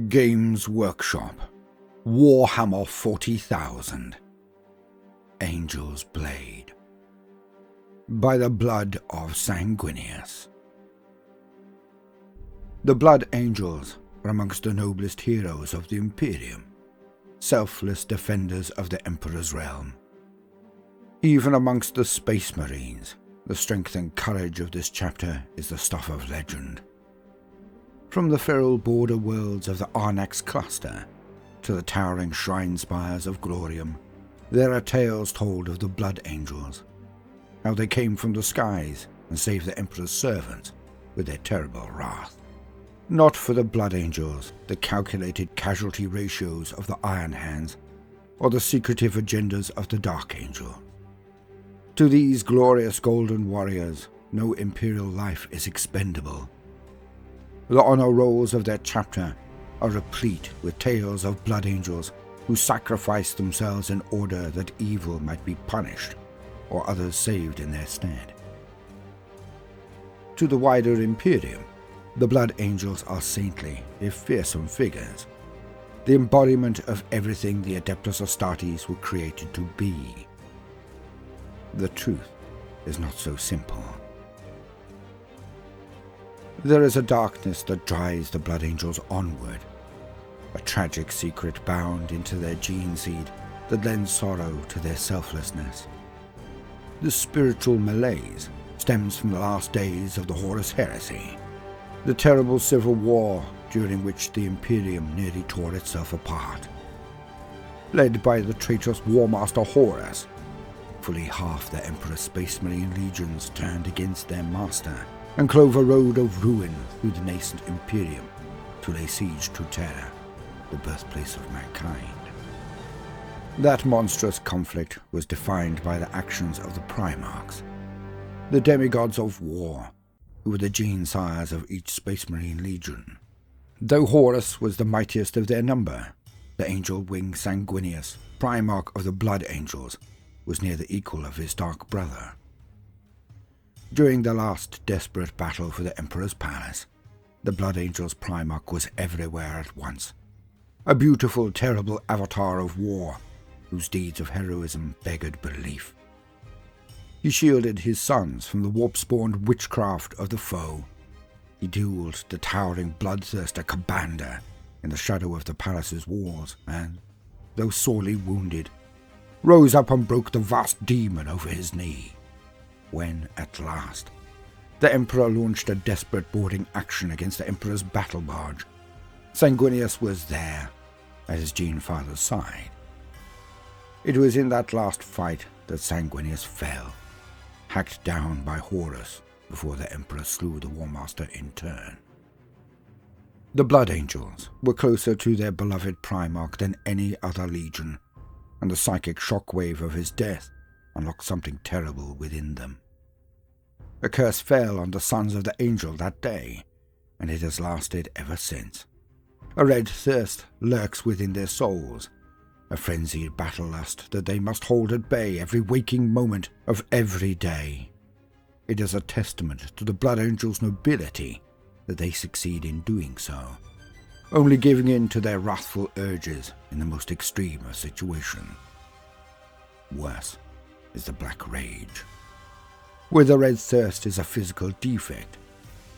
Games Workshop, Warhammer 40,000, Angel's Blade, by the blood of Sanguinius. The Blood Angels are amongst the noblest heroes of the Imperium, selfless defenders of the Emperor's realm. Even amongst the Space Marines, the strength and courage of this chapter is the stuff of legend. From the feral border worlds of the Arnax cluster to the towering shrine spires of Glorium, there are tales told of the Blood Angels, how they came from the skies and saved the Emperor's servants with their terrible wrath. Not for the Blood Angels the calculated casualty ratios of the Iron Hands or the secretive agendas of the Dark Angel. To these glorious golden warriors, no imperial life is expendable. The honor rolls of their chapter are replete with tales of Blood Angels who sacrificed themselves in order that evil might be punished or others saved in their stead. To the wider Imperium, the Blood Angels are saintly, if fearsome figures, the embodiment of everything the Adeptus Astartes were created to be. The truth is not so simple. There is a darkness that drives the Blood Angels onward, a tragic secret bound into their gene seed that lends sorrow to their selflessness. The spiritual malaise stems from the last days of the Horus Heresy, the terrible civil war during which the Imperium nearly tore itself apart. Led by the traitorous War Master Horus, fully half the Emperor's Space Marine legions turned against their master and clove a road of ruin through the nascent Imperium to lay siege to Terra, the birthplace of mankind. That monstrous conflict was defined by the actions of the Primarchs, the demigods of war, who were the gene sires of each Space Marine legion. Though Horus was the mightiest of their number, the angel wing Sanguinius, Primarch of the Blood Angels, was near the equal of his dark brother. During the last desperate battle for the Emperor's palace, the Blood Angel's Primarch was everywhere at once, a beautiful, terrible avatar of war, whose deeds of heroism beggared belief. He shielded his sons from the warp-spawned witchcraft of the foe. He dueled the towering bloodthirster Kabanda in the shadow of the palace's walls and, though sorely wounded, rose up and broke the vast demon over his knee. When, at last, the Emperor launched a desperate boarding action against the Emperor's battle barge, Sanguinius was there, at his gene father's side. It was in that last fight that Sanguinius fell, hacked down by Horus before the Emperor slew the War Master in turn. The Blood Angels were closer to their beloved Primarch than any other legion, and the psychic shockwave of his death unlocked something terrible within them. A curse fell on the sons of the Angel that day, and it has lasted ever since. A red thirst lurks within their souls, a frenzied battle lust that they must hold at bay every waking moment of every day. It is a testament to the Blood Angels' nobility that they succeed in doing so, only giving in to their wrathful urges in the most extreme of situations. Worse is the Black Rage. Where the red thirst is a physical defect,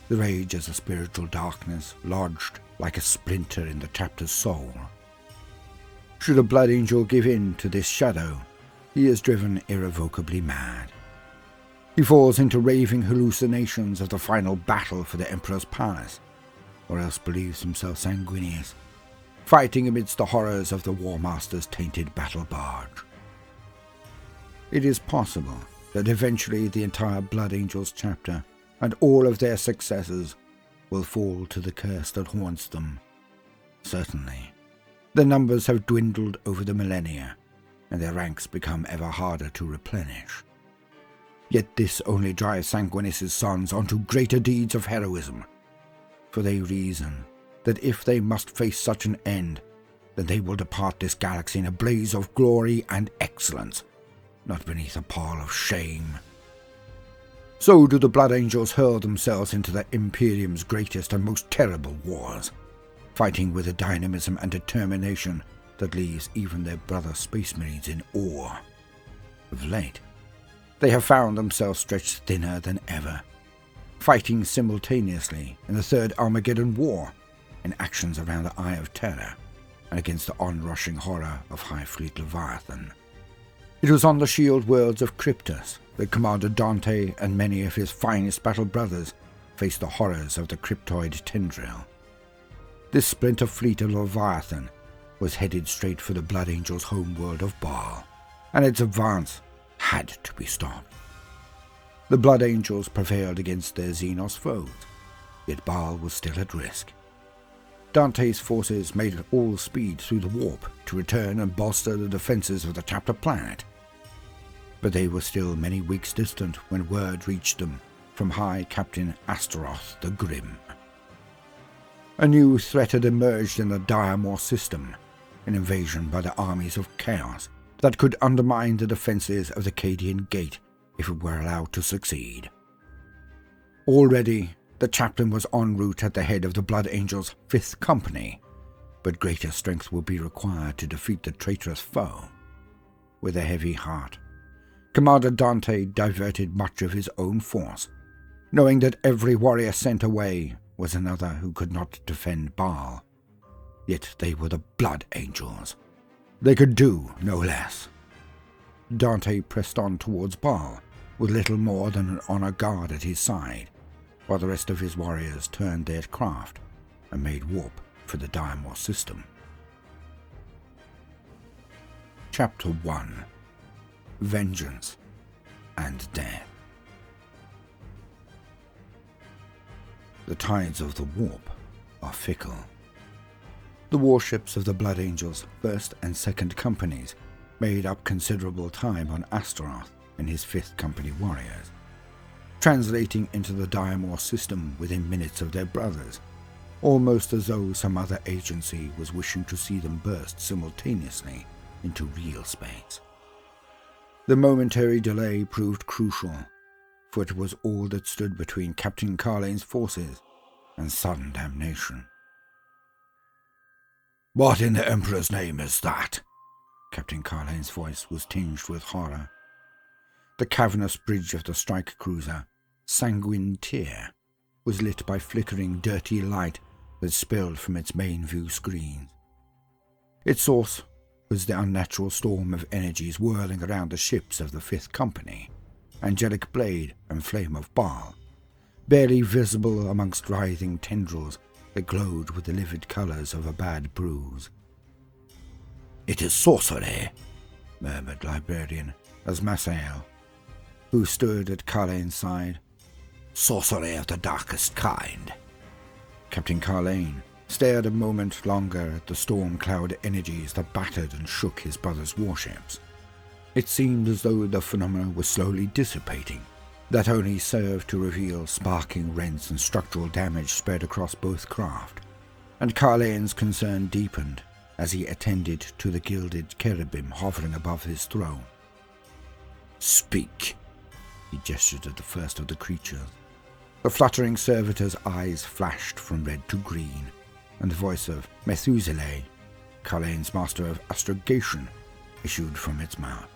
the rage is a spiritual darkness lodged like a splinter in the chapter's soul. Should a Blood Angel give in to this shadow, he is driven irrevocably mad. He falls into raving hallucinations of the final battle for the Emperor's palace, or else believes himself Sanguinius, fighting amidst the horrors of the War Master's tainted battle barge. It is possible that eventually the entire Blood Angels chapter and all of their successors will fall to the curse that haunts them. Certainly, the numbers have dwindled over the millennia, and their ranks become ever harder to replenish. Yet this only drives Sanguinius' sons onto greater deeds of heroism, for they reason that if they must face such an end, then they will depart this galaxy in a blaze of glory and excellence, not beneath a pall of shame. So do the Blood Angels hurl themselves into the Imperium's greatest and most terrible wars, fighting with a dynamism and determination that leaves even their brother Space Marines in awe. Of late, they have found themselves stretched thinner than ever, fighting simultaneously in the Third Armageddon War, in actions around the Eye of Terror, and against the onrushing horror of High Fleet Leviathan. It was on the shield worlds of Kryptos that Commander Dante and many of his finest battle brothers faced the horrors of the cryptoid tendril. This splinter fleet of Leviathan was headed straight for the Blood Angels' homeworld of Baal, and its advance had to be stopped. The Blood Angels prevailed against their Xenos foes, yet Baal was still at risk. Dante's forces made all speed through the warp to return and bolster the defenses of the chapter planet. But they were still many weeks distant when word reached them from High Captain Astaroth the Grim. A new threat had emerged in the Diamor system, an invasion by the armies of Chaos that could undermine the defenses of the Cadian Gate if it were allowed to succeed. Already, the chaplain was en route at the head of the Blood Angels' 5th Company, but greater strength will be required to defeat the traitorous foe. With a heavy heart, Commander Dante diverted much of his own force, knowing that every warrior sent away was another who could not defend Baal. Yet they were the Blood Angels. They could do no less. Dante pressed on towards Baal, with little more than an honor guard at his side, while the rest of his warriors turned their craft and made warp for the Diamor system. Chapter 1: Vengeance and Death. The tides of the warp are fickle. The warships of the Blood Angels' 1st and 2nd Companies made up considerable time on Astaroth and his 5th Company warriors, translating into the Diamor system within minutes of their brothers, almost as though some other agency was wishing to see them burst simultaneously into real space. The momentary delay proved crucial, for it was all that stood between Captain Carlane's forces and sudden damnation. "What in the Emperor's name is that?" Captain Carlane's voice was tinged with horror. The cavernous bridge of the strike cruiser, Sanguine Tear, was lit by flickering, dirty light that spilled from its main view screens. Its source was the unnatural storm of energies whirling around the ships of the 5th Company, Angelic Blade and Flame of Baal, barely visible amongst writhing tendrils that glowed with the livid colours of a bad bruise. "It is sorcery," murmured Librarian, as Massael, who stood at Carlane's side. "Sorcery of the darkest kind." Captain Carlane stared a moment longer at the storm cloud energies that battered and shook his brother's warships. It seemed as though the phenomena was slowly dissipating. That only served to reveal sparking rents and structural damage spread across both craft, and Carlane's concern deepened as he attended to the gilded cherubim hovering above his throne. "Speak," he gestured at the first of the creatures. The fluttering servitor's eyes flashed from red to green, and the voice of Methuselah, Carlane's master of astrogation, issued from its mouth.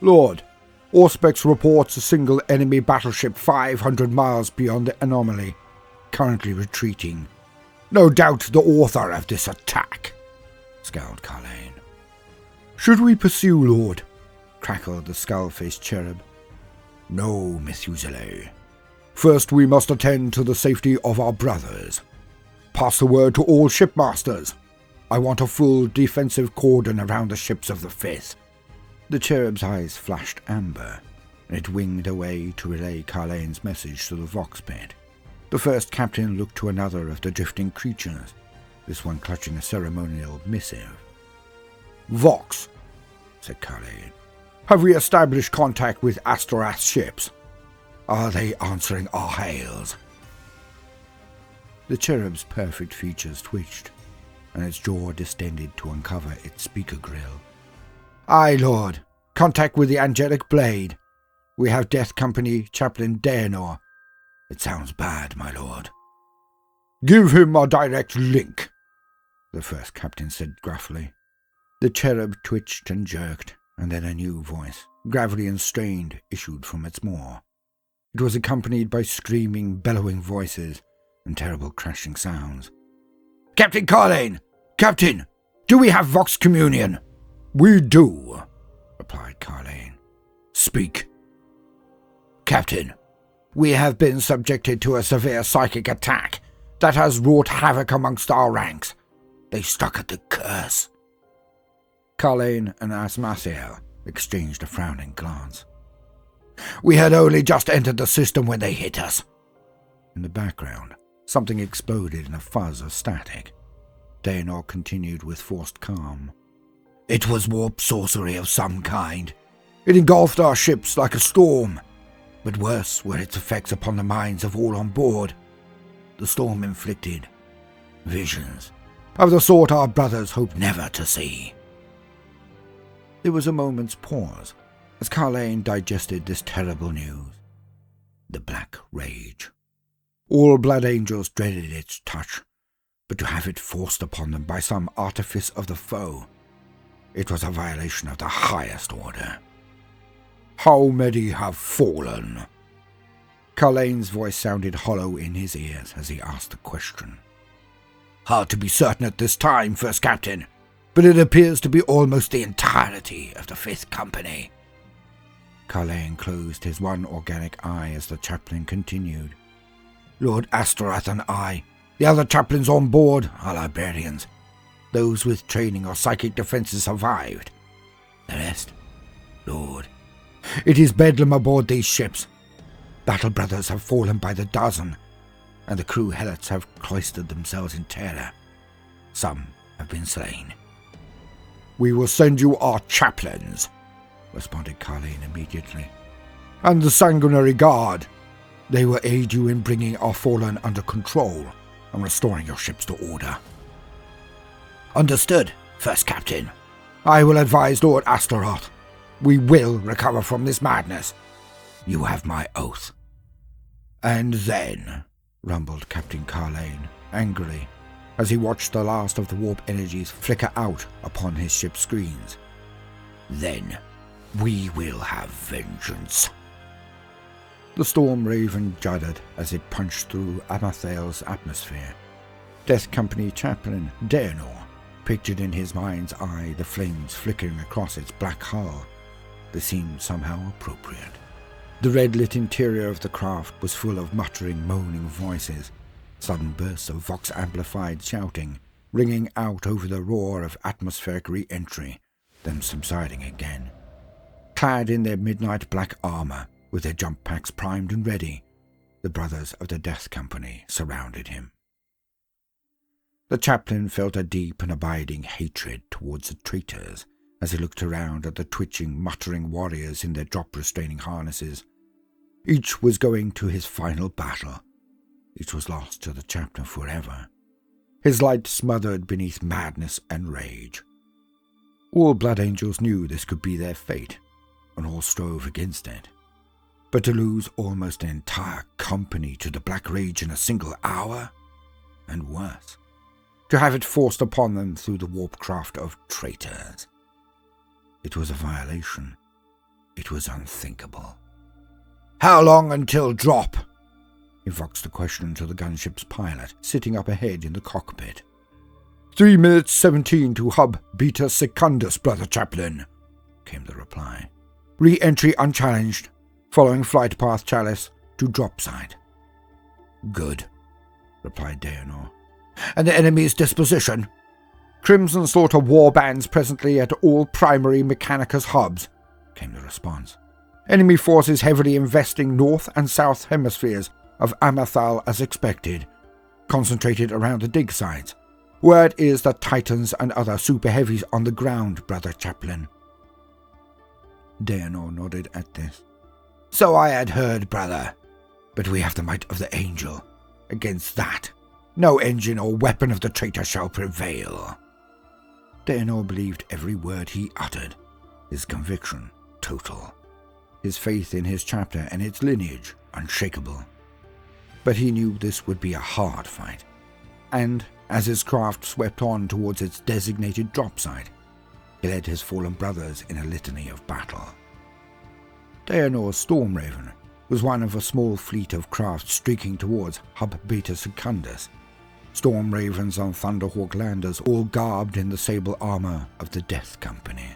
"Lord, Auspex reports a single enemy battleship 500 miles beyond the anomaly, currently retreating. No doubt the author of this attack," scowled Carlane. "Should we pursue, Lord?" crackled the skull-faced cherub. "No, Methuselah. First we must attend to the safety of our brothers. Pass the word to all shipmasters. I want a full defensive cordon around the ships of the 5th. The cherub's eyes flashed amber, and it winged away to relay Carlane's message to the Vox pit. The first captain looked to another of the drifting creatures, this one clutching a ceremonial missive. "Vox," said Carlane, "have we established contact with Astaroth's ships? Are they answering our hails?" The cherub's perfect features twitched, and its jaw distended to uncover its speaker grill. "Aye, Lord. Contact with the Angelic Blade. We have Death Company Chaplain Daenor. It sounds bad, my lord." "Give him a direct link," the first captain said gruffly. The cherub twitched and jerked, and then a new voice, gravelly and strained, issued from its maw. It was accompanied by screaming, bellowing voices and terrible crashing sounds. "Captain Carlane! Captain! Do we have Vox Communion?" "We do," replied Carlane. "Speak." "Captain, we have been subjected to a severe psychic attack that has wrought havoc amongst our ranks. They struck at the curse." Carlane and Asmathiel exchanged a frowning glance. "We had only just entered the system when they hit us." In the background, something exploded in a fuzz of static. Daenor continued with forced calm. "It was warp sorcery of some kind. It engulfed our ships like a storm, but worse were its effects upon the minds of all on board. The storm inflicted visions of the sort our brothers hoped never to see." There was a moment's pause as Carlane digested this terrible news. The Black Rage. All Blood Angels dreaded its touch, but to have it forced upon them by some artifice of the foe, it was a violation of the highest order. "How many have fallen?" Carlane's voice sounded hollow in his ears as he asked the question. "Hard to be certain at this time, First Captain, but it appears to be almost the entirety of the 5th Company." Carlane closed his one organic eye as the chaplain continued. "Lord Astaroth and I, the other chaplains on board, are librarians. Those with training or psychic defenses survived. The rest, Lord, it is bedlam aboard these ships. Battle brothers have fallen by the dozen, and the crew helots have cloistered themselves in terror. Some have been slain." "We will send you our chaplains," responded Carlane immediately. "And the Sanguinary Guard. They will aid you in bringing our fallen under control and restoring your ships to order." "Understood, First Captain. I will advise Lord Astaroth. We will recover from this madness. You have my oath." "And then," rumbled Captain Carlane, angrily, as he watched the last of the warp energies flicker out upon his ship's screens, "then we will have vengeance." The Storm Raven juddered as it punched through Amathael's atmosphere. Death Company Chaplain Daenor pictured in his mind's eye the flames flickering across its black hull. They seemed somehow appropriate. The red-lit interior of the craft was full of muttering, moaning voices, sudden bursts of vox-amplified shouting, ringing out over the roar of atmospheric re-entry, then subsiding again. Clad in their midnight black armor, with their jump packs primed and ready, the brothers of the Death Company surrounded him. The chaplain felt a deep and abiding hatred towards the traitors as he looked around at the twitching, muttering warriors in their drop-restraining harnesses. Each was going to his final battle. Each was lost to the chaplain forever, his light smothered beneath madness and rage. All Blood Angels knew this could be their fate, and all strove against it. But to lose almost an entire company to the Black Rage in a single hour? And worse, to have it forced upon them through the warp-craft of traitors. It was a violation. It was unthinkable. "How long until drop?" He voxed a question to the gunship's pilot, sitting up ahead in the cockpit. 3 minutes 17 to hub Beta Secundus, Brother Chaplain," came the reply. "Re-entry unchallenged, following flight path Chalice to drop site." "Good," replied Daenor. "And the enemy's disposition?" "Crimson Slaughter warbands presently at all primary Mechanicus hubs," came the response. "Enemy forces heavily investing north and south hemispheres of Amathal as expected, concentrated around the dig sites. Word is that Titans and other super heavies on the ground, Brother Chaplain." Daenor nodded at this. "So I had heard, brother, but we have the might of the angel. Against that, no engine or weapon of the traitor shall prevail." Daenor believed every word he uttered, his conviction total, his faith in his chapter and its lineage unshakable. But he knew this would be a hard fight, and As his craft swept on towards its designated drop site, he led his fallen brothers in a litany of battle. Daenor's Storm Raven was one of a small fleet of craft streaking towards Hub Beta Secundus. Storm Ravens on Thunderhawk landers, all garbed in the sable armor of the Death Company.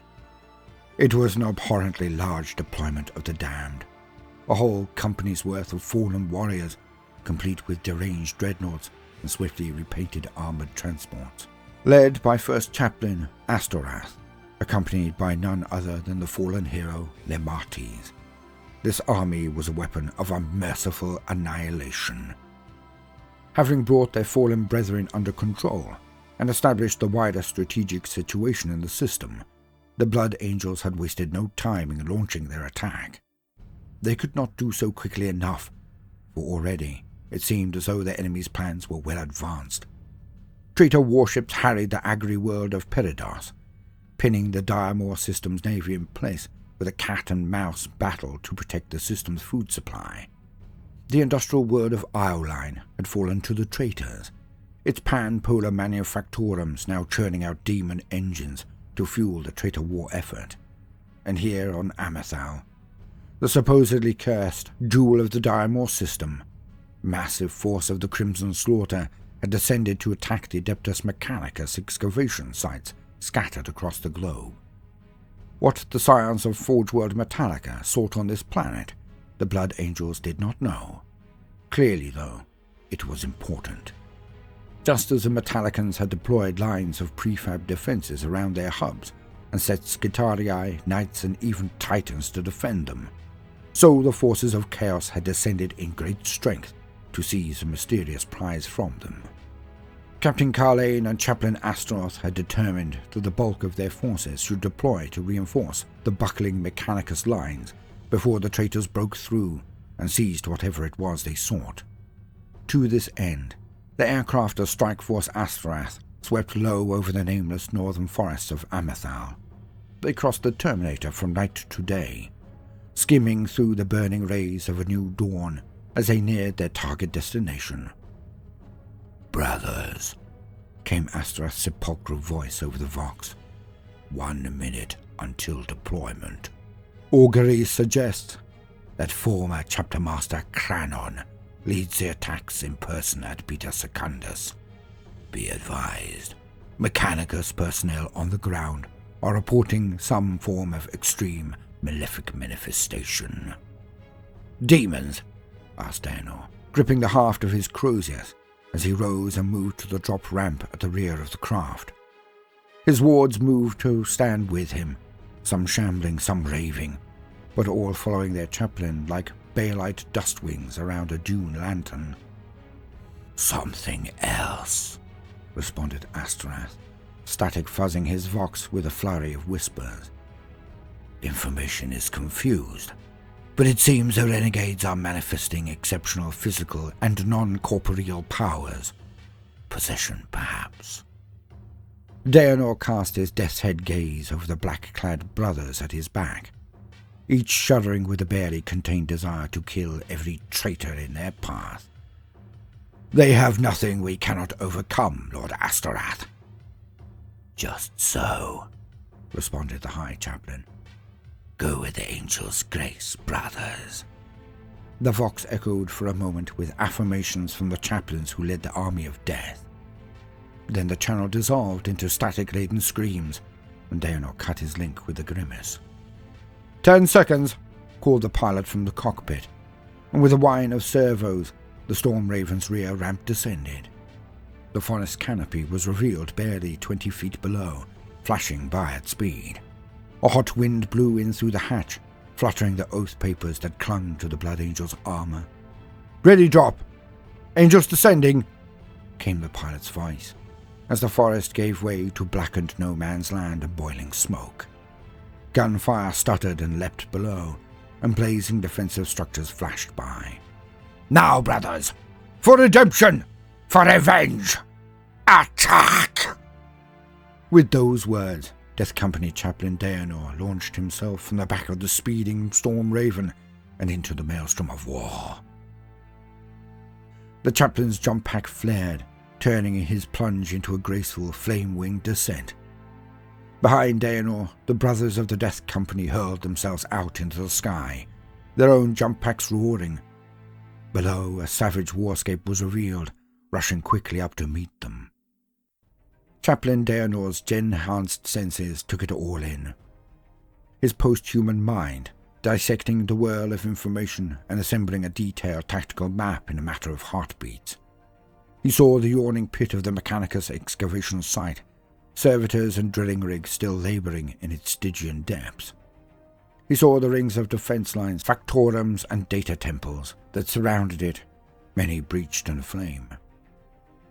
It was an abhorrently large deployment of the damned, a whole company's worth of fallen warriors, complete with deranged dreadnoughts and swiftly repainted armored transports. Led by First Chaplain Astorath, accompanied by none other than the fallen hero Lemartes. This army was a weapon of unmerciful annihilation. Having brought their fallen brethren under control and established the wider strategic situation in the system, the Blood Angels had wasted no time in launching their attack. They could not do so quickly enough, for already it seemed as though their enemy's plans were well advanced. Traitor warships harried the agri-world of Peridos, pinning the Diamore system's navy in place with a cat-and-mouse battle to protect the system's food supply. The industrial world of Ioline had fallen to the traitors, its pan-polar manufactorums now churning out demon engines to fuel the traitor war effort. And here on Amethal, the supposedly cursed jewel of the Diamore system, massive force of the Crimson Slaughter had descended to attack the Adeptus Mechanicus excavation sites scattered across the globe. What the scions of Forge World Metallica sought on this planet, the Blood Angels did not know. Clearly, though, it was important. Just as the Metallicans had deployed lines of prefab defenses around their hubs and set Skitarii, Knights, and even Titans to defend them, so the forces of Chaos had descended in great strength to seize the mysterious prize from them. Captain Carlane and Chaplain Astaroth had determined that the bulk of their forces should deploy to reinforce the buckling Mechanicus lines before the traitors broke through and seized whatever it was they sought. To this end, the aircraft of Strike Force Astorath swept low over the nameless northern forests of Amethal. They crossed the Terminator from night to day, skimming through the burning rays of a new dawn as they neared their target destination. "Brothers," came Astorath's sepulchral voice over the vox. 1 minute until deployment. Auguries suggest that former Chapter Master Cranon leads the attacks in person at Beta Secundus. Be advised, Mechanicus personnel on the ground are reporting some form of extreme malefic manifestation. "Demons?" asked Daenor, gripping the haft of his crozier as he rose and moved to the drop ramp at the rear of the craft. His wards moved to stand with him, some shambling, some raving, but all following their chaplain like Baelite dust wings around a dune lantern. "Something else," responded Astorath, static fuzzing his vox with a flurry of whispers. "Information is confused, but it seems the renegades are manifesting exceptional physical and non-corporeal powers. Possession, perhaps." Daenor cast his death's head gaze over the black-clad brothers at his back, each shuddering with a barely contained desire to kill every traitor in their path. "They have nothing we cannot overcome, Lord Astorath." "Just so," responded the High Chaplain. "Go with the Angel's grace, brothers." The vox echoed for a moment with affirmations from the chaplains who led the army of death. Then the channel dissolved into static-laden screams, and Daenor cut his link with a grimace. 10 seconds, called the pilot from the cockpit, and with a whine of servos, the Storm Raven's rear ramp descended. The forest canopy was revealed barely 20 feet below, flashing by at speed. A hot wind blew in through the hatch, fluttering the oath papers that clung to the Blood Angel's armor. "Ready drop! Angels descending!" came the pilot's voice, as the forest gave way to blackened no-man's land and boiling smoke. Gunfire stuttered and leapt below, and blazing defensive structures flashed by. "Now, brothers! For redemption! For revenge! Attack!" With those words, Death Company Chaplain Daenor launched himself from the back of the speeding Storm Raven and into the maelstrom of war. The chaplain's jump pack flared, turning his plunge into a graceful flame-winged descent. Behind Daenor, the brothers of the Death Company hurled themselves out into the sky, their own jump packs roaring. Below, a savage warscape was revealed, rushing quickly up to meet them. Chaplain Daenor's gen-enhanced senses took it all in. His post-human mind, dissecting the whirl of information and assembling a detailed tactical map in a matter of heartbeats. He saw the yawning pit of the Mechanicus excavation site, servitors and drilling rigs still labouring in its Stygian depths. He saw the rings of defence lines, factorums and data temples that surrounded it, many breached and aflame.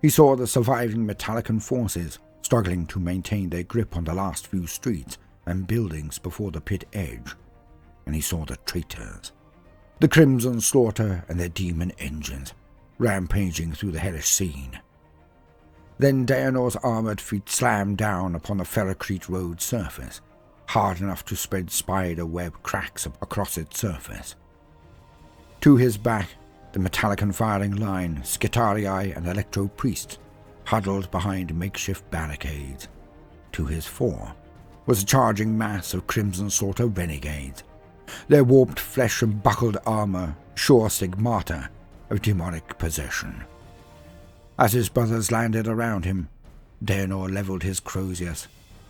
He saw the surviving Metallican forces struggling to maintain their grip on the last few streets and buildings before the pit edge, and he saw the traitors, the Crimson Slaughter and their demon engines, rampaging through the hellish scene. Then Daenor's armoured feet slammed down upon the Ferrocrete road's surface, hard enough to spread spider-web cracks across its surface. To his back, the Metallican firing line, Skitarii and Electro-Priests, huddled behind makeshift barricades. To his fore was a charging mass of Crimson Slaughter renegades, their warped flesh and buckled armour sure stigmata of demonic possession. As his brothers landed around him, Daenor levelled his croziers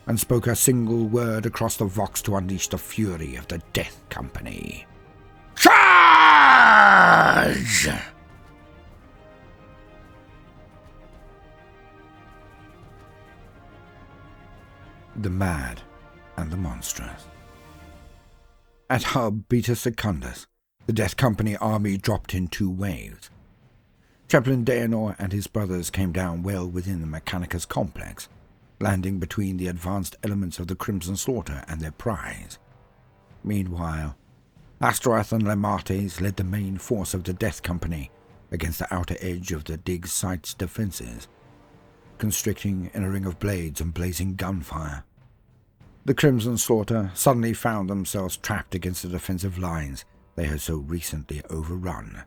and spoke a single word across the vox to unleash the fury of the Death Company. Charge! The Mad and the Monstrous. At Hub Beta Secundus, the Death Company army dropped in 2 waves. Chaplain Daenor and his brothers came down well within the Mechanicus complex, landing between the advanced elements of the Crimson Slaughter and their prize. Meanwhile, Astorath and Lemates led the main force of the Death Company against the outer edge of the dig site's defences, constricting in a ring of blades and blazing gunfire. The Crimson Slaughter suddenly found themselves trapped against the defensive lines they had so recently overrun.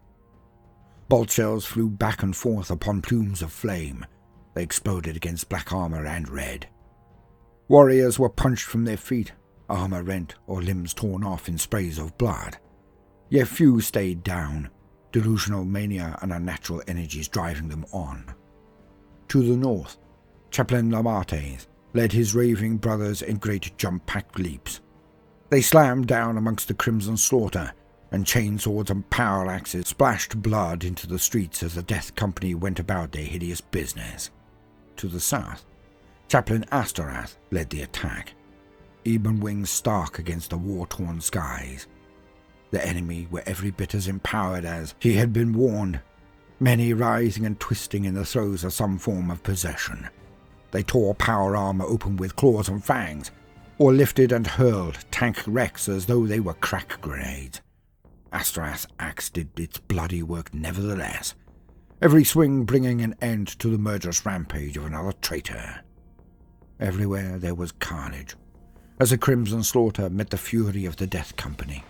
Bolt shells flew back and forth upon plumes of flame. They exploded against black armour and red. Warriors were punched from their feet, armour rent or limbs torn off in sprays of blood. Yet few stayed down, delusional mania and unnatural energies driving them on. To the north, Chaplain Lemates led his raving brothers in great jump-packed leaps. They slammed down amongst the Crimson Slaughter, and chainswords and power axes splashed blood into the streets as the Death Company went about their hideous business. To the south, Chaplain Astorath led the attack, ebon wings stark against the war-torn skies. The enemy were every bit as empowered as he had been warned, many writhing and twisting in the throes of some form of possession. They tore power armor open with claws and fangs, or lifted and hurled tank wrecks as though they were crack grenades. Astorath's axe did its bloody work nevertheless, every swing bringing an end to the murderous rampage of another traitor. Everywhere there was carnage, as the Crimson Slaughter met the fury of the Death Company.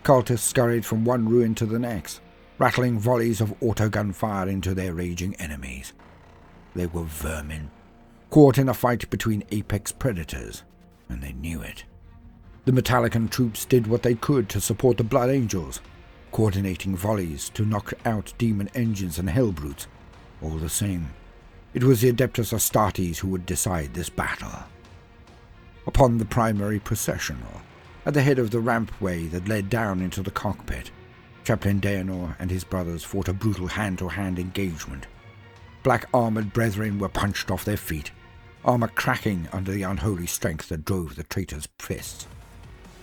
Cultists scurried from one ruin to the next, rattling volleys of autogun fire into their raging enemies. They were vermin, caught in a fight between apex predators, and they knew it. The Metallican troops did what they could to support the Blood Angels, coordinating volleys to knock out demon engines and hellbrutes. All the same, it was the Adeptus Astartes who would decide this battle. Upon the primary processional, at the head of the rampway that led down into the cockpit, Chaplain Daenor and his brothers fought a brutal hand-to-hand engagement. Black-armoured brethren were punched off their feet, armour cracking under the unholy strength that drove the traitors' fists.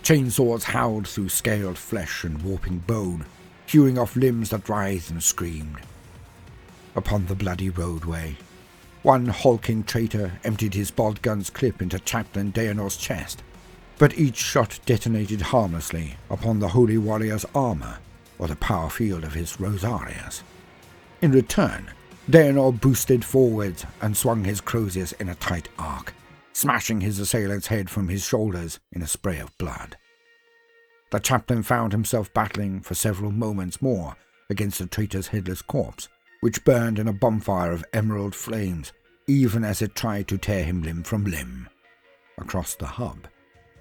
Chainswords howled through scaled flesh and warping bone, hewing off limbs that writhed and screamed. Upon the bloody roadway, one hulking traitor emptied his bolt gun's clip into Chaplain Daenor's chest, but each shot detonated harmlessly upon the holy warrior's armour or the power field of his Rosarius. In return, Daenor boosted forwards and swung his croziers in a tight arc, smashing his assailant's head from his shoulders in a spray of blood. The chaplain found himself battling for several moments more against the traitor's headless corpse which burned in a bonfire of emerald flames, even as it tried to tear him limb from limb. Across the hub,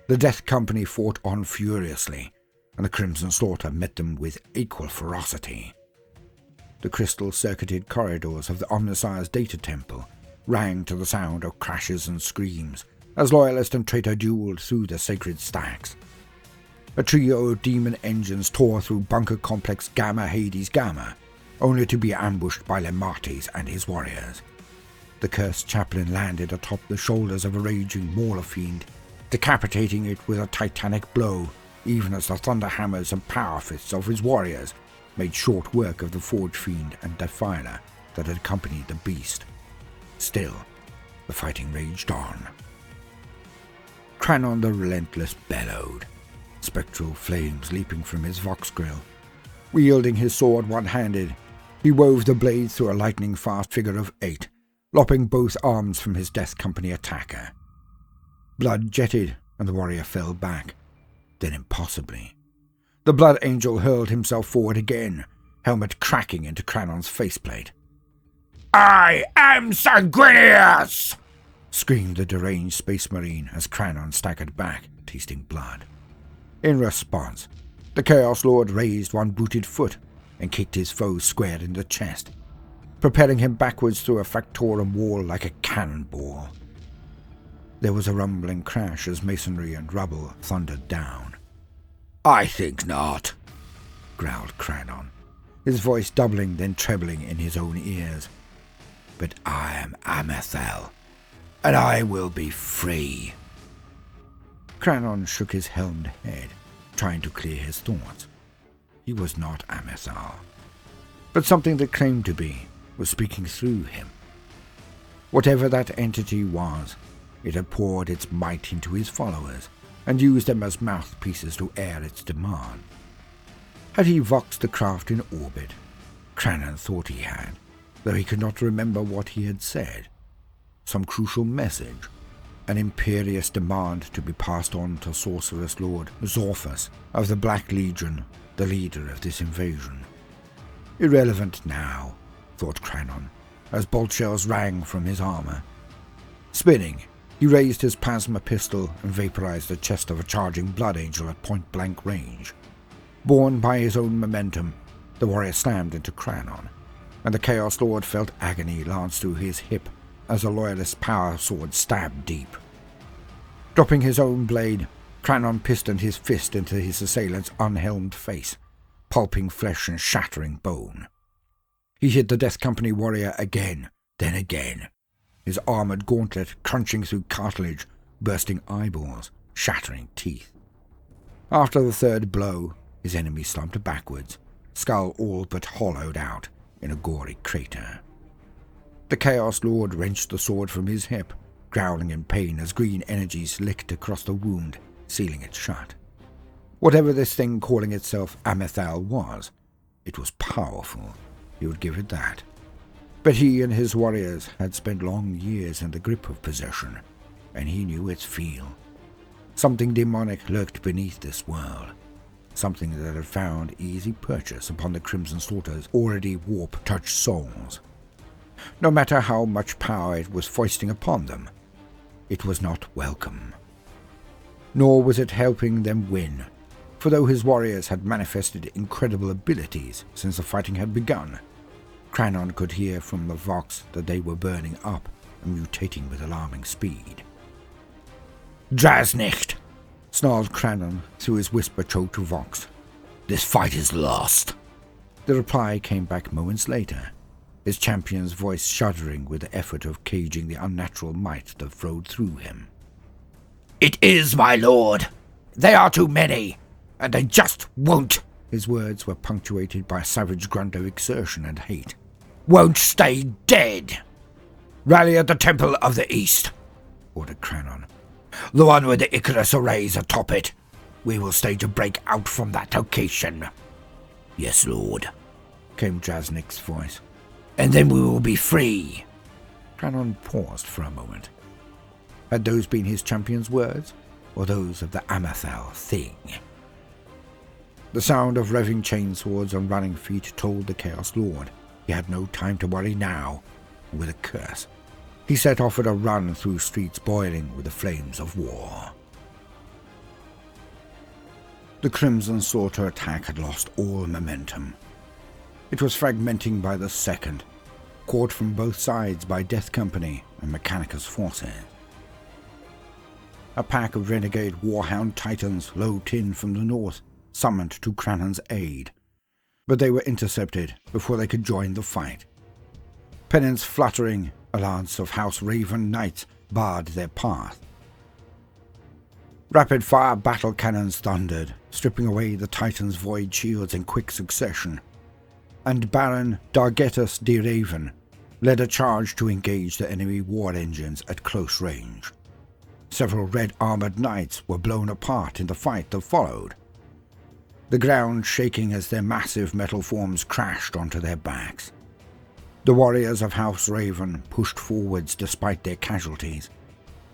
the Death Company fought on furiously, and the Crimson Slaughter met them with equal ferocity. The crystal-circuited corridors of the Omnissiah's data temple rang to the sound of crashes and screams as Loyalist and Traitor dueled through the sacred stacks. A trio of demon engines tore through bunker complex Gamma Hades Gamma, only to be ambushed by Lemmates and his warriors. The cursed chaplain landed atop the shoulders of a raging Mauler fiend, decapitating it with a titanic blow, even as the thunder hammers and power fists of his warriors made short work of the Forge Fiend and Defiler that had accompanied the beast. Still, the fighting raged on. Cranon the Relentless bellowed, spectral flames leaping from his vox grill. Wielding his sword one-handed, he wove the blade through a lightning-fast figure of 8, lopping both arms from his Death Company attacker. Blood jetted, and the warrior fell back. Then impossibly, the Blood Angel hurled himself forward again, helmet cracking into Cranon's faceplate. "I am Sanguinius!" screamed the deranged Space Marine as Cranon staggered back, tasting blood. In response, the Chaos Lord raised one booted foot and kicked his foe square in the chest, propelling him backwards through a Factorum wall like a cannonball. There was a rumbling crash as masonry and rubble thundered down. "I think not," growled Cranon, his voice doubling then trebling in his own ears. "But I am Amethel, and I will be free." Cranon shook his helmed head, trying to clear his thoughts. He was not Amethel, but something that claimed to be was speaking through him. Whatever that entity was, it had poured its might into his followers and used them as mouthpieces to air its demand. Had he voxed the craft in orbit? Cranon thought he had, though he could not remember what he had said. Some crucial message, an imperious demand to be passed on to Sorceress Lord Zorphus of the Black Legion, the leader of this invasion. Irrelevant now, thought Cranon, as bolt shells rang from his armor. Spinning, he raised his plasma pistol and vaporized the chest of a charging Blood Angel at point-blank range. Borne by his own momentum, the warrior slammed into Cranon, and the Chaos Lord felt agony lance through his hip as a Loyalist's power sword stabbed deep. Dropping his own blade, Cranon pistoned his fist into his assailant's unhelmed face, pulping flesh and shattering bone. He hit the Death Company warrior again, then again, his armored gauntlet crunching through cartilage, bursting eyeballs, shattering teeth. After the third blow, his enemy slumped backwards, skull all but hollowed out in a gory crater. The Chaos Lord wrenched the sword from his hip, growling in pain as green energies licked across the wound, sealing it shut. Whatever this thing calling itself Amethel was, it was powerful, he would give it that. But he and his warriors had spent long years in the grip of possession, and he knew its feel. Something demonic lurked beneath this world, something that had found easy purchase upon the Crimson Slaughter's already warp-touched souls. No matter how much power it was foisting upon them, it was not welcome. Nor was it helping them win, for though his warriors had manifested incredible abilities since the fighting had begun, Cranon could hear from the Vox that they were burning up and mutating with alarming speed. "Drasnicht!" snarled Cranon through his whisper-choked Vox. "This fight is lost." The reply came back moments later, his champion's voice shuddering with the effort of caging the unnatural might that flowed through him. "It is, my lord. They are too many, and they just won't." His words were punctuated by a savage grunt of exertion and hate. "Won't stay dead." "Rally at the Temple of the East," ordered Cranon. "The one with the Icarus arrays atop it. We will stage a break out from that location." "Yes, lord," came Drasnik's voice. "And then we will be free." Cranon paused for a moment. Had those been his champion's words, or those of the Amethel thing? The sound of revving chainswords and running feet told the Chaos Lord He had no time to worry now. With a curse, he set off at a run through streets boiling with the flames of war. The Crimson Slaughter attack had lost all momentum. It was fragmenting by the second, caught from both sides by Death Company and Mechanicus forces. A pack of renegade warhound titans loped in from the north, summoned to Crannon's aid, but they were intercepted before they could join the fight. Pennons fluttering, a lance of House Raven knights barred their path. Rapid-fire battle cannons thundered, stripping away the Titans' void shields in quick succession, and Baron Dargetus de Raven led a charge to engage the enemy war engines at close range. Several red-armored knights were blown apart in the fight that followed, the ground shaking as their massive metal forms crashed onto their backs. The warriors of House Raven pushed forwards despite their casualties,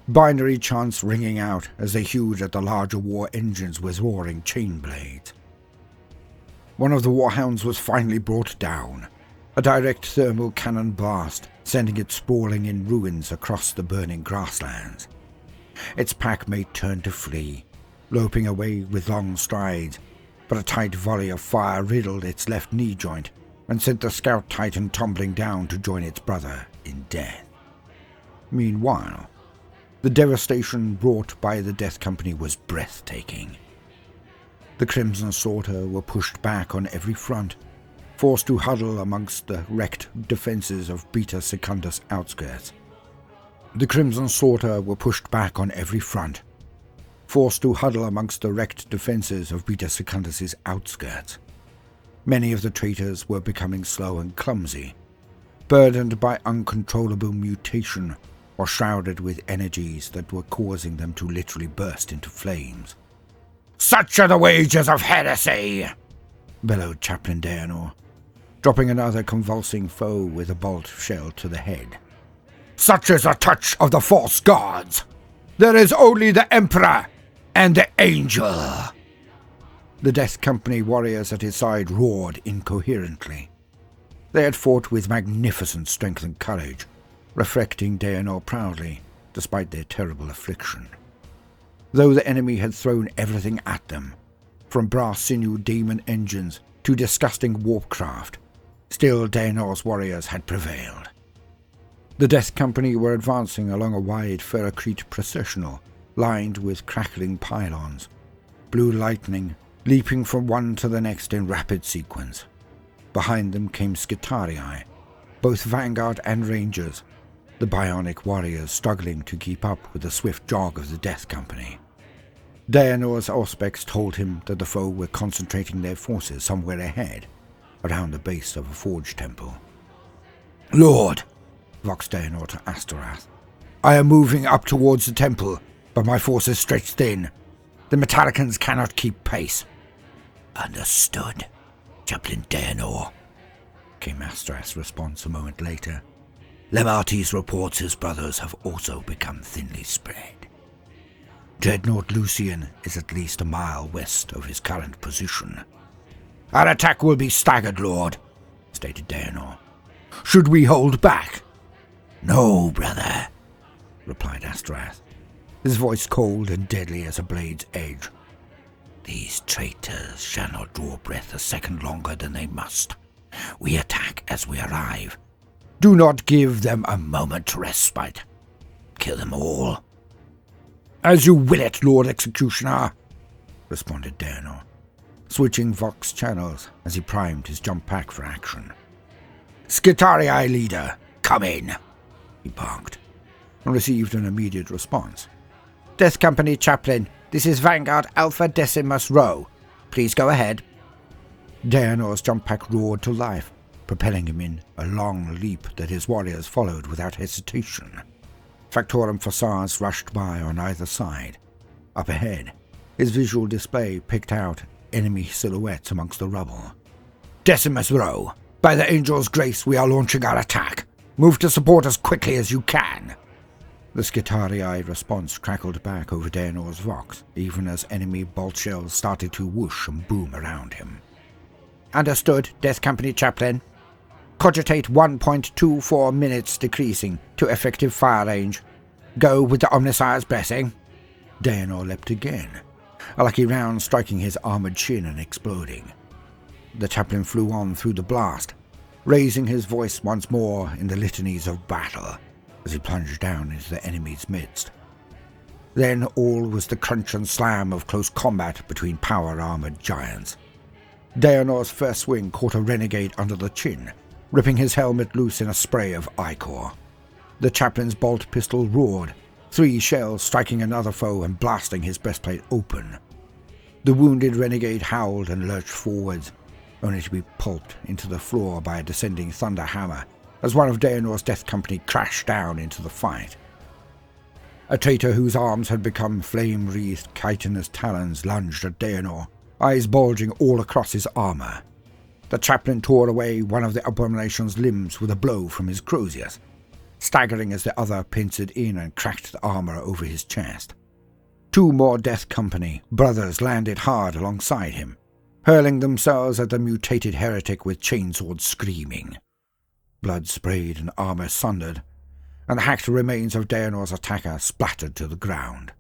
binary chants ringing out as they hewed at the larger war engines with roaring chain blades. One of the warhounds was finally brought down, a direct thermal cannon blast sending it sprawling in ruins across the burning grasslands. Its packmate turned to flee, loping away with long strides, but a tight volley of fire riddled its left knee joint and sent the scout titan tumbling down to join its brother in death. Meanwhile, the devastation brought by the Death Company was breathtaking. The Crimson Slaughter were pushed back on every front, forced to huddle amongst the wrecked defences of Beta Secundus' outskirts. The Crimson Slaughter were pushed back on every front, forced to huddle amongst the wrecked defences of Beta Secundus' outskirts. Many of the traitors were becoming slow and clumsy, burdened by uncontrollable mutation or shrouded with energies that were causing them to literally burst into flames. "Such are the wages of heresy!" bellowed Chaplain Daenor, dropping another convulsing foe with a bolt shell to the head. "Such is the touch of the false gods! There is only the Emperor and the Angel!" The Death Company warriors at his side roared incoherently. They had fought with magnificent strength and courage, reflecting Daenor proudly, despite their terrible affliction. Though the enemy had thrown everything at them, from brass sinew demon engines to disgusting warpcraft, still Daenor's warriors had prevailed. The Death Company were advancing along a wide ferrocrete processional, lined with crackling pylons, blue lightning leaping from one to the next in rapid sequence. Behind them came Skitarii, both vanguard and rangers, the bionic warriors struggling to keep up with the swift jog of the Death Company. Daenor's auspex told him that the foe were concentrating their forces somewhere ahead, around the base of a forge temple. "Lord," voxed Daenor to Astorath, "I am moving up towards the temple, but my forces stretch thin. The Metallicans cannot keep pace." "Understood, Chaplain Daenor," came Astorath's response a moment later. "Lemartes reports his brothers have also become thinly spread. Dreadnought Lucian is at least a mile west of his current position." "Our attack will be staggered, Lord," stated Daenor. "Should we hold back?" "No, brother," replied Astorath, his voice cold and deadly as a blade's edge. "These traitors shall not draw breath a second longer than they must. We attack as we arrive. Do not give them a moment's respite. Kill them all." "As you will it, Lord Executioner," responded Daenor, switching Vox channels as he primed his jump pack for action. "Skitarii leader, come in," he barked, and received an immediate response. "Death Company Chaplain, this is Vanguard Alpha Decimus Rho. Please go ahead." Daenor's jump pack roared to life, propelling him in a long leap that his warriors followed without hesitation. Factorum facades rushed by on either side. Up ahead, his visual display picked out enemy silhouettes amongst the rubble. "Decimus Rho, by the Angel's grace we are launching our attack. Move to support as quickly as you can." The Skitarii response crackled back over Daenor's Vox, even as enemy bolt shells started to whoosh and boom around him. "Understood, Death Company Chaplain." Cogitate 1.24 minutes decreasing to effective fire range. Go with the Omnissire's blessing. Daenor leapt again, a lucky round striking his armoured shin and exploding. The chaplain flew on through the blast, raising his voice once more in the litanies of battle as he plunged down into the enemy's midst. Then all was the crunch and slam of close combat between power-armoured giants. Daenor's first swing caught a renegade under the chin, ripping his helmet loose in a spray of ichor. The chaplain's bolt pistol roared, 3 shells striking another foe and blasting his breastplate open. The wounded renegade howled and lurched forwards, only to be pulped into the floor by a descending thunder hammer as one of Daenor's death company crashed down into the fight. A traitor whose arms had become flame-wreathed chitinous talons lunged at Daenor, eyes bulging all across his armour. The chaplain tore away one of the abomination's limbs with a blow from his croziers, staggering as the other pincered in and cracked the armour over his chest. 2 more Death Company brothers landed hard alongside him, hurling themselves at the mutated heretic with chainswords screaming. Blood sprayed and armour sundered, and the hacked remains of Daenor's attacker splattered to the ground.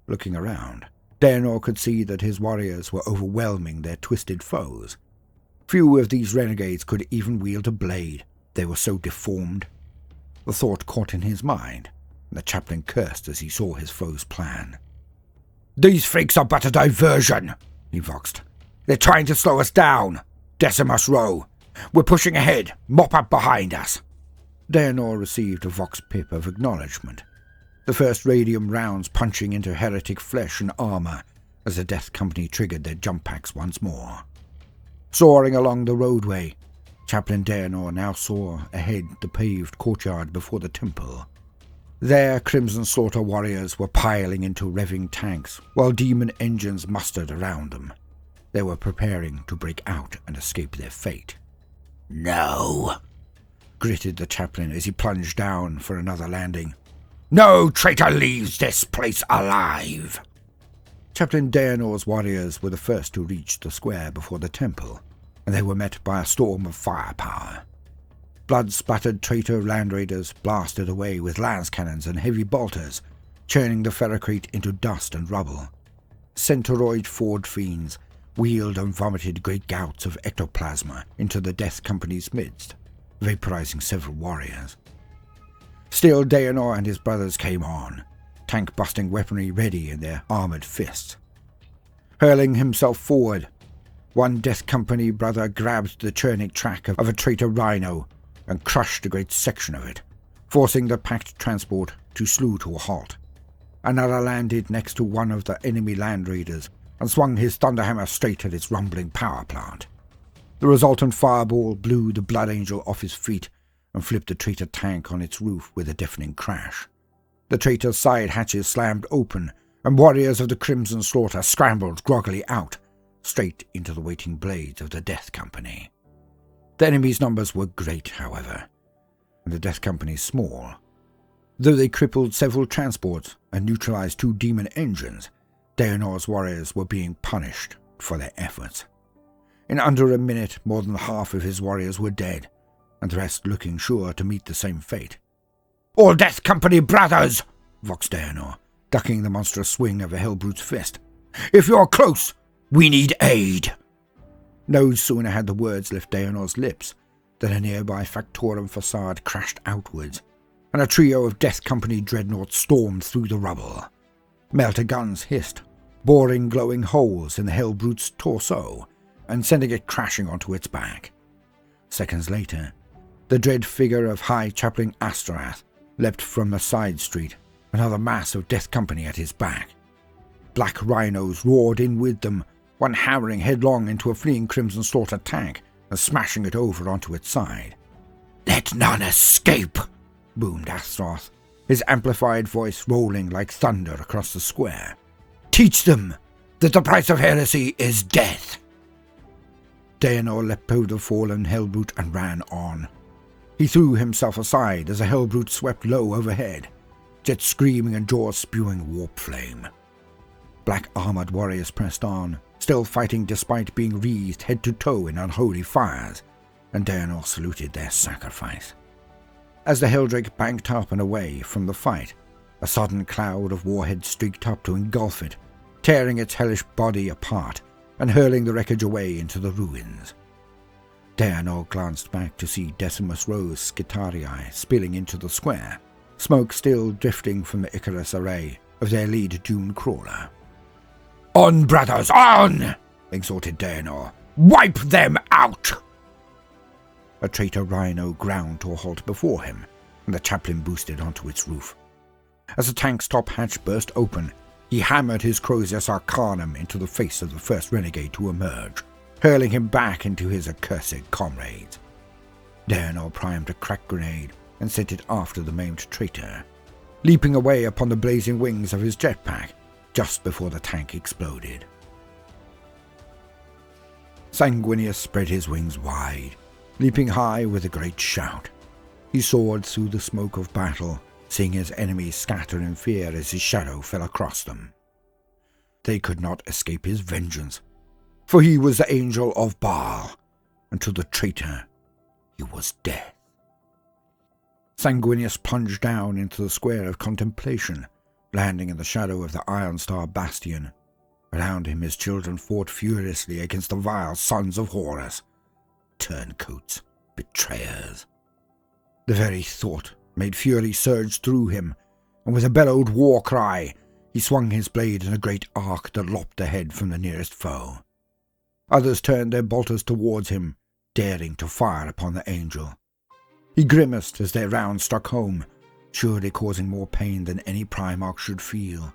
Looking around, Daenor could see that his warriors were overwhelming their twisted foes. Few of these renegades could even wield a blade, they were so deformed. The thought caught in his mind, and the chaplain cursed as he saw his foe's plan. "These freaks are but a diversion," he voxed. "They're trying to slow us down. Decimus Row. We're pushing ahead. Mop up behind us." Daenor received a vox pip of acknowledgement, the first radium rounds punching into heretic flesh and armour as the Death Company triggered their jump packs once more. Soaring along the roadway, Chaplain Daenor now saw ahead the paved courtyard before the temple. There, Crimson Slaughter warriors were piling into revving tanks, while demon engines mustered around them. They were preparing to break out and escape their fate. "No," gritted the chaplain as he plunged down for another landing. "No traitor leaves this place alive!" Chaplain Daenor's warriors were the first to reach the square before the temple, and they were met by a storm of firepower. Blood-splattered traitor land raiders blasted away with lance cannons and heavy bolters, churning the ferrocrate into dust and rubble. Centauroid Ford fiends wheeled and vomited great gouts of ectoplasma into the Death Company's midst, vaporizing several warriors. Still, Daenor and his brothers came on, tank-busting weaponry ready in their armoured fists. Hurling himself forward, one Death Company brother grabbed the churning track of a traitor rhino and crushed a great section of it, forcing the packed transport to slew to a halt. Another landed next to one of the enemy land raiders and swung his thunderhammer straight at its rumbling power plant. The resultant fireball blew the Blood Angel off his feet and flipped the traitor tank on its roof with a deafening crash. The traitor's side hatches slammed open, and warriors of the Crimson Slaughter scrambled groggily out, straight into the waiting blades of the Death Company. The enemy's numbers were great, however, and the Death Company small. Though they crippled several transports and neutralized 2 demon engines, Daenor's warriors were being punished for their efforts. In under a minute, more than half of his warriors were dead, and the rest looking sure to meet the same fate. "All Death Company brothers!" voxed Daenor, ducking the monstrous swing of a Hellbrute's fist. "If you're close, we need aid!" No sooner had the words left Daenor's lips than a nearby Factorum facade crashed outwards, and a trio of Death Company dreadnoughts stormed through the rubble. Melter guns hissed, boring glowing holes in the Hellbrute's torso and sending it crashing onto its back. Seconds later, the dread figure of High Chaplain Astorath leapt from a side street, another mass of Death Company at his back. Black rhinos roared in with them, one hammering headlong into a fleeing Crimson Slaughter tank and smashing it over onto its side. "Let none escape!" boomed Astorath, his amplified voice rolling like thunder across the square. "Teach them that the price of heresy is death!" Daenor leapt over the fallen Hellbrute and ran on. He threw himself aside as a Hellbrute swept low overhead, jets screaming and jaws spewing warp flame. Black-armoured warriors pressed on, still fighting despite being wreathed head to toe in unholy fires, and Daenor saluted their sacrifice. As the Helldrake banked up and away from the fight, a sudden cloud of warheads streaked up to engulf it, tearing its hellish body apart and hurling the wreckage away into the ruins. Daenor glanced back to see Decimus Rose Skitarii spilling into the square, smoke still drifting from the Icarus array of their lead dune crawler. "On, brothers, on!" exhorted Daenor. "Wipe them out!" A traitor rhino ground to a halt before him, and the chaplain boosted onto its roof. As the tank's top hatch burst open, he hammered his Crozius Arcanum into the face of the first renegade to emerge, hurling him back into his accursed comrades. Daenor primed a crack grenade and sent it after the maimed traitor, leaping away upon the blazing wings of his jetpack just before the tank exploded. Sanguinius spread his wings wide, leaping high with a great shout. He soared through the smoke of battle, seeing his enemies scatter in fear as his shadow fell across them. They could not escape his vengeance, for he was the angel of Baal, and to the traitor he was death. Sanguinius plunged down into the square of contemplation, landing in the shadow of the Iron Star Bastion. Around him his children fought furiously against the vile sons of Horus, turncoats, betrayers. The very thought made fury surge through him, and with a bellowed war cry, he swung his blade in a great arc that lopped the head from the nearest foe. Others turned their bolters towards him, daring to fire upon the angel. He grimaced as their rounds struck home, surely causing more pain than any Primarch should feel.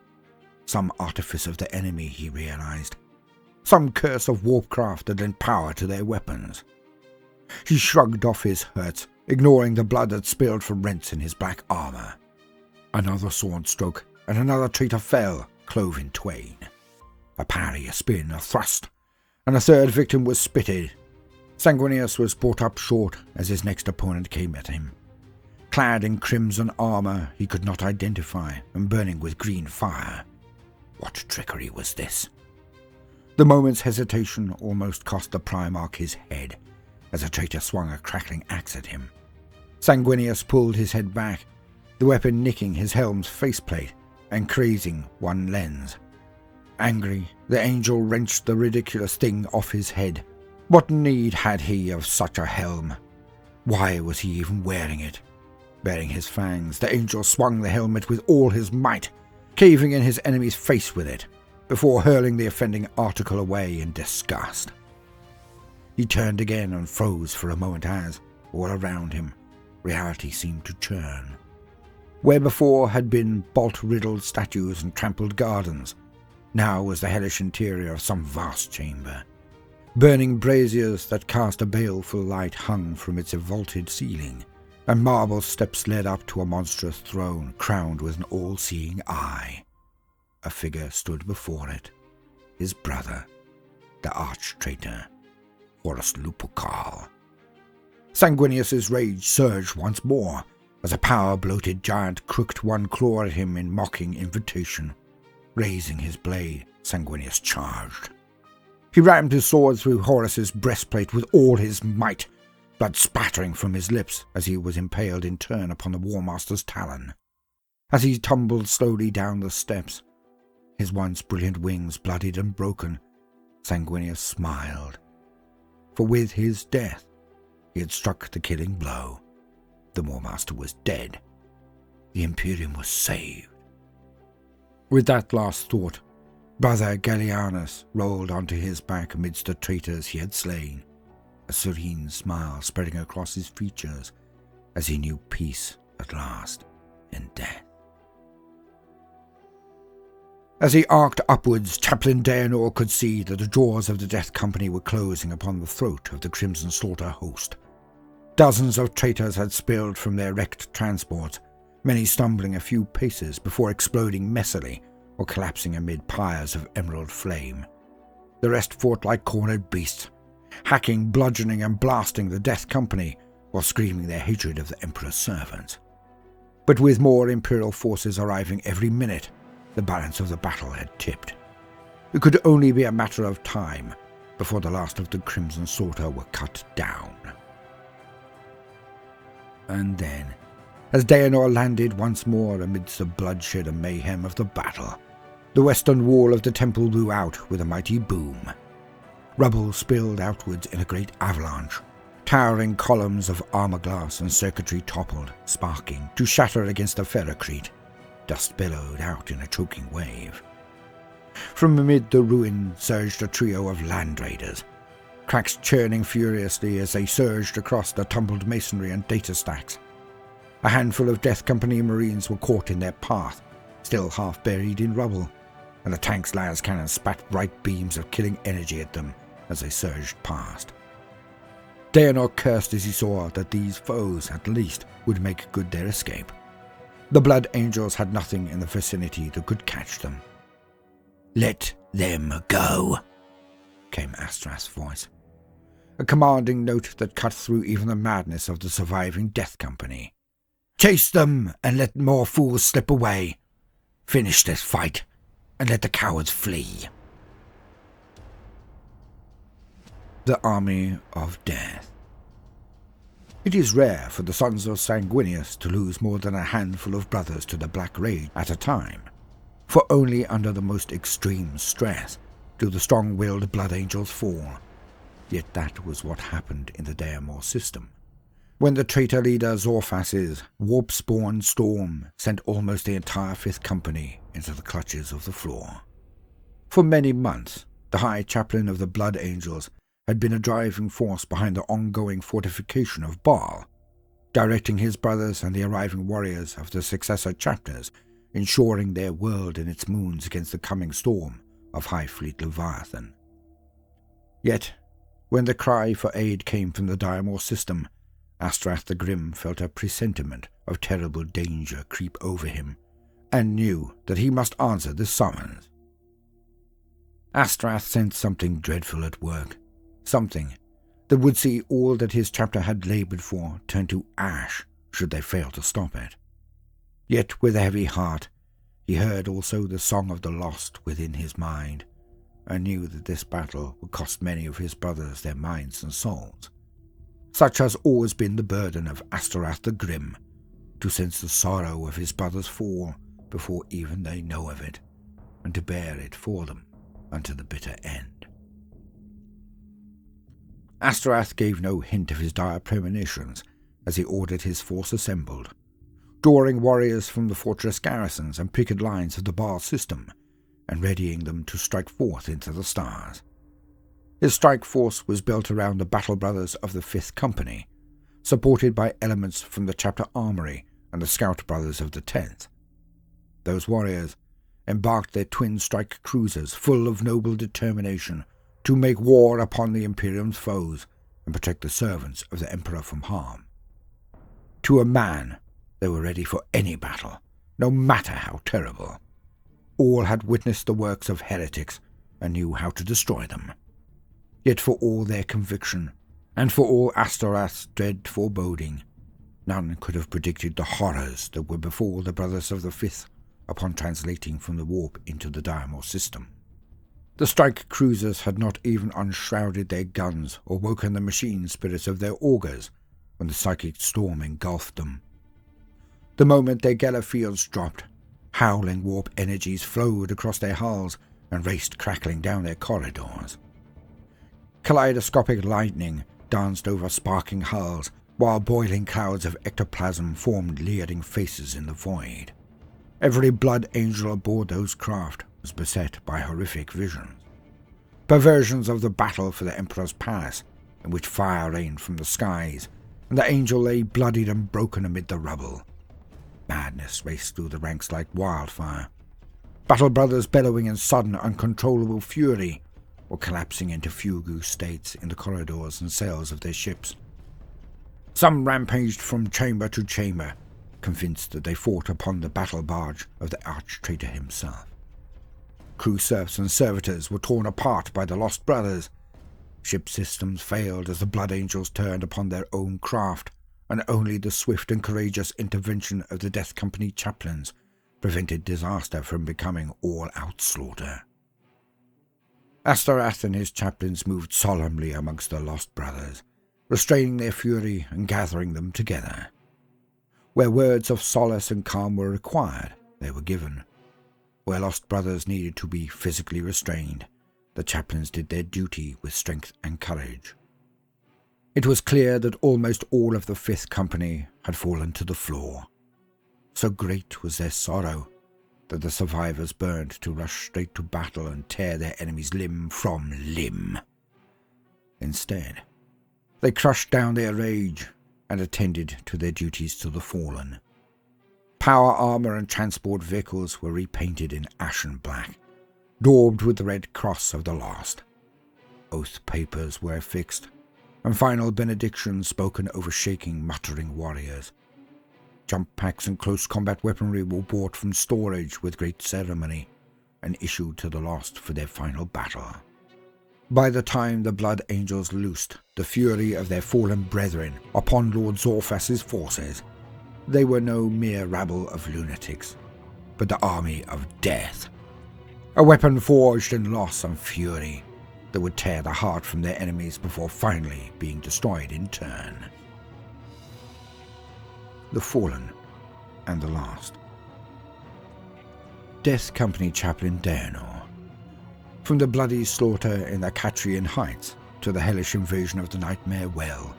Some artifice of the enemy, he realized. Some curse of warpcraft that lent power to their weapons. He shrugged off his hurts, ignoring the blood that spilled from rents in his black armor. Another sword stroke, and another traitor fell, clove in twain. A parry, a spin, a thrust, and a third victim was spitted. Sanguinius was brought up short as his next opponent came at him. Clad in crimson armor he could not identify, and burning with green fire. What trickery was this? The moment's hesitation almost cost the Primarch his head, as a traitor swung a crackling axe at him. Sanguinius pulled his head back, the weapon nicking his helm's faceplate and crazing one lens. Angry, the angel wrenched the ridiculous thing off his head. What need had he of such a helm? Why was he even wearing it? Baring his fangs, the angel swung the helmet with all his might, caving in his enemy's face with it, before hurling the offending article away in disgust. He turned again and froze for a moment as, all around him, reality seemed to churn. Where before had been bolt-riddled statues and trampled gardens, now was the hellish interior of some vast chamber. Burning braziers that cast a baleful light hung from its vaulted ceiling, and marble steps led up to a monstrous throne crowned with an all-seeing eye. A figure stood before it, his brother, the arch-traitor, Horus Lupercal. Sanguinius's rage surged once more, as a power-bloated giant crooked one claw at him in mocking invitation. Raising his blade, Sanguinius charged. He rammed his sword through Horus's breastplate with all his might, blood spattering from his lips as he was impaled in turn upon the War Master's talon. As he tumbled slowly down the steps, his once brilliant wings bloodied and broken, Sanguinius smiled. For with his death, he had struck the killing blow. The War Master was dead. The Imperium was saved. With that last thought, Brother Gallianus rolled onto his back amidst the traitors he had slain, a serene smile spreading across his features as he knew peace at last in death. As he arced upwards, Chaplain Daenor could see that the jaws of the Death Company were closing upon the throat of the Crimson Slaughter host. Dozens of traitors had spilled from their wrecked transports, many stumbling a few paces before exploding messily or collapsing amid pyres of emerald flame. The rest fought like cornered beasts, hacking, bludgeoning, and blasting the Death Company while screaming their hatred of the Emperor's servants. But with more Imperial forces arriving every minute, the balance of the battle had tipped. It could only be a matter of time before the last of the Crimson Slaughter were cut down. And then, as Daenor landed once more amidst the bloodshed and mayhem of the battle, the western wall of the temple blew out with a mighty boom. Rubble spilled outwards in a great avalanche. Towering columns of armor glass and circuitry toppled, sparking, to shatter against the ferrocrete. Dust billowed out in a choking wave. From amid the ruin surged a trio of land raiders, cracks churning furiously as they surged across the tumbled masonry and data stacks. A handful of Death Company Marines were caught in their path, still half buried in rubble, and the tank's las cannons spat bright beams of killing energy at them as they surged past. Daenor cursed as he saw that these foes, at least, would make good their escape. The Blood Angels had nothing in the vicinity that could catch them. "Let them go," came Astrath's voice, a commanding note that cut through even the madness of the surviving Death Company. "Chase them and let more fools slip away. Finish this fight and let the cowards flee." The Army of Death. It is rare for the sons of Sanguinius to lose more than a handful of brothers to the Black Rage at a time, for only under the most extreme stress do the strong-willed Blood Angels fall. Yet that was what happened in the Daemor system, when the traitor leader Zorphas's warp-spawned storm sent almost the entire 5th Company into the clutches of the floor. For many months, the High Chaplain of the Blood Angels had been a driving force behind the ongoing fortification of Baal, directing his brothers and the arriving warriors of the successor chapters, ensuring their world and its moons against the coming storm of High Fleet Leviathan. Yet, when the cry for aid came from the Daemor system, Astrath the Grim felt a presentiment of terrible danger creep over him, and knew that he must answer this summons. Astrath sensed something dreadful at work, something that would see all that his chapter had laboured for turn to ash should they fail to stop it. Yet with a heavy heart he heard also the song of the lost within his mind, and knew that this battle would cost many of his brothers their minds and souls. Such has always been the burden of Astrath the Grim, to sense the sorrow of his brother's fall before even they know of it, and to bear it for them unto the bitter end. Astrath gave no hint of his dire premonitions as he ordered his force assembled, drawing warriors from the fortress garrisons and picket lines of the Baal system, and readying them to strike forth into the stars. His strike force was built around the battle brothers of the 5th Company, supported by elements from the chapter armory and the scout brothers of the 10th. Those warriors embarked their twin strike cruisers full of noble determination to make war upon the Imperium's foes and protect the servants of the Emperor from harm. To a man, they were ready for any battle, no matter how terrible. All had witnessed the works of heretics and knew how to destroy them. Yet for all their conviction, and for all Astorath's dread foreboding, none could have predicted the horrors that would befall the brothers of the 5th upon translating from the warp into the Daemor system. The strike cruisers had not even unshrouded their guns or woken the machine spirits of their augurs when the psychic storm engulfed them. The moment their Geller fields dropped, howling warp energies flowed across their hulls and raced crackling down their corridors. Kaleidoscopic lightning danced over sparking hulls, while boiling clouds of ectoplasm formed leering faces in the void. Every Blood Angel aboard those craft was beset by horrific visions. Perversions of the battle for the Emperor's palace, in which fire rained from the skies, and the angel lay bloodied and broken amid the rubble. Madness raced through the ranks like wildfire. Battle brothers bellowing in sudden, uncontrollable fury, or collapsing into fugue states in the corridors and cells of their ships. Some rampaged from chamber to chamber, convinced that they fought upon the battle barge of the arch-traitor himself. Crew serfs and servitors were torn apart by the lost brothers. Ship systems failed as the Blood Angels turned upon their own craft, and only the swift and courageous intervention of the Death Company chaplains prevented disaster from becoming all-out slaughter. Astorath and his chaplains moved solemnly amongst the lost brothers, restraining their fury and gathering them together. Where words of solace and calm were required, they were given. Where lost brothers needed to be physically restrained, the chaplains did their duty with strength and courage. It was clear that almost all of the 5th Company had fallen to the floor. So great was their sorrow that the survivors burned to rush straight to battle and tear their enemies limb from limb. Instead, they crushed down their rage and attended to their duties to the fallen. Power armor and transport vehicles were repainted in ashen black, daubed with the red cross of the lost. Oath papers were affixed, and final benedictions spoken over shaking, muttering warriors. Jump packs and close combat weaponry were brought from storage with great ceremony and issued to the lost for their final battle. By the time the Blood Angels loosed the fury of their fallen brethren upon Lord Zorphas's forces, they were no mere rabble of lunatics, but the army of death. A weapon forged in loss and fury that would tear the heart from their enemies before finally being destroyed in turn. The Fallen and the Lost. Death Company Chaplain Daenor. From the bloody slaughter in the Catrian Heights to the hellish invasion of the Nightmare Well,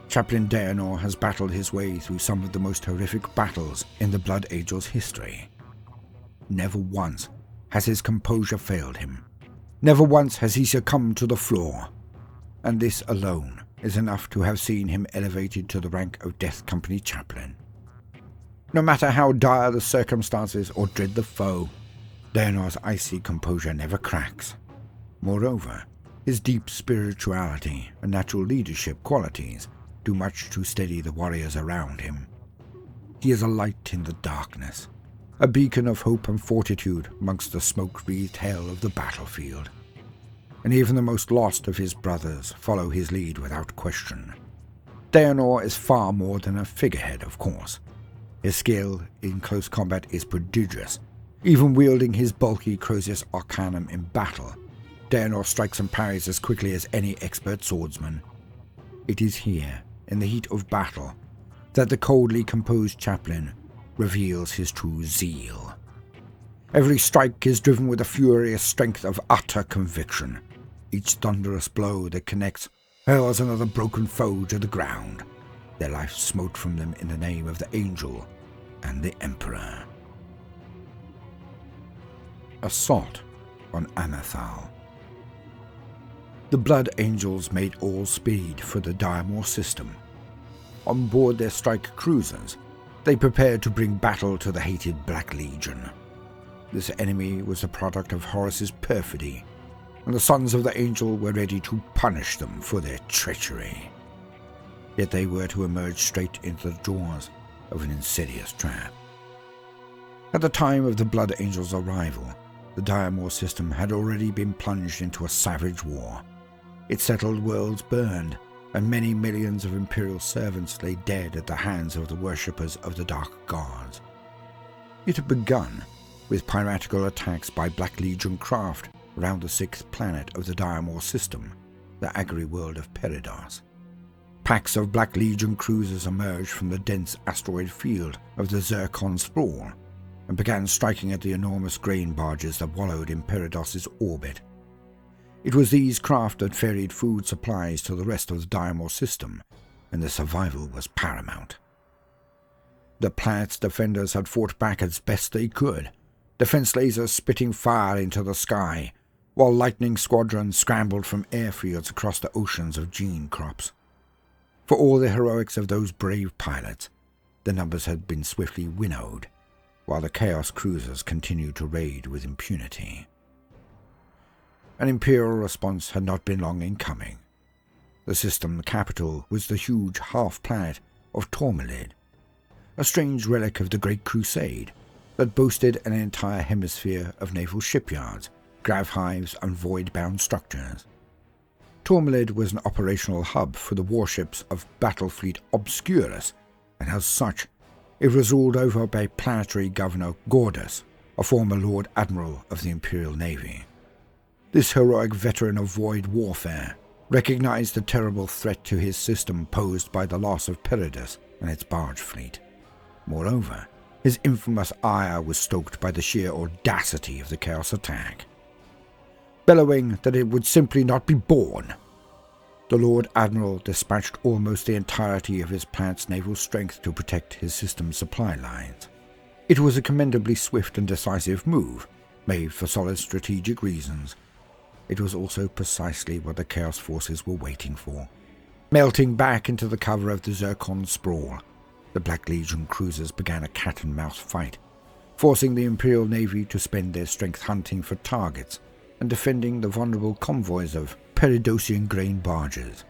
Chaplain Daenor has battled his way through some of the most horrific battles in the Blood Angels' history. Never once has his composure failed him. Never once has he succumbed to the floor, and this alone is enough to have seen him elevated to the rank of Death Company Chaplain. No matter how dire the circumstances or dread the foe, Daenor's icy composure never cracks. Moreover, his deep spirituality and natural leadership qualities do much to steady the warriors around him. He is a light in the darkness, a beacon of hope and fortitude amongst the smoke-wreathed hell of the battlefield. And even the most lost of his brothers follow his lead without question. Daenor is far more than a figurehead, of course. His skill in close combat is prodigious. Even wielding his bulky Crozius Arcanum in battle, Daenor strikes and parries as quickly as any expert swordsman. It is here, in the heat of battle, that the coldly composed chaplain reveals his true zeal. Every strike is driven with the furious strength of utter conviction. Each thunderous blow that connects hurls another broken foe to the ground. Their life smote from them in the name of the Angel and the Emperor. Assault on Amathal. The Blood Angels made all speed for the Diamore system. On board their strike cruisers, they prepared to bring battle to the hated Black Legion. This enemy was the product of Horus's perfidy, and the sons of the Angel were ready to punish them for their treachery. Yet they were to emerge straight into the jaws of an insidious trap. At the time of the Blood Angels' arrival, the Diamore system had already been plunged into a savage war. Its settled worlds burned, and many millions of Imperial servants lay dead at the hands of the worshippers of the Dark Gods. It had begun with piratical attacks by Black Legion craft around the 6th planet of the Diamore system, the Agri world of Peridos. Packs of Black Legion cruisers emerged from the dense asteroid field of the Zircon Sprawl and began striking at the enormous grain barges that wallowed in Peridos's orbit. It was these craft that ferried food supplies to the rest of the Diamore system, and their survival was paramount. The planet's defenders had fought back as best they could, defense lasers spitting fire into the sky, while lightning squadrons scrambled from airfields across the oceans of gene crops. For all the heroics of those brave pilots, the numbers had been swiftly winnowed, while the Chaos cruisers continued to raid with impunity. An Imperial response had not been long in coming. The system capital was the huge half-planet of Tormelid, a strange relic of the Great Crusade that boasted an entire hemisphere of naval shipyards, grav hives, and void-bound structures. Tormelid was an operational hub for the warships of Battlefleet Obscurus, and as such, it was ruled over by Planetary Governor Gordus, a former Lord Admiral of the Imperial Navy. This heroic veteran of void warfare recognized the terrible threat to his system posed by the loss of Peridos and its barge fleet. Moreover, his infamous ire was stoked by the sheer audacity of the Chaos attack. Bellowing that it would simply not be borne, the Lord Admiral dispatched almost the entirety of his planet's naval strength to protect his system's supply lines. It was a commendably swift and decisive move, made for solid strategic reasons. It was also precisely what the Chaos forces were waiting for. Melting back into the cover of the Zircon sprawl, the Black Legion cruisers began a cat-and-mouse fight, forcing the Imperial Navy to spend their strength hunting for targets and defending the vulnerable convoys of Peridosian grain barges.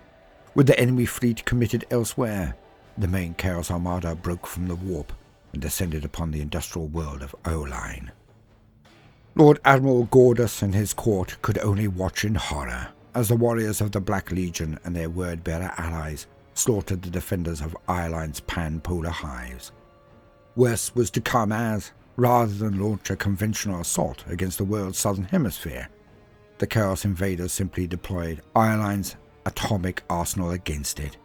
With the enemy fleet committed elsewhere, the main Chaos Armada broke from the warp and descended upon the industrial world of Oline. Lord Admiral Gordas and his court could only watch in horror as the warriors of the Black Legion and their word-bearer allies slaughtered the defenders of Ireline's pan-polar hives. Worse was to come as, rather than launch a conventional assault against the world's southern hemisphere, the Chaos invaders simply deployed Ireline's atomic arsenal against it.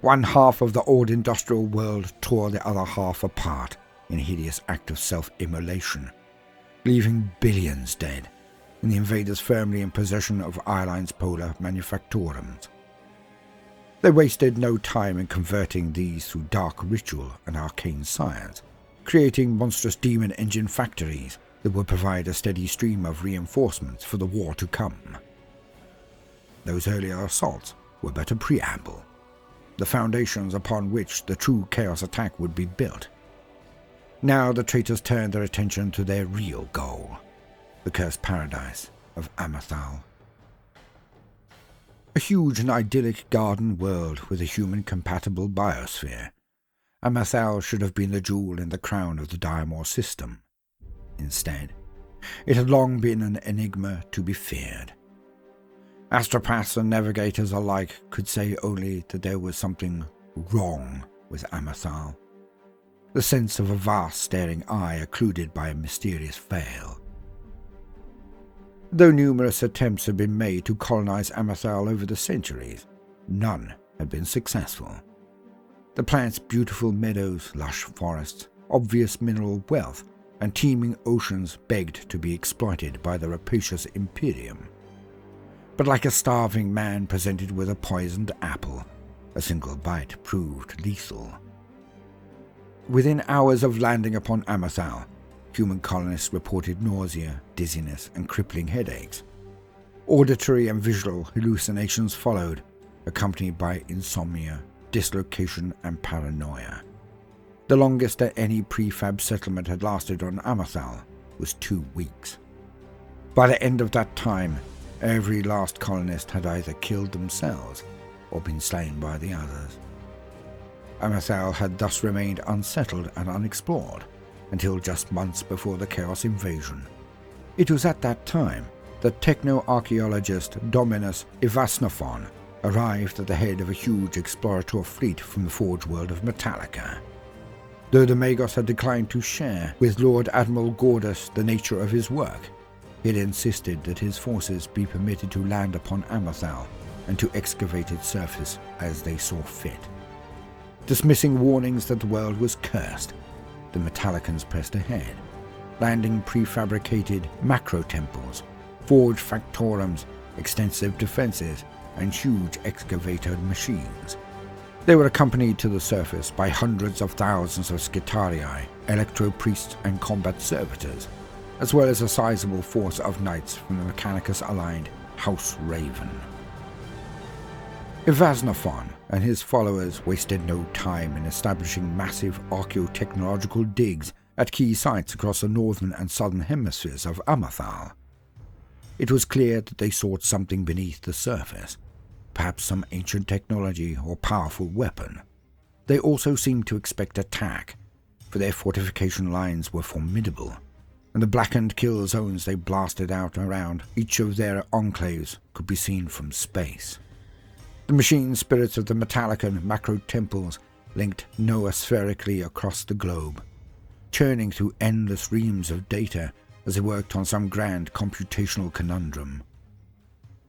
One half of the old industrial world tore the other half apart in a hideous act of self-immolation, leaving billions dead, and the invaders firmly in possession of Ireline's polar manufactorums. They wasted no time in converting these through dark ritual and arcane science, creating monstrous demon engine factories that would provide a steady stream of reinforcements for the war to come. Those earlier assaults were but a preamble, the foundations upon which the true Chaos attack would be built. Now the traitors turned their attention to their real goal, the cursed paradise of Amathal. A huge and idyllic garden world with a human-compatible biosphere, Amathal should have been the jewel in the crown of the Diamor system. Instead, it had long been an enigma to be feared. Astropaths and navigators alike could say only that there was something wrong with Amathal, the sense of a vast staring eye occluded by a mysterious veil. Though numerous attempts had been made to colonize Amathal over the centuries, none had been successful. The planet's beautiful meadows, lush forests, obvious mineral wealth, and teeming oceans begged to be exploited by the rapacious Imperium. But like a starving man presented with a poisoned apple, a single bite proved lethal. Within hours of landing upon Amathal, human colonists reported nausea, dizziness, and crippling headaches. Auditory and visual hallucinations followed, accompanied by insomnia, dislocation, and paranoia. The longest that any prefab settlement had lasted on Amathal was 2 weeks. By the end of that time, every last colonist had either killed themselves or been slain by the others. Amathal had thus remained unsettled and unexplored until just months before the Chaos invasion. It was at that time that techno-archaeologist Dominus Ivasnophon arrived at the head of a huge explorator fleet from the forge world of Metallica. Though the Magos had declined to share with Lord Admiral Gordas the nature of his work, he had insisted that his forces be permitted to land upon Amathal and to excavate its surface as they saw fit. Dismissing warnings that the world was cursed, the Metallicans pressed ahead, landing prefabricated macro-temples, forged factorums, extensive defenses, and huge excavator machines. They were accompanied to the surface by hundreds of thousands of Skitarii, electro-priests and combat servitors, as well as a sizable force of knights from the Mechanicus-aligned House Raven. Ivasnophon and his followers wasted no time in establishing massive archaeotechnological digs at key sites across the northern and southern hemispheres of Amathal. It was clear that they sought something beneath the surface, perhaps some ancient technology or powerful weapon. They also seemed to expect attack, for their fortification lines were formidable, and the blackened kill zones they blasted out around each of their enclaves could be seen from space. The machine spirits of the Metallican macro-temples linked noospherically across the globe, churning through endless reams of data as they worked on some grand computational conundrum.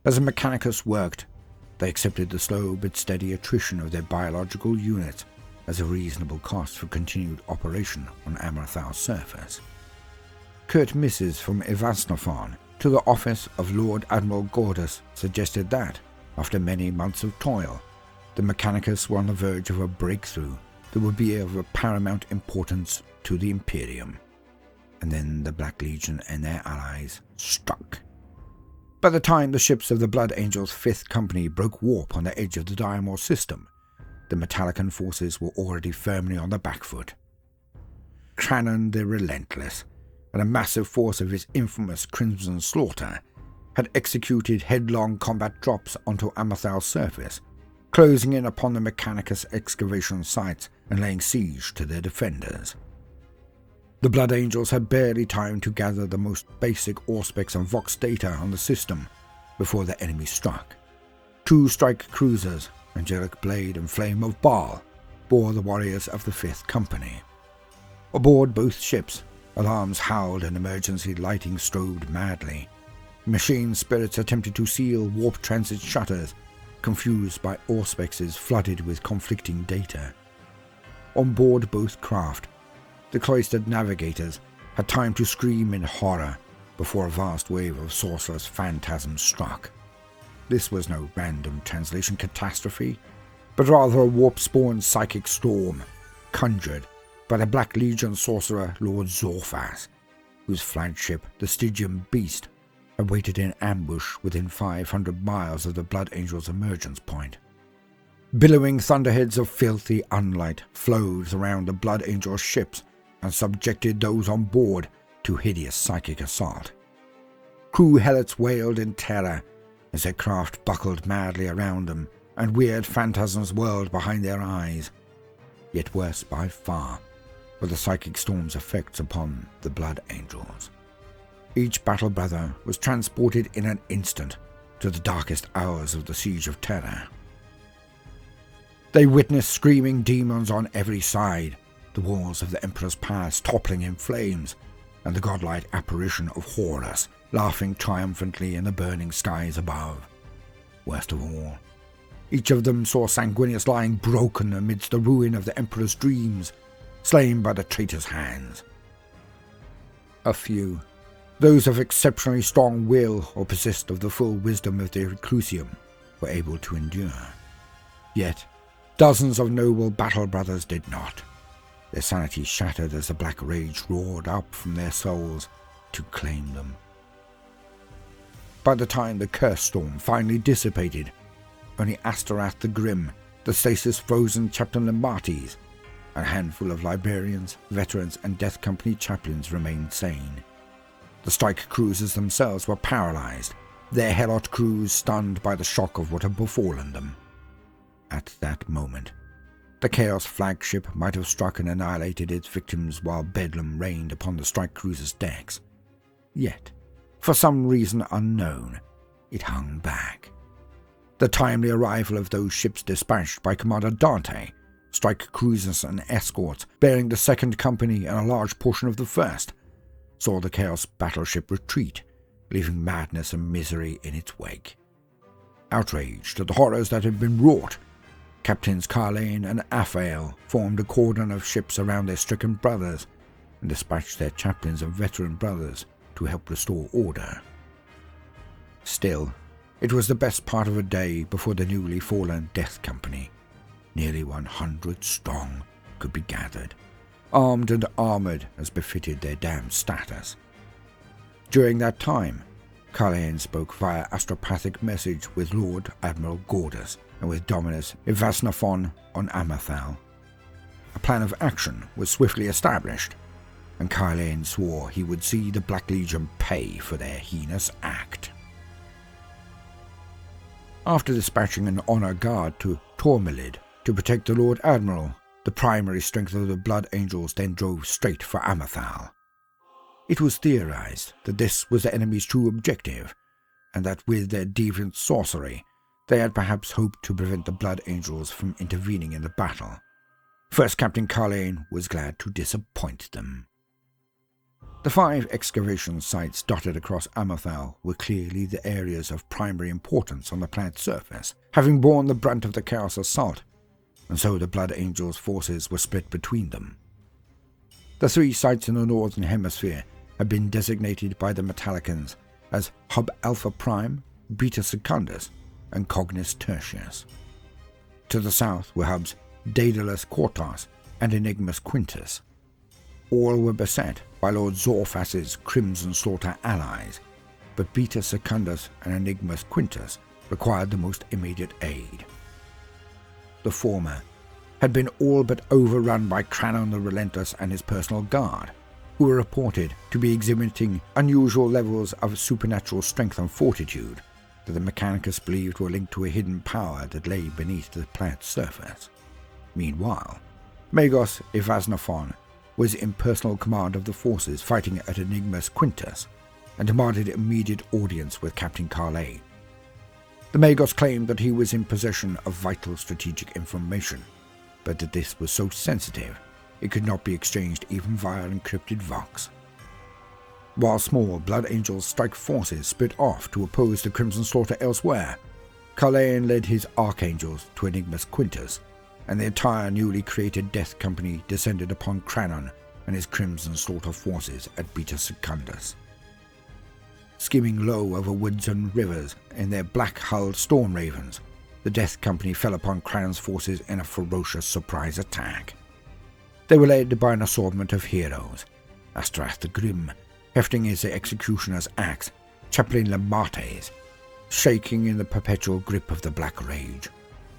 As the Mechanicus worked, they accepted the slow but steady attrition of their biological units as a reasonable cost for continued operation on Amrathal's surface. Curt missives from Evasnophon to the office of Lord Admiral Gordus suggested that, after many months of toil, the Mechanicus were on the verge of a breakthrough that would be of paramount importance to the Imperium. And then the Black Legion and their allies struck. By the time the ships of the Blood Angels' 5th Company broke warp on the edge of the Diamor system, the Metallican forces were already firmly on the back foot. Crannon the Relentless, and a massive force of his infamous Crimson Slaughter, had executed headlong combat drops onto Amrathal's surface, closing in upon the Mechanicus excavation sites and laying siege to their defenders. The Blood Angels had barely time to gather the most basic Auspex and Vox data on the system before the enemy struck. 2 strike cruisers, Angelic Blade and Flame of Baal, bore the warriors of the 5th Company. Aboard both ships, alarms howled and emergency lighting strobed madly. Machine spirits attempted to seal warp transit shutters, confused by Auspexes flooded with conflicting data. On board both craft, the cloistered navigators had time to scream in horror before a vast wave of sorcerous phantasms struck. This was no random translation catastrophe, but rather a warp-spawned psychic storm, conjured by the Black Legion sorcerer Lord Zorphas, whose flagship, the Stygian Beast, had waited in ambush within 500 miles of the Blood Angels' emergence point. Billowing thunderheads of filthy unlight flowed around the Blood Angels' ships and subjected those on board to hideous psychic assault. Crew helots wailed in terror as their craft buckled madly around them and weird phantasms whirled behind their eyes. Yet worse by far were the psychic storm's effects upon the Blood Angels. Each battle brother was transported in an instant to the darkest hours of the Siege of Terror. They witnessed screaming demons on every side, the walls of the Emperor's Pass toppling in flames, and the godlike apparition of Horus laughing triumphantly in the burning skies above. Worst of all, each of them saw Sanguinius lying broken amidst the ruin of the Emperor's dreams, slain by the traitor's hands. A few, those of exceptionally strong will or possessed of the full wisdom of their reclusium, were able to endure. Yet, dozens of noble battle brothers did not. Their sanity shattered as the black rage roared up from their souls to claim them. By the time the curse storm finally dissipated, only Asterath the Grim, the stasis-frozen Captain Limbates, and a handful of librarians, veterans, and Death Company chaplains remained sane. The strike cruisers themselves were paralyzed, their Helot crews stunned by the shock of what had befallen them. At that moment, the Chaos flagship might have struck and annihilated its victims while bedlam reigned upon the strike cruiser's decks. Yet, for some reason unknown, it hung back. The timely arrival of those ships dispatched by Commander Dante, strike cruisers and escorts bearing the 2nd Company and a large portion of the 1st, saw the Chaos battleship retreat, leaving madness and misery in its wake. Outraged at the horrors that had been wrought, Captains Carlane and Aphael formed a cordon of ships around their stricken brothers and dispatched their chaplains and veteran brothers to help restore order. Still, it was the best part of a day before the newly fallen Death Company, nearly 100 strong, could be gathered, armed and armoured as befitted their damned status. During that time, Carlane spoke via astropathic message with Lord Admiral Gordus and with Dominus Evasnophon on Amrathal. A plan of action was swiftly established, and Carlane swore he would see the Black Legion pay for their heinous act. After dispatching an honour guard to Tormelid to protect the Lord Admiral, the primary strength of the Blood Angels then drove straight for Amrathal. It was theorized that this was the enemy's true objective, and that with their deviant sorcery, they had perhaps hoped to prevent the Blood Angels from intervening in the battle. First Captain Carlane was glad to disappoint them. The 5 excavation sites dotted across Amrathal were clearly the areas of primary importance on the planet's surface, having borne the brunt of the Chaos assault, and so the Blood Angels' forces were split between them. The 3 sites in the Northern Hemisphere had been designated by the Metallicans as Hub Alpha Prime, Beta Secundus, and Cognis Tertius. To the south were hubs Daedalus Quartus and Enigmus Quintus. All were beset by Lord Zorfas's Crimson Slaughter allies, but Beta Secundus and Enigmus Quintus required the most immediate aid. The former had been all but overrun by Cranon the Relentless and his personal guard, who were reported to be exhibiting unusual levels of supernatural strength and fortitude that the Mechanicus believed were linked to a hidden power that lay beneath the planet's surface. Meanwhile, Magos Ivasnophon was in personal command of the forces fighting at Enigmus Quintus and demanded immediate audience with Captain Carlet. The Magos claimed that he was in possession of vital strategic information, but that this was so sensitive it could not be exchanged even via encrypted vox. While small Blood Angels' strike forces split off to oppose the Crimson Slaughter elsewhere, Carleon led his Archangels to Enigmus Quintus, and the entire newly created Death Company descended upon Cranon and his Crimson Slaughter forces at Beta Secundus. Skimming low over woods and rivers in their black-hulled Storm Ravens, the Death Company fell upon Cranon's forces in a ferocious surprise attack. They were led by an assortment of heroes: Astrath the Grim, hefting his executioner's axe, Chaplain Lemates, shaking in the perpetual grip of the Black Rage,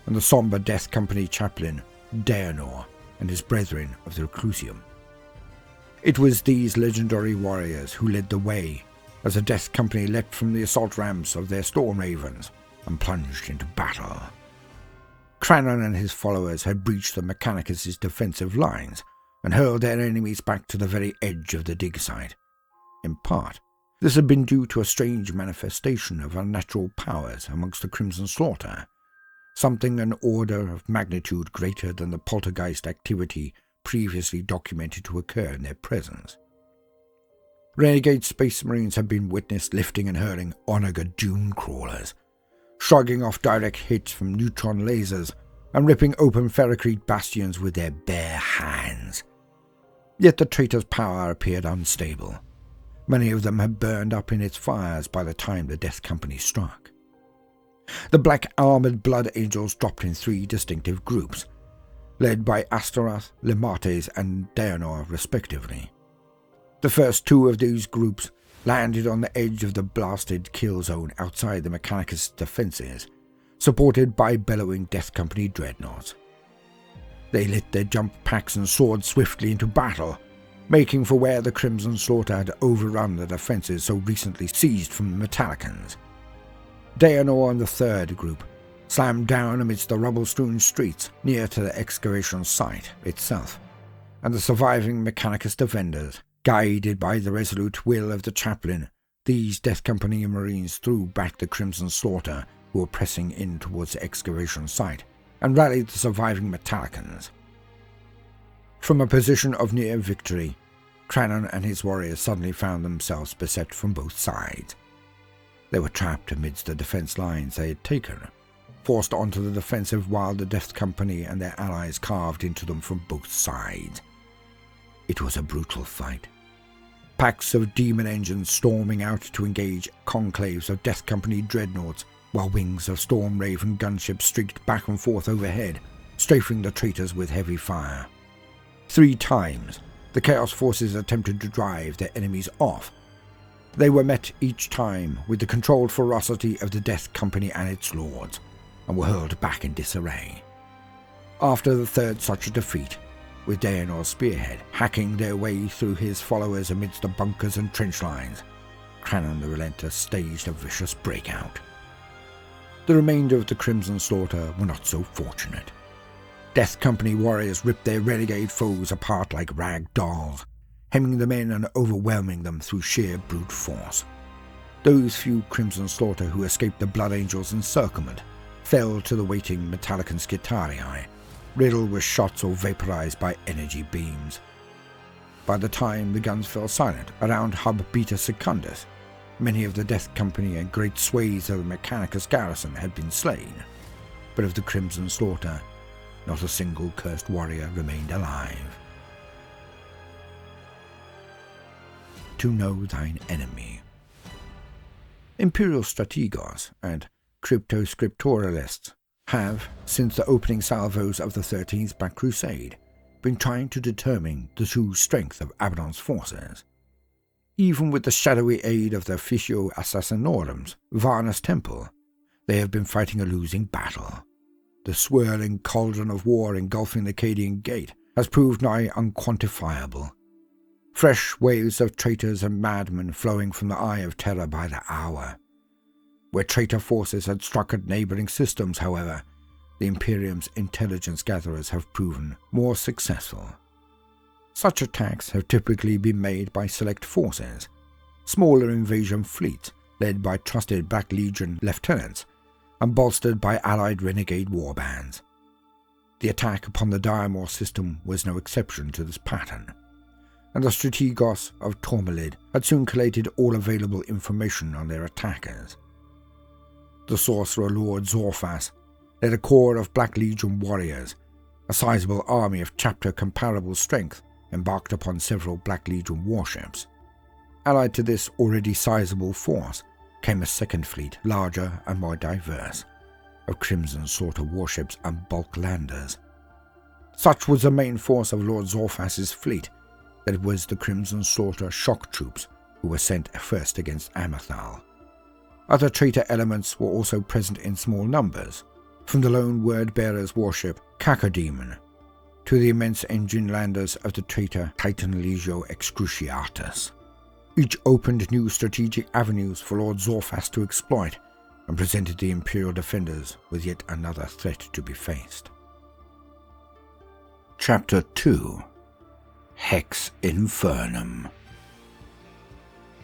and the somber Death Company chaplain Daenor and his brethren of the Reclusium. It was these legendary warriors who led the way as the Death Company leapt from the assault ramps of their Storm Ravens and plunged into battle. Cranon and his followers had breached the Mechanicus' defensive lines and hurled their enemies back to the very edge of the dig site. In part, this had been due to a strange manifestation of unnatural powers amongst the Crimson Slaughter, something an order of magnitude greater than the poltergeist activity previously documented to occur in their presence. Renegade Space Marines had been witnessed lifting and hurling Onaga dune crawlers, shrugging off direct hits from neutron lasers and ripping open ferrocrete bastions with their bare hands. Yet the traitor's power appeared unstable. Many of them had burned up in its fires by the time the Death Company struck. The black-armored Blood Angels dropped in 3 distinctive groups, led by Astaroth, Lemates, and Daenor respectively. The first 2 of these groups landed on the edge of the blasted kill zone outside the Mechanicus' defenses, supported by bellowing Death Company dreadnoughts. They lit their jump packs and soared swiftly into battle, making for where the Crimson Slaughter had overrun the defenses so recently seized from the Metallicans. Daenor and the 3rd group slammed down amidst the rubble-strewn streets near to the excavation site itself, and the surviving Mechanicus defenders, guided by the resolute will of the chaplain, these Death Company Marines threw back the Crimson Slaughter who were pressing in towards the excavation site, and rallied the surviving Metallicans. From a position of near victory, Cranon and his warriors suddenly found themselves beset from both sides. They were trapped amidst the defense lines they had taken, forced onto the defensive while the Death Company and their allies carved into them from both sides. It was a brutal fight. Packs of demon engines storming out to engage conclaves of Death Company dreadnoughts, while wings of Storm Raven gunships streaked back and forth overhead, strafing the traitors with heavy fire. 3 times, the Chaos Forces attempted to drive their enemies off. They were met each time with the controlled ferocity of the Death Company and its lords, and were hurled back in disarray. After the 3rd such a defeat, with Daenor's spearhead hacking their way through his followers amidst the bunkers and trench lines, Cranon the Relentless staged a vicious breakout. The remainder of the Crimson Slaughter were not so fortunate. Death Company warriors ripped their renegade foes apart like rag dolls, hemming them in and overwhelming them through sheer brute force. Those few Crimson Slaughter who escaped the Blood Angels' encirclement fell to the waiting Metallican Skitarii, riddled with shots or vaporized by energy beams. By the time the guns fell silent around Hub Beta Secundus, many of the Death Company and great swathes of the Mechanicus garrison had been slain, but of the Crimson Slaughter, not a single cursed warrior remained alive. To know thine enemy. Imperial strategos and cryptoscripturalists have, since the opening salvos of the 13th Black Crusade, been trying to determine the true strength of Abaddon's forces. Even with the shadowy aid of the Officio Assassinorum, Varna's temple, they have been fighting a losing battle. The swirling cauldron of war engulfing the Cadian Gate has proved nigh unquantifiable. Fresh waves of traitors and madmen flowing from the Eye of Terror by the hour. Where traitor forces had struck at neighbouring systems, however, the Imperium's intelligence gatherers have proven more successful. Such attacks have typically been made by select forces, smaller invasion fleets led by trusted Black Legion lieutenants and bolstered by allied renegade warbands. The attack upon the Diamor system was no exception to this pattern, and the strategos of Tormalid had soon collated all available information on their attackers. The sorcerer Lord Zorfas led a corps of Black Legion warriors, a sizable army of chapter comparable strength, embarked upon several Black Legion warships. Allied to this already sizable force came a second fleet, larger and more diverse, of Crimson Sorter warships and bulk landers. Such was the main force of Lord Zorfas's fleet, that it was the Crimson Sorter shock troops who were sent first against Amathal. Other traitor elements were also present in small numbers, from the lone word-bearer's warship Cacodemon to the immense engine landers of the traitor Titan Legio Excruciatus. Each opened new strategic avenues for Lord Zorfas to exploit and presented the Imperial defenders with yet another threat to be faced. Chapter 2. Hex Infernum.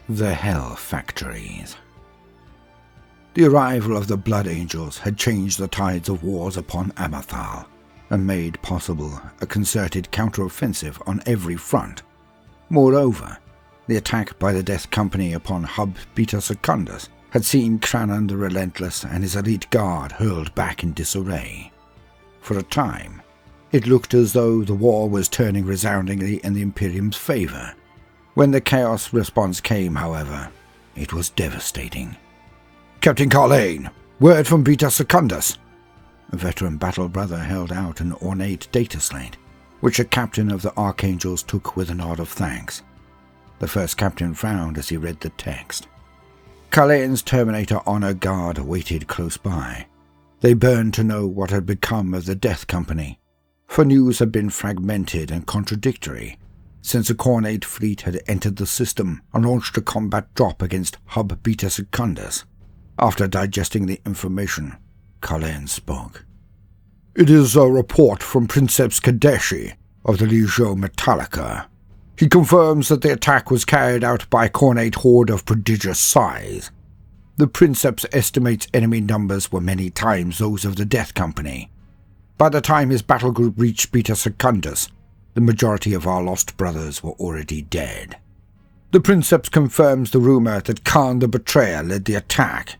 The Hell Factories. The arrival of the Blood Angels had changed the tides of wars upon Amathal, and made possible a concerted counter-offensive on every front. Moreover, the attack by the Death Company upon Hub Beta Secundus had seen Cranon the Relentless and his elite guard hurled back in disarray. For a time, it looked as though the war was turning resoundingly in the Imperium's favour. When the Chaos response came, however, it was devastating. "Captain Carlane, word from Beta Secundus." A veteran battle brother held out an ornate data slate, which a captain of the Archangels took with a nod of thanks. The first captain frowned as he read the text. Carlane's Terminator Honor Guard waited close by. They burned to know what had become of the Death Company, for news had been fragmented and contradictory, since a Cornate fleet had entered the system and launched a combat drop against Hub Beta Secundus. After digesting the information, Carlane spoke. "It is a report from Princeps Kadeshi of the Legio Metallica. He confirms that the attack was carried out by a Cornate horde of prodigious size. The Princeps estimates enemy numbers were many times those of the Death Company. By the time his battle group reached Beta Secundus, the majority of our lost brothers were already dead. The Princeps confirms the rumor that Khan the Betrayer led the attack.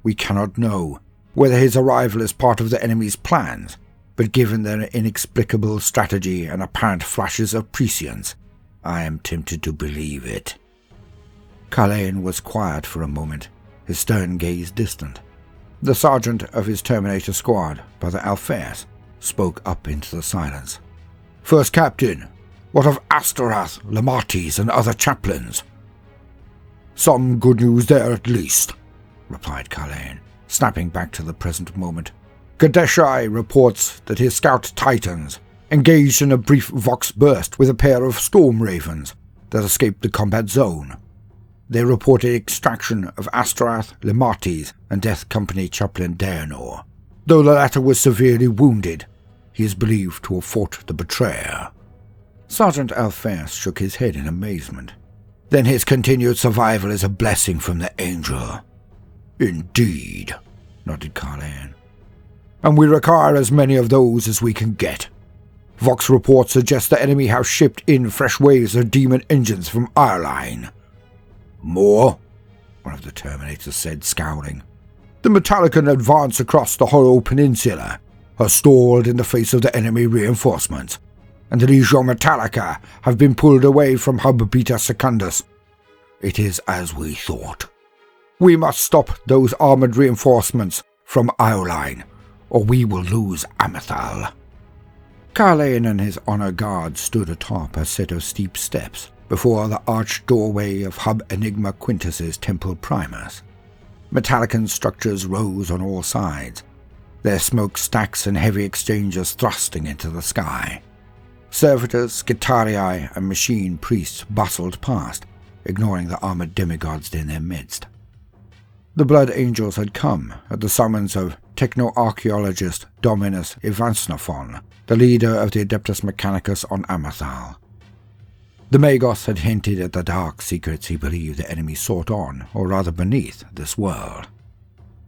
We cannot know whether his arrival is part of the enemy's plans, but given their inexplicable strategy and apparent flashes of prescience, I am tempted to believe it." Carlane was quiet for a moment, his stern gaze distant. The sergeant of his Terminator squad, Brother Alphaeus, spoke up into the silence. "First Captain, what of Astorath, Lamates, and other chaplains?" "Some good news there at least," replied Carlane, snapping back to the present moment. "Kadeshai reports that his scout Titans engaged in a brief vox burst with a pair of storm ravens that escaped the combat zone. They reported extraction of Astorath, Lamates, and Death Company chaplain Daenor. Though the latter was severely wounded, he is believed to have fought the betrayer." Sergeant Alphaeus shook his head in amazement. "Then his continued survival is a blessing from the angel." "Indeed," nodded Carlane. "And we require as many of those as we can get. Vox reports suggest the enemy have shipped in fresh waves of demon engines from Ireline." "More?" one of the Terminators said, scowling. "The Metallican advance across the Hollow Peninsula, has stalled in the face of the enemy reinforcements, and the Legio Metallica have been pulled away from Hub Beta Secundus. It is as we thought. We must stop those armored reinforcements from Ioline, or we will lose Amethal." Carlane and his honor guard stood atop a set of steep steps before the arched doorway of Hub Enigma Quintus's Temple Primus. Metallican structures rose on all sides, their smokestacks and heavy exchangers thrusting into the sky. Servitors, Skitarii, and machine priests bustled past, ignoring the armored demigods in their midst. The Blood Angels had come at the summons of techno-archaeologist Dominus Ivansnophon, the leader of the Adeptus Mechanicus on Amethal. The Magos had hinted at the dark secrets he believed the enemy sought on, or rather beneath, this world.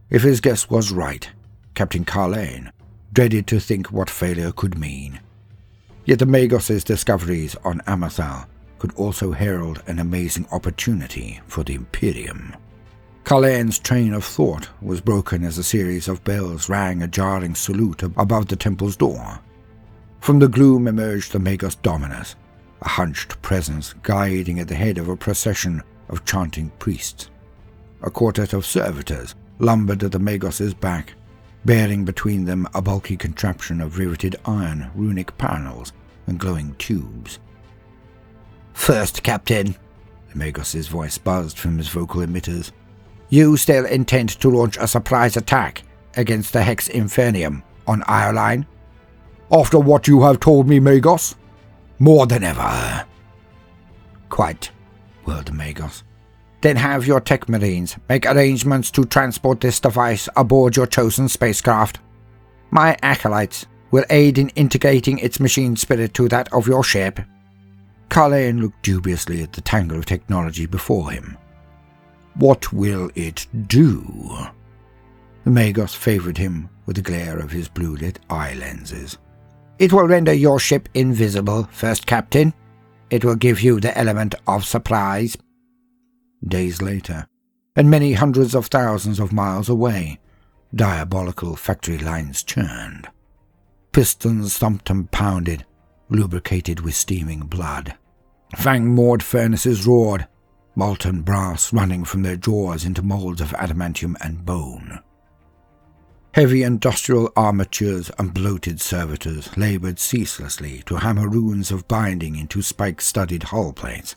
If his guess was right, Captain Carlane dreaded to think what failure could mean. Yet the Magos' discoveries on Amethal could also herald an amazing opportunity for the Imperium. Carlane's train of thought was broken as a series of bells rang a jarring salute above the temple's door. From the gloom emerged the Magos Dominus, a hunched presence guiding at the head of a procession of chanting priests. A quartet of servitors lumbered at the Magos' back, bearing between them a bulky contraption of riveted iron, runic panels, and glowing tubes. "First, Captain," the Magos' voice buzzed from his vocal emitters, "you still intend to launch a surprise attack against the Hex Infernium on Ioline?" "After what you have told me, Magos? More than ever." "Quite," whirled the Magos. "Then have your tech marines make arrangements to transport this device aboard your chosen spacecraft. My acolytes will aid in integrating its machine spirit to that of your ship." Carlane looked dubiously at the tangle of technology before him. "What will it do?" The Magos favored him with the glare of his blue-lit eye lenses. "It will render your ship invisible, First Captain. It will give you the element of surprise." Days later, and many hundreds of thousands of miles away, diabolical factory lines churned. Pistons thumped and pounded, lubricated with steaming blood. Fang-moored furnaces roared, molten brass running from their jaws into molds of adamantium and bone. Heavy industrial armatures and bloated servitors labored ceaselessly to hammer runes of binding into spike-studded hull plates.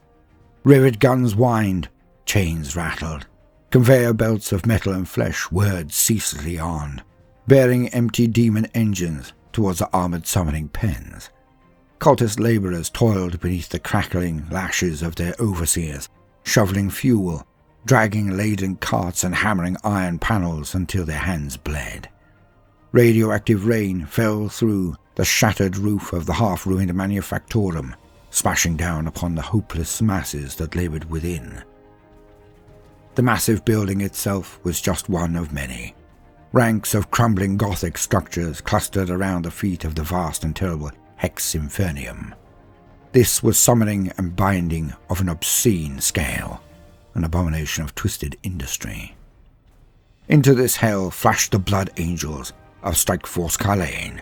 Rivet guns whined, chains rattled. Conveyor belts of metal and flesh whirred ceaselessly on, bearing empty demon engines towards the armored summoning pens. Cultist laborers toiled beneath the crackling lashes of their overseers, shoveling fuel, dragging laden carts and hammering iron panels until their hands bled. Radioactive rain fell through the shattered roof of the half-ruined manufactorum, smashing down upon the hopeless masses that labored within. The massive building itself was just one of many. Ranks of crumbling Gothic structures clustered around the feet of the vast and terrible Hex Infernium. This was summoning and binding of an obscene scale, an abomination of twisted industry. Into this hell flashed the Blood Angels of Strike Force Carlane.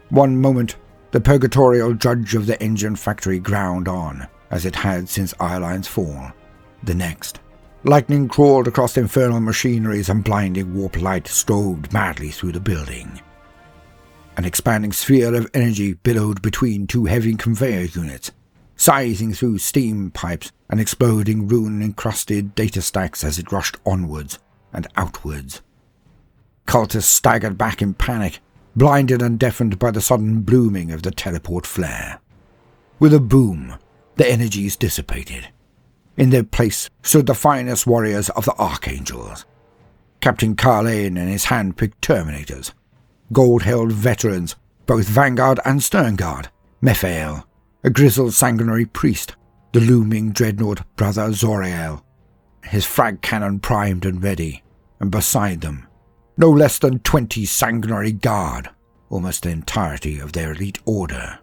One moment, the purgatorial drudge of the engine factory ground on, as it had since Ioline's fall. The next, lightning crawled across infernal machineries and blinding warp light strobed madly through the building. An expanding sphere of energy billowed between two heavy conveyor units, scything through steam pipes and exploding rune-encrusted data stacks as it rushed onwards and outwards. Cultists staggered back in panic, blinded and deafened by the sudden blooming of the teleport flare. With a boom, the energies dissipated. In their place stood the finest warriors of the Archangels. Captain Carlane and his hand-picked Terminators, gold-held veterans, both Vanguard and Sternguard, Mephael, a grizzled sanguinary priest, the looming dreadnought brother Zoriel, his frag cannon primed and ready, and beside them, no less than 20 sanguinary guard, almost the entirety of their elite order.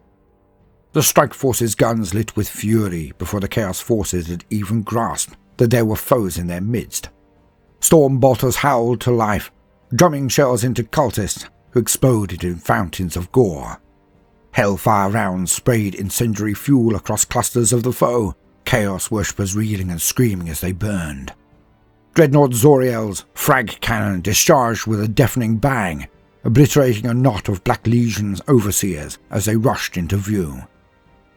The Strike Force's guns lit with fury before the Chaos Forces had even grasped that there were foes in their midst. Storm bolters howled to life, drumming shells into cultists who exploded in fountains of gore. Hellfire rounds sprayed incendiary fuel across clusters of the foe, Chaos worshippers reeling and screaming as they burned. Dreadnought Zoriel's frag cannon discharged with a deafening bang, obliterating a knot of Black Legion's overseers as they rushed into view.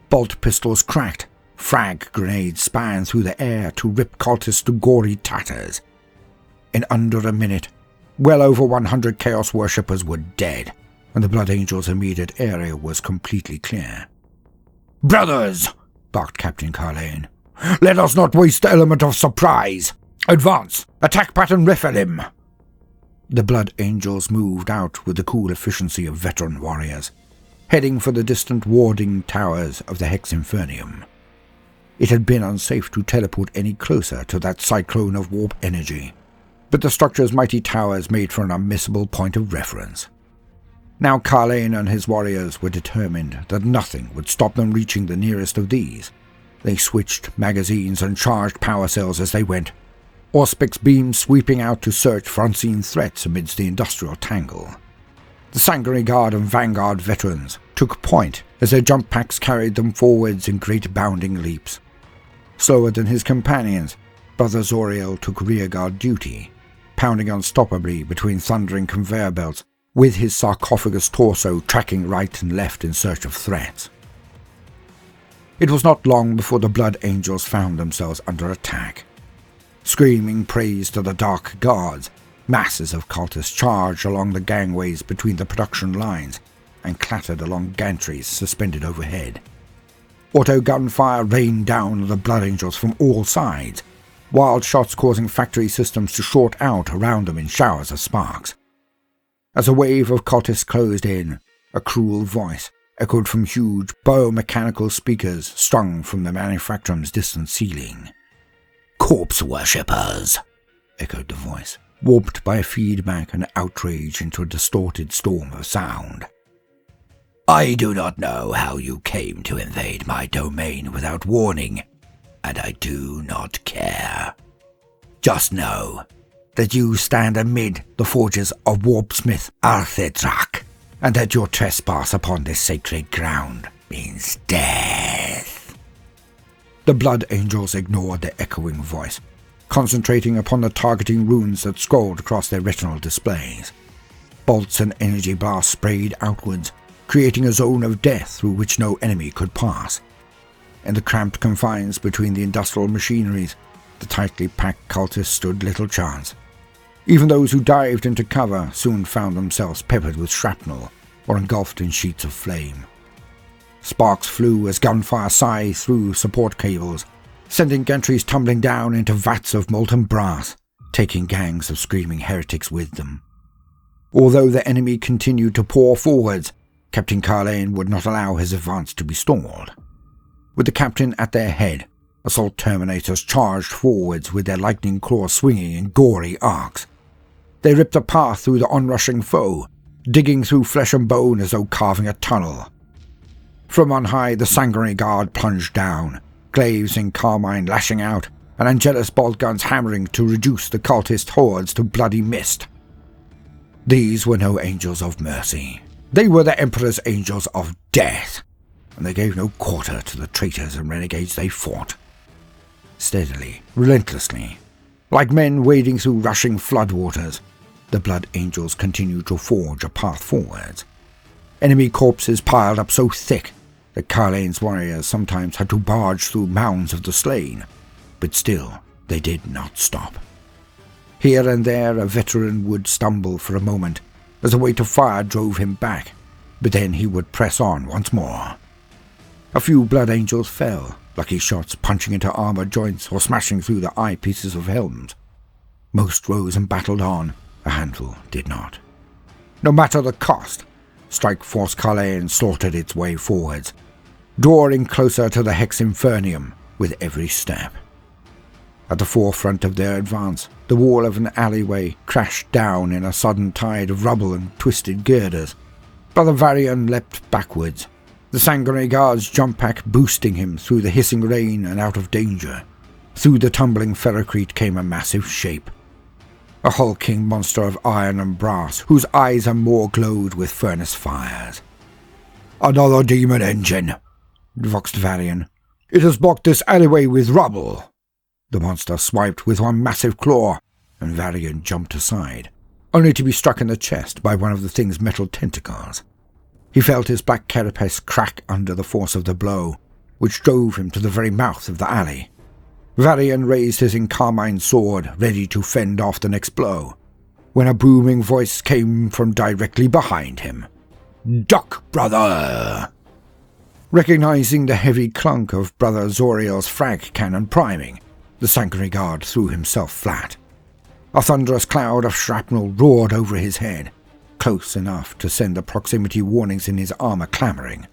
Bolt pistols cracked, frag grenades span through the air to rip cultists to gory tatters. In under a minute, well over 100 Chaos worshippers were dead, and the Blood Angels' immediate area was completely clear. "Brothers!" barked Captain Carlane. "Let us not waste the element of surprise! Advance! Attack pattern Rephilim!" The Blood Angels moved out with the cool efficiency of veteran warriors, heading for the distant warding towers of the Hex Infernium. It had been unsafe to teleport any closer to that cyclone of warp energy, but the structure's mighty towers made for an unmissable point of reference. Now Carlane and his warriors were determined that nothing would stop them reaching the nearest of these. They switched magazines and charged power cells as they went, Auspex beams sweeping out to search for unseen threats amidst the industrial tangle. The Sangre Guard and Vanguard veterans took point as their jump packs carried them forwards in great bounding leaps. Slower than his companions, Brother Zoriel took rearguard duty, pounding unstoppably between thundering conveyor belts, with his sarcophagus torso tracking right and left in search of threats. It was not long before the Blood Angels found themselves under attack. Screaming praise to the Dark Guards, masses of cultists charged along the gangways between the production lines and clattered along gantries suspended overhead. Auto gunfire rained down on the Blood Angels from all sides, wild shots causing factory systems to short out around them in showers of sparks. As a wave of cultists closed in, a cruel voice echoed from huge biomechanical speakers strung from the manufacturum's distant ceiling. "Corpse worshippers," echoed the voice, warped by feedback and outrage into a distorted storm of sound. "I do not know how you came to invade my domain without warning, and I do not care. Just know that you stand amid the forges of Warpsmith Arthedrak, and that your trespass upon this sacred ground means death." The Blood Angels ignored the echoing voice, concentrating upon the targeting runes that scrolled across their retinal displays. Bolts and energy blasts sprayed outwards, creating a zone of death through which no enemy could pass. In the cramped confines between the industrial machineries, the tightly packed cultists stood little chance. Even those who dived into cover soon found themselves peppered with shrapnel or engulfed in sheets of flame. Sparks flew as gunfire sighed through support cables, sending gantries tumbling down into vats of molten brass, taking gangs of screaming heretics with them. Although the enemy continued to pour forwards, Captain Carlane would not allow his advance to be stalled. With the captain at their head, assault terminators charged forwards with their lightning claws swinging in gory arcs. They ripped a path through the onrushing foe, digging through flesh and bone as though carving a tunnel. From on high, the Sangre Guard plunged down, glaives in carmine lashing out, and Angelus bolt guns hammering to reduce the cultist hordes to bloody mist. These were no angels of mercy. They were the Emperor's angels of death, and they gave no quarter to the traitors and renegades they fought. Steadily, relentlessly, like men wading through rushing floodwaters, the Blood Angels continued to forge a path forwards. Enemy corpses piled up so thick that Carlane's warriors sometimes had to barge through mounds of the slain, but still they did not stop. Here and there a veteran would stumble for a moment as the weight of fire drove him back, but then he would press on once more. A few Blood Angels fell, lucky shots punching into armor joints or smashing through the eyepieces of helms. Most rose and battled on, a handful did not. No matter the cost, Strike Force Carlane slaughtered its way forwards, drawing closer to the Hex Infernium with every step. At the forefront of their advance, the wall of an alleyway crashed down in a sudden tide of rubble and twisted girders. Brother Varian leapt backwards, the Sangre Guard's jump pack boosting him through the hissing rain and out of danger. Through the tumbling ferrocrete came a massive shape. a hulking monster of iron and brass whose eyes and maw glowed with furnace fires. "Another demon engine," voxed Varian. "It has blocked this alleyway with rubble." The monster swiped with one massive claw, and Varian jumped aside, only to be struck in the chest by one of the thing's metal tentacles. He felt his black carapace crack under the force of the blow, which drove him to the very mouth of the alley. Varian raised his encarmine sword, ready to fend off the next blow, when a booming voice came from directly behind him. "Duck, brother!" Recognizing the heavy clunk of Brother Zoriel's frag cannon priming, the Sanctuary Guard threw himself flat. A thunderous cloud of shrapnel roared over his head, close enough to send the proximity warnings in his armor clamoring.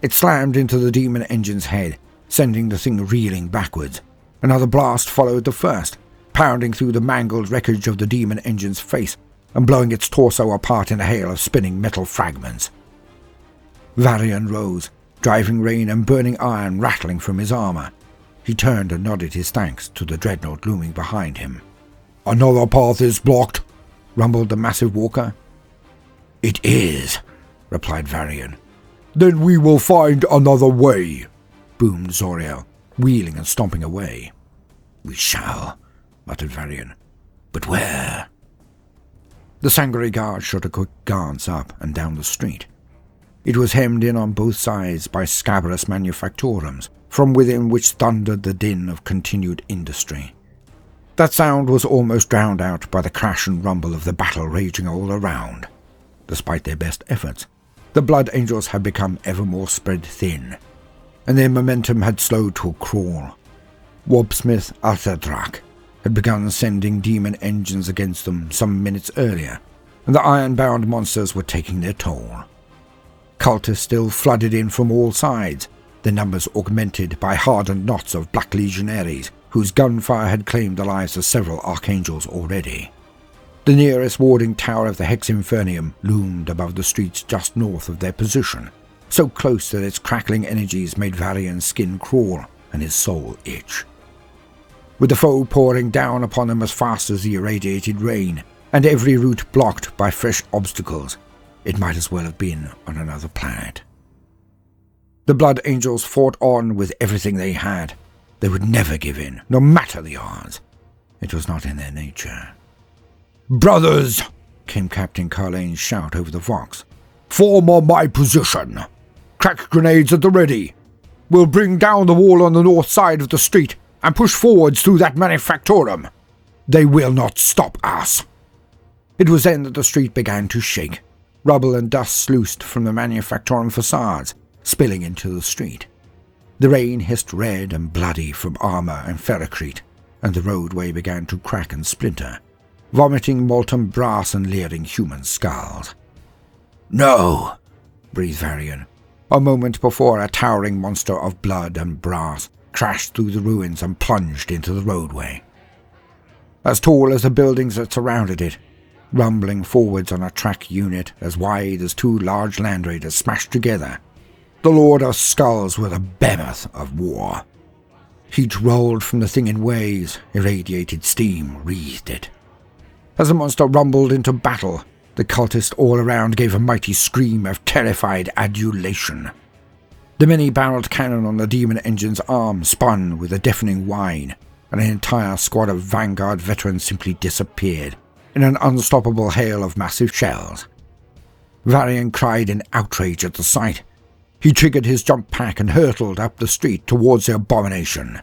It slammed into the demon engine's head, sending the thing reeling backwards. Another blast followed the first, pounding through the mangled wreckage of the demon engine's face and blowing its torso apart in a hail of spinning metal fragments. Varian rose, driving rain and burning iron rattling from his armor. He turned and nodded his thanks to the dreadnought looming behind him. "Another path is blocked," rumbled the massive walker. "It is," replied Varian. "Then we will find another way," boomed Zoriel, wheeling and stomping away. "We shall," muttered Varian. "But where?" The Sanctuary Guard shot a quick glance up and down the street. It was hemmed in on both sides by scabrous manufactorums, from within which thundered the din of continued industry. That sound was almost drowned out by the crash and rumble of the battle raging all around. Despite their best efforts, the Blood Angels had become ever more spread thin, and their momentum had slowed to a crawl. Wobsmith Alterdrak had begun sending demon engines against them some minutes earlier, and the iron-bound monsters were taking their toll. Cultists still flooded in from all sides, their numbers augmented by hardened knots of Black Legionaries whose gunfire had claimed the lives of several Archangels already. The nearest warding tower of the Hex Infernium loomed above the streets just north of their position, so close that its crackling energies made Varian's skin crawl and his soul itch. With the foe pouring down upon them as fast as the irradiated rain, and every route blocked by fresh obstacles, it might as well have been on another planet. The Blood Angels fought on with everything they had. They would never give in, no matter the odds. It was not in their nature. "Brothers!" came Captain Carlane's shout over the vox. "Form on my position! Crack grenades at the ready! We'll bring down the wall on the north side of the street and push forwards through that manufactorum. They will not stop us!" It was then that the street began to shake. Rubble and dust sluiced from the manufactorum facades, spilling into the street. The rain hissed red and bloody from armor and ferrocrete, and the roadway began to crack and splinter, vomiting molten brass and leering human skulls. "No!" breathed Varian, a moment before a towering monster of blood and brass crashed through the ruins and plunged into the roadway. As tall as the buildings that surrounded it, rumbling forwards on a track unit as wide as two large Land Raiders smashed together, the Lord of Skulls was a behemoth of war. Heat rolled from the thing in waves, irradiated steam wreathed it. As the monster rumbled into battle, the cultists all around gave a mighty scream of terrified adulation. The many-barreled cannon on the demon engine's arm spun with a deafening whine, and an entire squad of Vanguard veterans simply disappeared in an unstoppable hail of massive shells. Varian cried in outrage at the sight. He triggered his jump pack and hurtled up the street towards the abomination.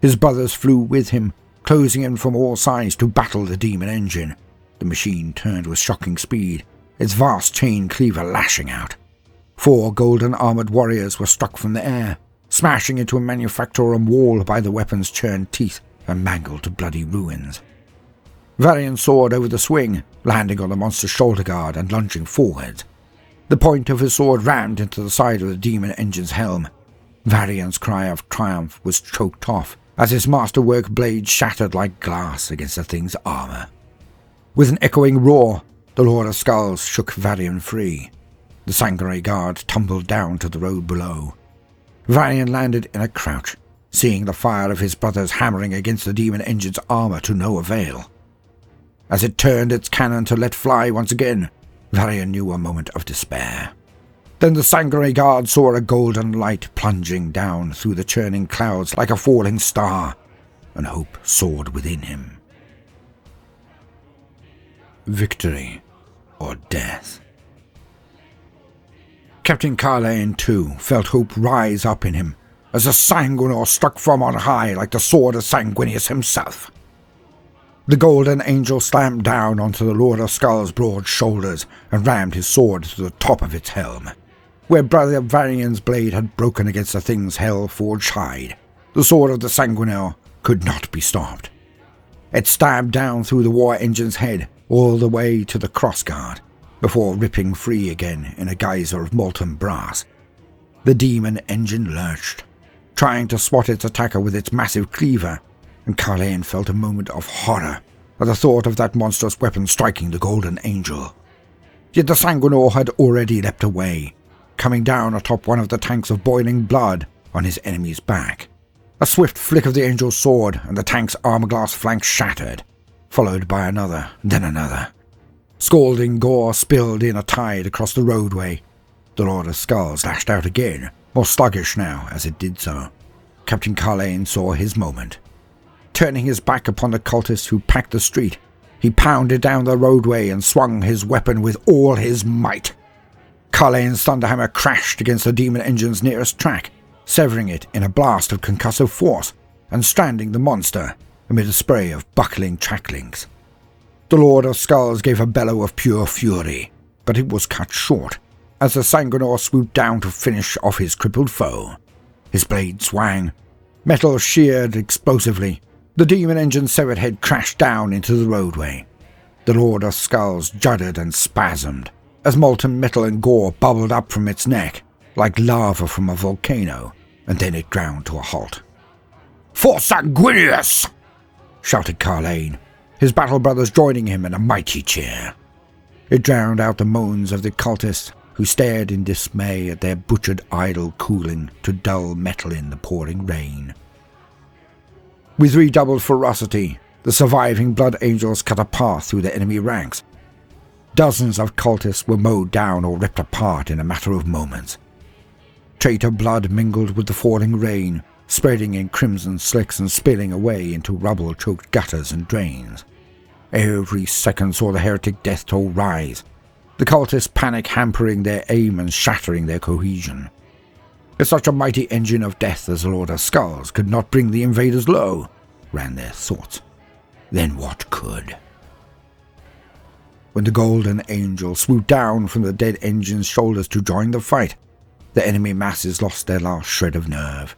His brothers flew with him, closing in from all sides to battle the demon engine. The machine turned with shocking speed, its vast chain cleaver lashing out. 4 golden-armored warriors were struck from the air, smashing into a manufactorum wall by the weapon's churned teeth and mangled to bloody ruins. Varian soared over the swing, landing on the monster's shoulder guard and lunging forwards. The point of his sword rammed into the side of the demon engine's helm. Varian's cry of triumph was choked off as his masterwork blade shattered like glass against the thing's armor. With an echoing roar, the Lord of Skulls shook Varian free. The Sanctuary Guard tumbled down to the road below. Varian landed in a crouch, seeing the fire of his brothers hammering against the demon engine's armor to no avail. as it turned its cannon to let fly once again, Varian knew a moment of despair. Then the sanguinary guard saw a golden light plunging down through the churning clouds like a falling star, and hope soared within him. Victory or death? Captain Carlane, too, felt hope rise up in him, as a Sanguinor struck from on high like the sword of Sanguinius himself. The golden angel slammed down onto the Lord of Skull's broad shoulders and rammed his sword to the top of its helm. Where Brother Varian's blade had broken against the thing's hell-forged hide, the sword of the Sanguinor could not be stopped. It stabbed down through the war engine's head all the way to the crossguard, before ripping free again in a geyser of molten brass. The demon engine lurched, trying to spot its attacker with its massive cleaver, and Carlane felt a moment of horror at the thought of that monstrous weapon striking the golden angel. Yet the Sanguinor had already leapt away, coming down atop one of the tanks of boiling blood on his enemy's back. A swift flick of the angel's sword, and the tank's armor-glass flank shattered, followed by another, then another. Scalding gore spilled in a tide across the roadway. The Lord of Skulls lashed out again, more sluggish now as it did so. Captain Carlane saw his moment. Turning his back upon the cultists who packed the street, he pounded down the roadway and swung his weapon with all his might. Carlane's thunderhammer crashed against the demon engine's nearest track, severing it in a blast of concussive force and stranding the monster amid a spray of buckling track links. The Lord of Skulls gave a bellow of pure fury, but it was cut short as the Sanguinor swooped down to finish off his crippled foe. His blade swang, metal sheared explosively. The demon engine's severed head crashed down into the roadway. The Lord of Skulls juddered and spasmed as molten metal and gore bubbled up from its neck like lava from a volcano, and then it ground to a halt. "For Sanguinius!" shouted Carlane, his battle brothers joining him in a mighty cheer. It drowned out the moans of the cultists, who stared in dismay at their butchered idol cooling to dull metal in the pouring rain. With redoubled ferocity, the surviving blood angels cut a path through the enemy ranks. Dozens of cultists were mowed down or ripped apart in a matter of moments. Traitor blood mingled with the falling rain, spreading in crimson slicks and spilling away into rubble-choked gutters and drains. Every second saw the heretic death toll rise, the cultists' panic hampering their aim and shattering their cohesion. If such a mighty engine of death as the Lord of Skulls could not bring the invaders low, ran their thoughts, then what could? When the golden angel swooped down from the dead engine's shoulders to join the fight, the enemy masses lost their last shred of nerve.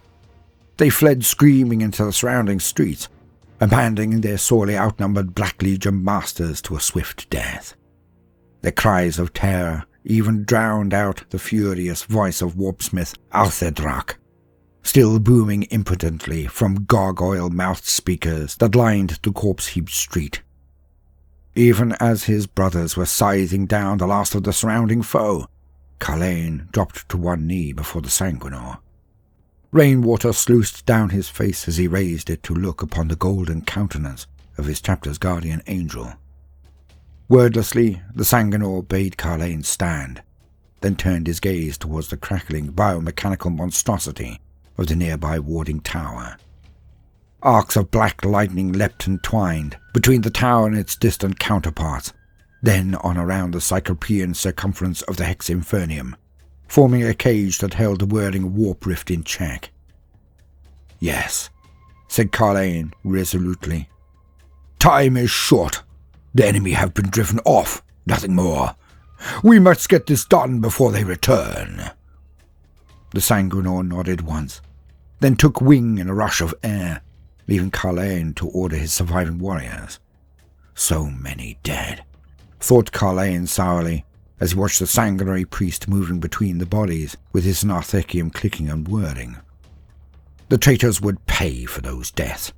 They fled screaming into the surrounding streets, abandoning their sorely outnumbered Black Legion masters to a swift death. Their cries of terror even drowned out the furious voice of warpsmith Althedrak, still booming impotently from gargoyle-mouthed speakers that lined the corpse-heaped street. Even as his brothers were scything down the last of the surrounding foe, Carlane dropped to one knee before the Sanguinor. Rainwater sluiced down his face as he raised it to look upon the golden countenance of his chapter's guardian angel. Wordlessly, the Sanguinor bade Carlane stand, then turned his gaze towards the crackling biomechanical monstrosity of the nearby warding tower. Arcs of black lightning leapt and twined between the tower and its distant counterparts, then on around the cyclopean circumference of the Hex Infernium, forming a cage that held the whirling warp rift in check. "Yes," said Carlane resolutely. "Time is short. The enemy have been driven off, nothing more. We must get this done before they return." The Sanguinor nodded once, then took wing in a rush of air, leaving Carlane to order his surviving warriors. So many dead, thought Carlane sourly, as he watched the sanguinary priest moving between the bodies with his narthekium clicking and whirring. The traitors would pay for those deaths.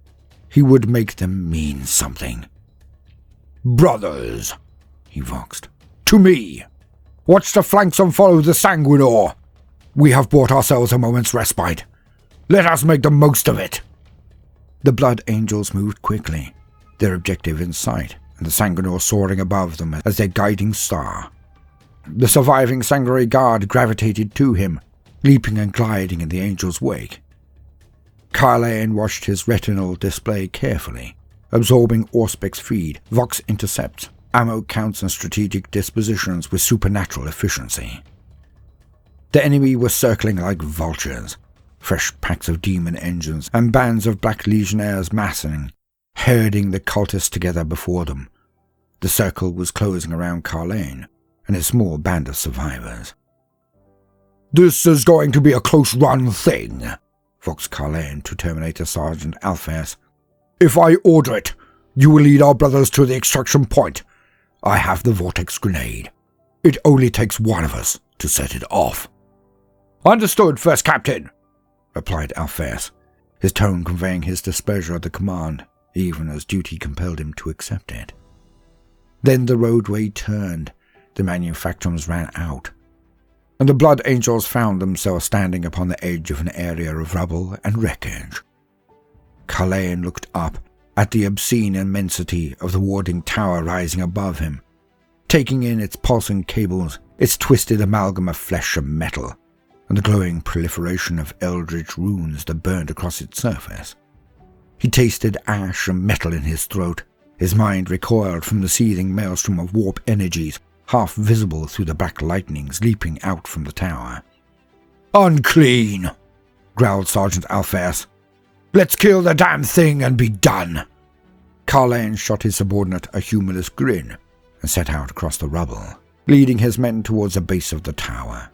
He would make them mean something. "Brothers," he voxed, "to me! Watch the flanks and follow the Sanguinor! We have bought ourselves a moment's respite. Let us make the most of it!" The blood angels moved quickly, their objective in sight, and the Sanguinor soaring above them as their guiding star. The surviving Sangreal guard gravitated to him, leaping and gliding in the angel's wake. Carlane watched his retinal display carefully, absorbing Auspex feed, Vox intercepts, ammo counts and strategic dispositions with supernatural efficiency. The enemy was circling like vultures, fresh packs of demon engines and bands of black legionnaires massing, herding the cultists together before them. The circle was closing around Carlane and his small band of survivors. "This is going to be a close-run thing," voxed Carlane to Terminator Sergeant Alphaeus. "If I order it, you will lead our brothers to the extraction point. I have the vortex grenade. It only takes one of us to set it off." "Understood, First Captain," replied Alphaeus, his tone conveying his displeasure at the command, even as duty compelled him to accept it. Then the roadway turned, the manufactorums ran out, and the Blood Angels found themselves standing upon the edge of an area of rubble and wreckage. Carlane looked up at the obscene immensity of the warding tower rising above him, taking in its pulsing cables, its twisted amalgam of flesh and metal, and the glowing proliferation of eldritch runes that burned across its surface. He tasted ash and metal in his throat. His mind recoiled from the seething maelstrom of warp energies, half visible through the black lightnings leaping out from the tower. "Unclean," growled Sergeant Alphaeus. "Let's kill the damn thing and be done." Carlane shot his subordinate a humorless grin and set out across the rubble, leading his men towards the base of the tower.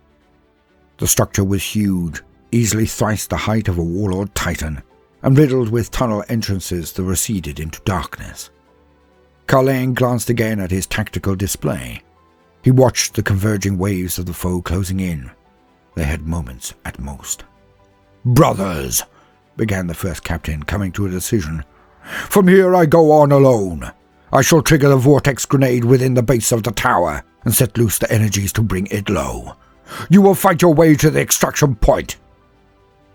The structure was huge, easily thrice the height of a warlord titan, and riddled with tunnel entrances that receded into darkness. Carlane glanced again at his tactical display. He watched the converging waves of the foe closing in. They had moments at most. "Brothers," began the first captain, coming to a decision, "from here I go on alone. I shall trigger the vortex grenade within the base of the tower and set loose the energies to bring it low. You will fight your way to the extraction point."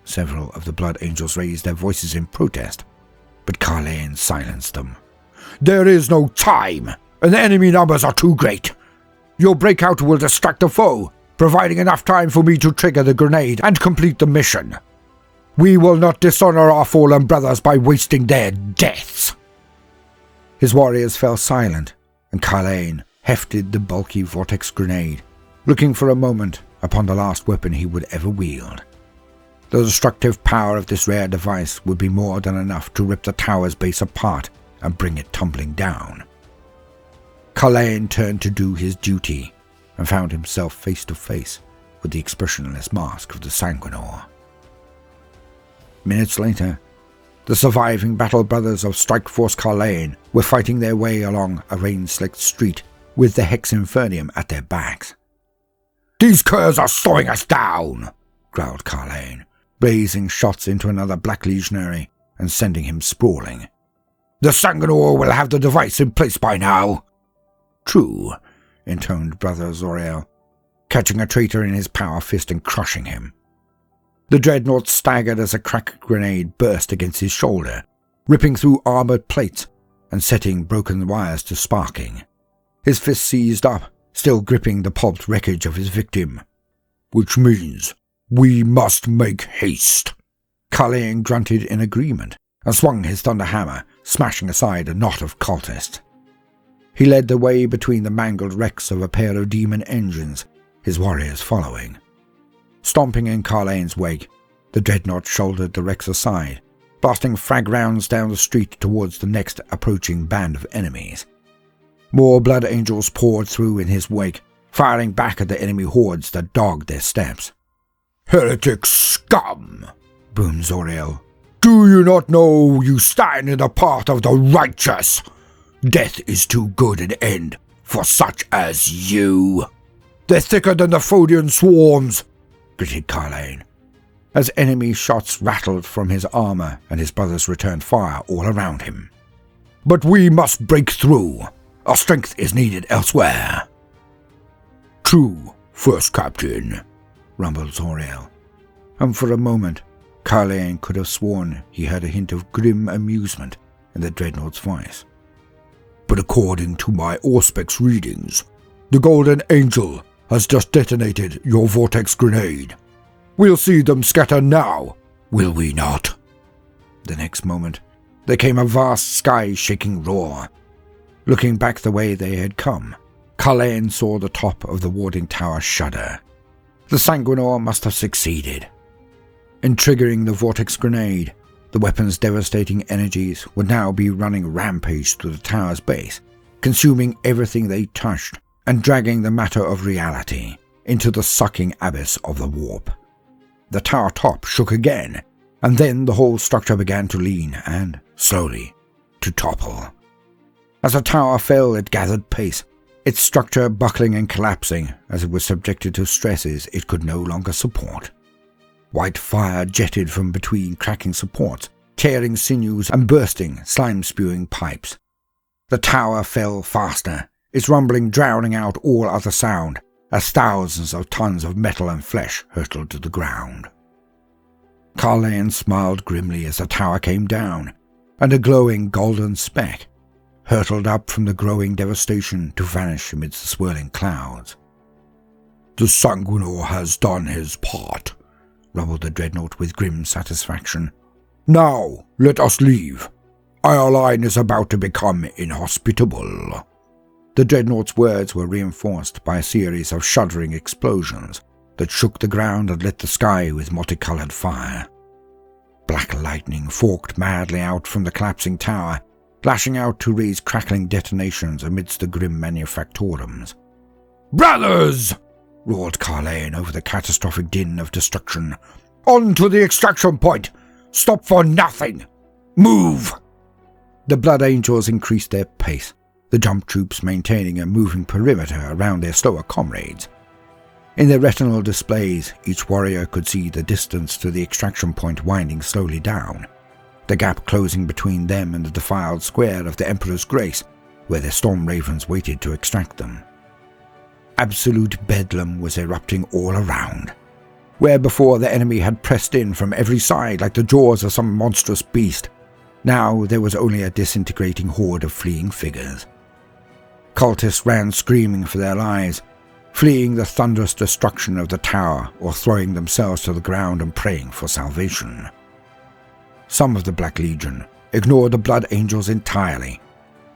Several of the Blood Angels raised their voices in protest, but Carlane silenced them. "There is no time, and the enemy numbers are too great. Your breakout will distract the foe, providing enough time for me to trigger the grenade and complete the mission. We will not dishonor our fallen brothers by wasting their deaths." His warriors fell silent, and Carlane hefted the bulky vortex grenade, looking for a moment upon the last weapon he would ever wield. The destructive power of this rare device would be more than enough to rip the tower's base apart and bring it tumbling down. Carlane turned to do his duty and found himself face to face with the expressionless mask of the Sanguinor. Minutes later, the surviving battle brothers of Strike Force Carlane were fighting their way along a rain-slicked street with the Hex Infernium at their backs. "These curs are slowing us down," growled Carlane, blazing shots into another Black Legionary and sending him sprawling. "The Sanguinor will have the device in place by now." "True," intoned Brother Zoriel, catching a traitor in his power fist and crushing him. The dreadnought staggered as a crack grenade burst against his shoulder, ripping through armored plates and setting broken wires to sparking. His fist seized up, still gripping the pulped wreckage of his victim. "Which means we must make haste." Carlane grunted in agreement and swung his thunder hammer, smashing aside a knot of cultists. He led the way between the mangled wrecks of a pair of demon engines, his warriors following. Stomping in Carlane's wake, the dreadnought shouldered the wrecks aside, blasting frag rounds down the street towards the next approaching band of enemies. More Blood Angels poured through in his wake, firing back at the enemy hordes that dogged their steps. "Heretic scum!" boomed Zoriel. "Do you not know you stand in the path of the righteous? Death is too good an end for such as you." "They're thicker than the Fodian swarms," gritted Carlane, as enemy shots rattled from his armor and his brothers returned fire all around him. "But we must break through. Our strength is needed elsewhere." "True, First Captain," rumbled Zoriel, and for a moment Carlane could have sworn he heard a hint of grim amusement in the dreadnaught's voice. but according to my Auspex readings, the Golden Angel has just detonated your vortex grenade. We'll see them scatter now, will we not?" The next moment, there came a vast sky-shaking roar. Looking back the way they had come, Carlane saw the top of the warding tower shudder. The Sanguinor must have succeeded. In triggering the vortex grenade, the weapon's devastating energies would now be running rampage through the tower's base, consuming everything they touched and dragging the matter of reality into the sucking abyss of the warp. The tower top shook again, and then the whole structure began to lean and, slowly, to topple. As the tower fell, it gathered pace, its structure buckling and collapsing as it was subjected to stresses it could no longer support. White fire jetted from between cracking supports, tearing sinews and bursting, slime-spewing pipes. The tower fell faster, its rumbling drowning out all other sound, as thousands of tons of metal and flesh hurtled to the ground. Carlane smiled grimly as the tower came down, and a glowing golden speck hurtled up from the growing devastation to vanish amidst the swirling clouds. "The Sanguinor has done his part," rumbled the dreadnought with grim satisfaction. "Now, let us leave. Our line is about to become inhospitable." The dreadnought's words were reinforced by a series of shuddering explosions that shook the ground and lit the sky with multicolored fire. Black lightning forked madly out from the collapsing tower, lashing out to raise crackling detonations amidst the grim manufactorums. "Brothers!" roared Carlane over the catastrophic din of destruction. "On to the extraction point! Stop for nothing! Move!" The Blood Angels increased their pace, the jump troops maintaining a moving perimeter around their slower comrades. In their retinal displays, each warrior could see the distance to the extraction point winding slowly down, the gap closing between them and the defiled square of the Emperor's Grace, where their storm ravens waited to extract them. Absolute bedlam was erupting all around. Where before the enemy had pressed in from every side like the jaws of some monstrous beast, now there was only a disintegrating horde of fleeing figures. Cultists ran screaming for their lives, fleeing the thunderous destruction of the tower or throwing themselves to the ground and praying for salvation. Some of the Black Legion ignored the Blood Angels entirely,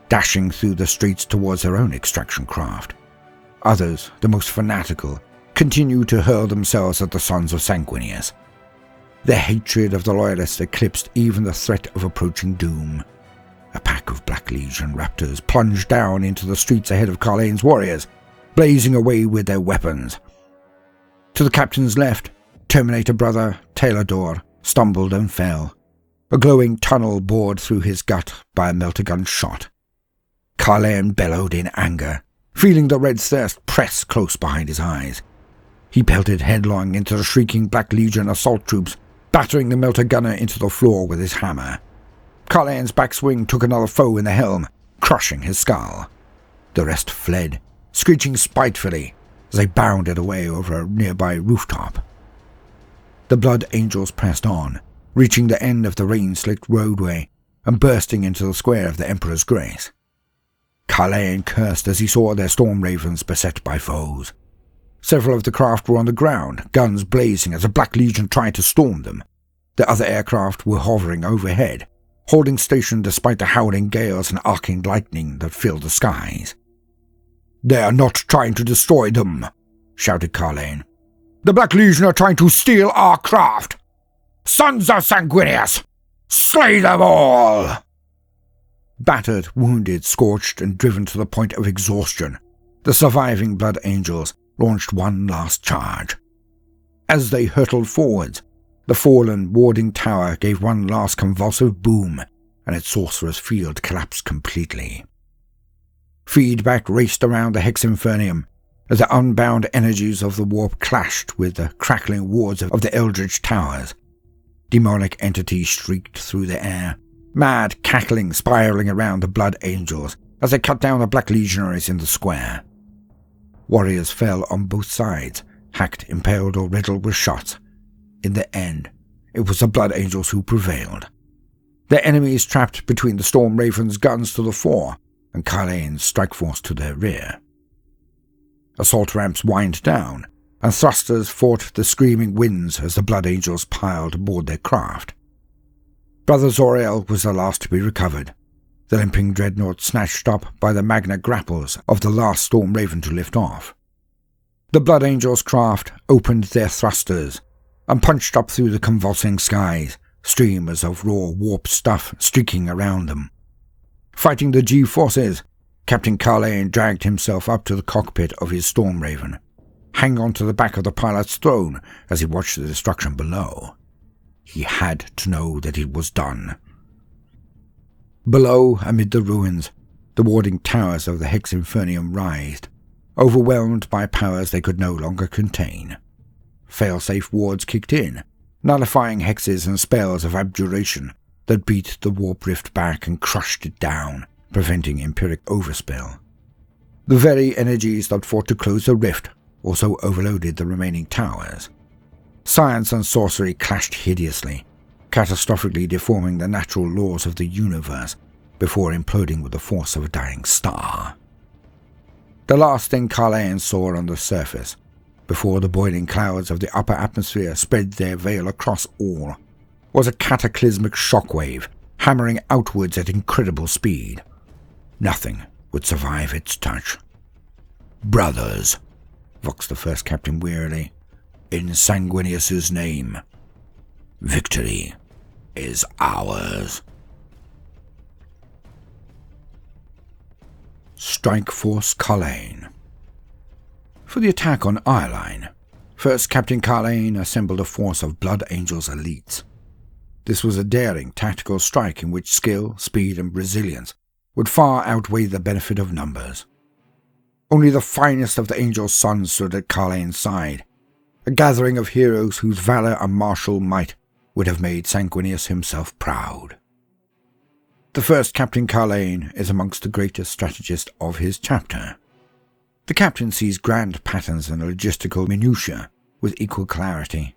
dashing through the streets towards their own extraction craft. Others, the most fanatical, continued to hurl themselves at the sons of Sanguinius. Their hatred of the Loyalists eclipsed even the threat of approaching doom. A pack of Black Legion raptors plunged down into the streets ahead of Carlane's warriors, blazing away with their weapons. To the captain's left, Terminator brother Taylor stumbled and fell, a glowing tunnel bored through his gut by a melter-gun shot. Carlane bellowed in anger, feeling the red thirst press close behind his eyes. He pelted headlong into the shrieking Black Legion assault troops, battering the melter-gunner into the floor with his hammer. Carlane's backswing took another foe in the helm, crushing his skull. The rest fled, screeching spitefully as they bounded away over a nearby rooftop. The Blood Angels pressed on, reaching the end of the rain-slicked roadway and bursting into the square of the Emperor's Grace. Carlane cursed as he saw their storm ravens beset by foes. Several of the craft were on the ground, guns blazing as the Black Legion tried to storm them. The other aircraft were hovering overhead, holding station despite the howling gales and arcing lightning that filled the skies. "They are not trying to destroy them," shouted Carlane. "The Black Legion are trying to steal our craft! Sons of Sanguinius! Slay them all!" Battered, wounded, scorched, and driven to the point of exhaustion, the surviving Blood Angels launched one last charge. As they hurtled forwards, the fallen warding tower gave one last convulsive boom, and its sorcerer's field collapsed completely. Feedback raced around the Hex Infernium as the unbound energies of the warp clashed with the crackling wards of the Eldritch Towers. Demonic entities shrieked through the air, mad cackling spiraling around the Blood Angels as they cut down the Black Legionaries in the square. Warriors fell on both sides, hacked, impaled, or riddled with shots. In the end, it was the Blood Angels who prevailed. Their enemies trapped between the Storm Raven's guns to the fore, and Carlane's strike force to their rear. Assault ramps whined down, and thrusters fought the screaming winds as the Blood Angels piled aboard their craft. Brother Zoriel was the last to be recovered, the limping dreadnought snatched up by the Magna grapples of the last Storm Raven to lift off. The Blood Angels' craft opened their thrusters and punched up through the convulsing skies, streamers of raw warp stuff streaking around them. Fighting the G-forces, Captain Carlane dragged himself up to the cockpit of his Storm Raven, hanging onto the back of the pilot's throne as he watched the destruction below. He had to know that it was done. Below, amid the ruins, the warding towers of the Hex Infernium writhed, overwhelmed by powers they could no longer contain. Failsafe wards kicked in, nullifying hexes and spells of abjuration that beat the warp rift back and crushed it down, preventing empiric overspill. The very energies that fought to close the rift also overloaded the remaining towers. Science and sorcery clashed hideously, catastrophically deforming the natural laws of the universe before imploding with the force of a dying star. The last thing Carlane saw on the surface, before the boiling clouds of the upper atmosphere spread their veil across all, was a cataclysmic shockwave hammering outwards at incredible speed. Nothing would survive its touch. "Brothers," voxed the first captain wearily, "in Sanguinius's name, victory is ours." Strike Force Carlane. For the attack on Ireline, first Captain Carlane assembled a force of Blood Angels elites. This was a daring tactical strike in which skill, speed, and resilience would far outweigh the benefit of numbers. Only the finest of the Angels' sons stood at Carlane's side, a gathering of heroes whose valor and martial might would have made Sanguinius himself proud. The first Captain Carlane is amongst the greatest strategists of his chapter. The captain sees grand patterns and logistical minutiae with equal clarity,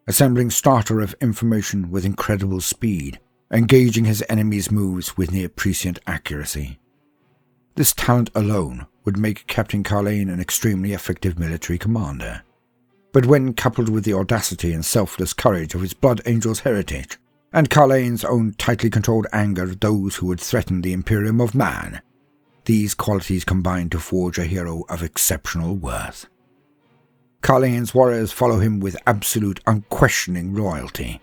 assembling strata of information with incredible speed, engaging his enemy's moves with near prescient accuracy. This talent alone would make Captain Carlane an extremely effective military commander. But when coupled with the audacity and selfless courage of his Blood Angel's heritage, and Carlane's own tightly controlled anger at those who would threaten the Imperium of Man, these qualities combined to forge a hero of exceptional worth. Carlane's warriors follow him with absolute, unquestioning loyalty,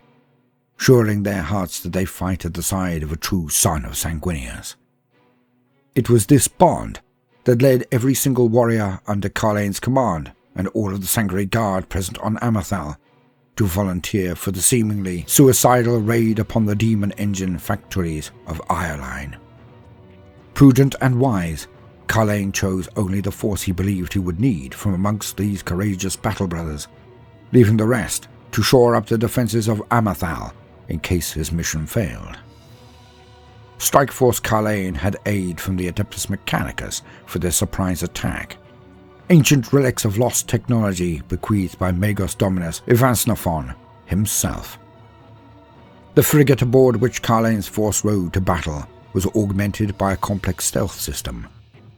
suring their hearts that they fight at the side of a true son of Sanguinius. It was this bond that led every single warrior under Carlane's command and all of the Sangre Guard present on Amathal to volunteer for the seemingly suicidal raid upon the demon engine factories of Ireline. Prudent and wise, Carlane chose only the force he believed he would need from amongst these courageous battle brothers, leaving the rest to shore up the defenses of Amathal in case his mission failed. Strike Force Carlane had aid from the Adeptus Mechanicus for their surprise attack, ancient relics of lost technology bequeathed by Magos Dominus Evansnophon himself. The frigate aboard which Carlane's force rode to battle was augmented by a complex stealth system,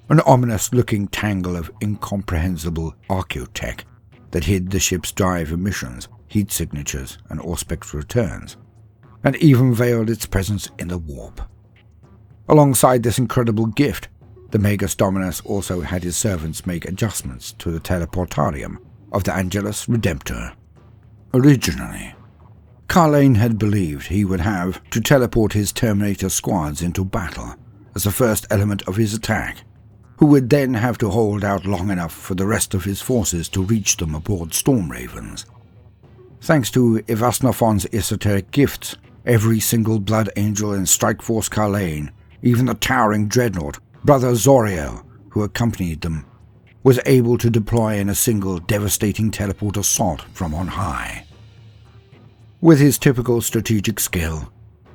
an ominous-looking tangle of incomprehensible archaeotech that hid the ship's drive emissions, heat signatures, and auspex returns, and even veiled its presence in the warp. Alongside this incredible gift, the Magus Dominus also had his servants make adjustments to the teleportarium of the Angelus Redemptor. Originally, Carlane had believed he would have to teleport his Terminator squads into battle as the first element of his attack, who would then have to hold out long enough for the rest of his forces to reach them aboard Storm Ravens. Thanks to Evansnophon's esoteric gifts, every single Blood Angel in Strike Force Carlane, even the towering dreadnought, Brother Zoriel, who accompanied them, was able to deploy in a single devastating teleport assault from on high. With his typical strategic skill,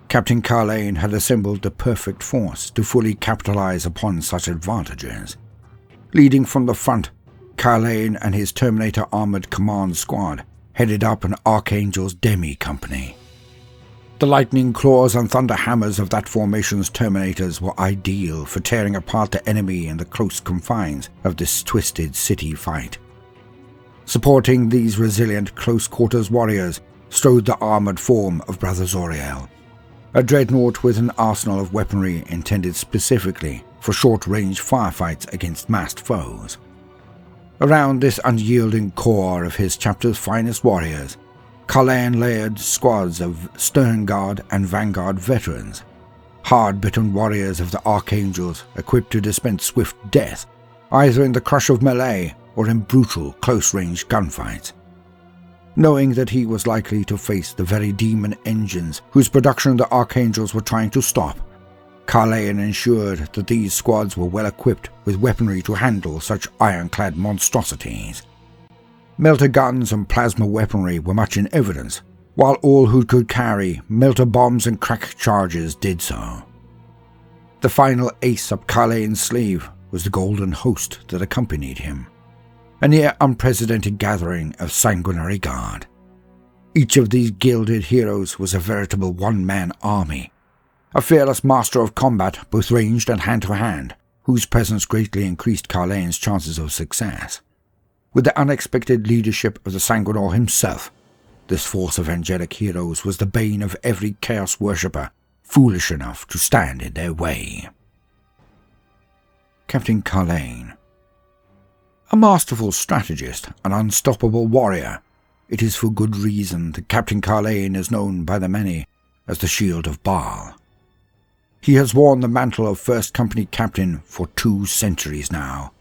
Captain Carlane had assembled the perfect force to fully capitalize upon such advantages. Leading from the front, Carlane and his Terminator-armored command squad headed up an Archangel's Demi company. The lightning claws and thunder hammers of that formation's terminators were ideal for tearing apart the enemy in the close confines of this twisted city fight. Supporting these resilient close-quarters warriors strode the armoured form of Brother Zoriel, a dreadnought with an arsenal of weaponry intended specifically for short-range firefights against massed foes. Around this unyielding core of his chapter's finest warriors, Carlain layered squads of Stern Guard and Vanguard veterans, hard-bitten warriors of the Archangels equipped to dispense swift death, either in the crush of melee or in brutal close-range gunfights. Knowing that he was likely to face the very demon engines whose production the Archangels were trying to stop, Carlain ensured that these squads were well equipped with weaponry to handle such ironclad monstrosities. Melter guns and plasma weaponry were much in evidence, while all who could carry melter bombs and crack charges did so. The final ace up Carlain's sleeve was the golden host that accompanied him, a near unprecedented gathering of sanguinary guard. Each of these gilded heroes was a veritable one-man army, a fearless master of combat both ranged and hand-to-hand, whose presence greatly increased Carlain's chances of success. With the unexpected leadership of the Sanguinor himself, this force of angelic heroes was the bane of every Chaos worshipper foolish enough to stand in their way. Captain Carlain. A masterful strategist, an unstoppable warrior, it is for good reason that Captain Carlain is known by the many as the Shield of Baal. He has worn the mantle of First Company Captain for 2 centuries now,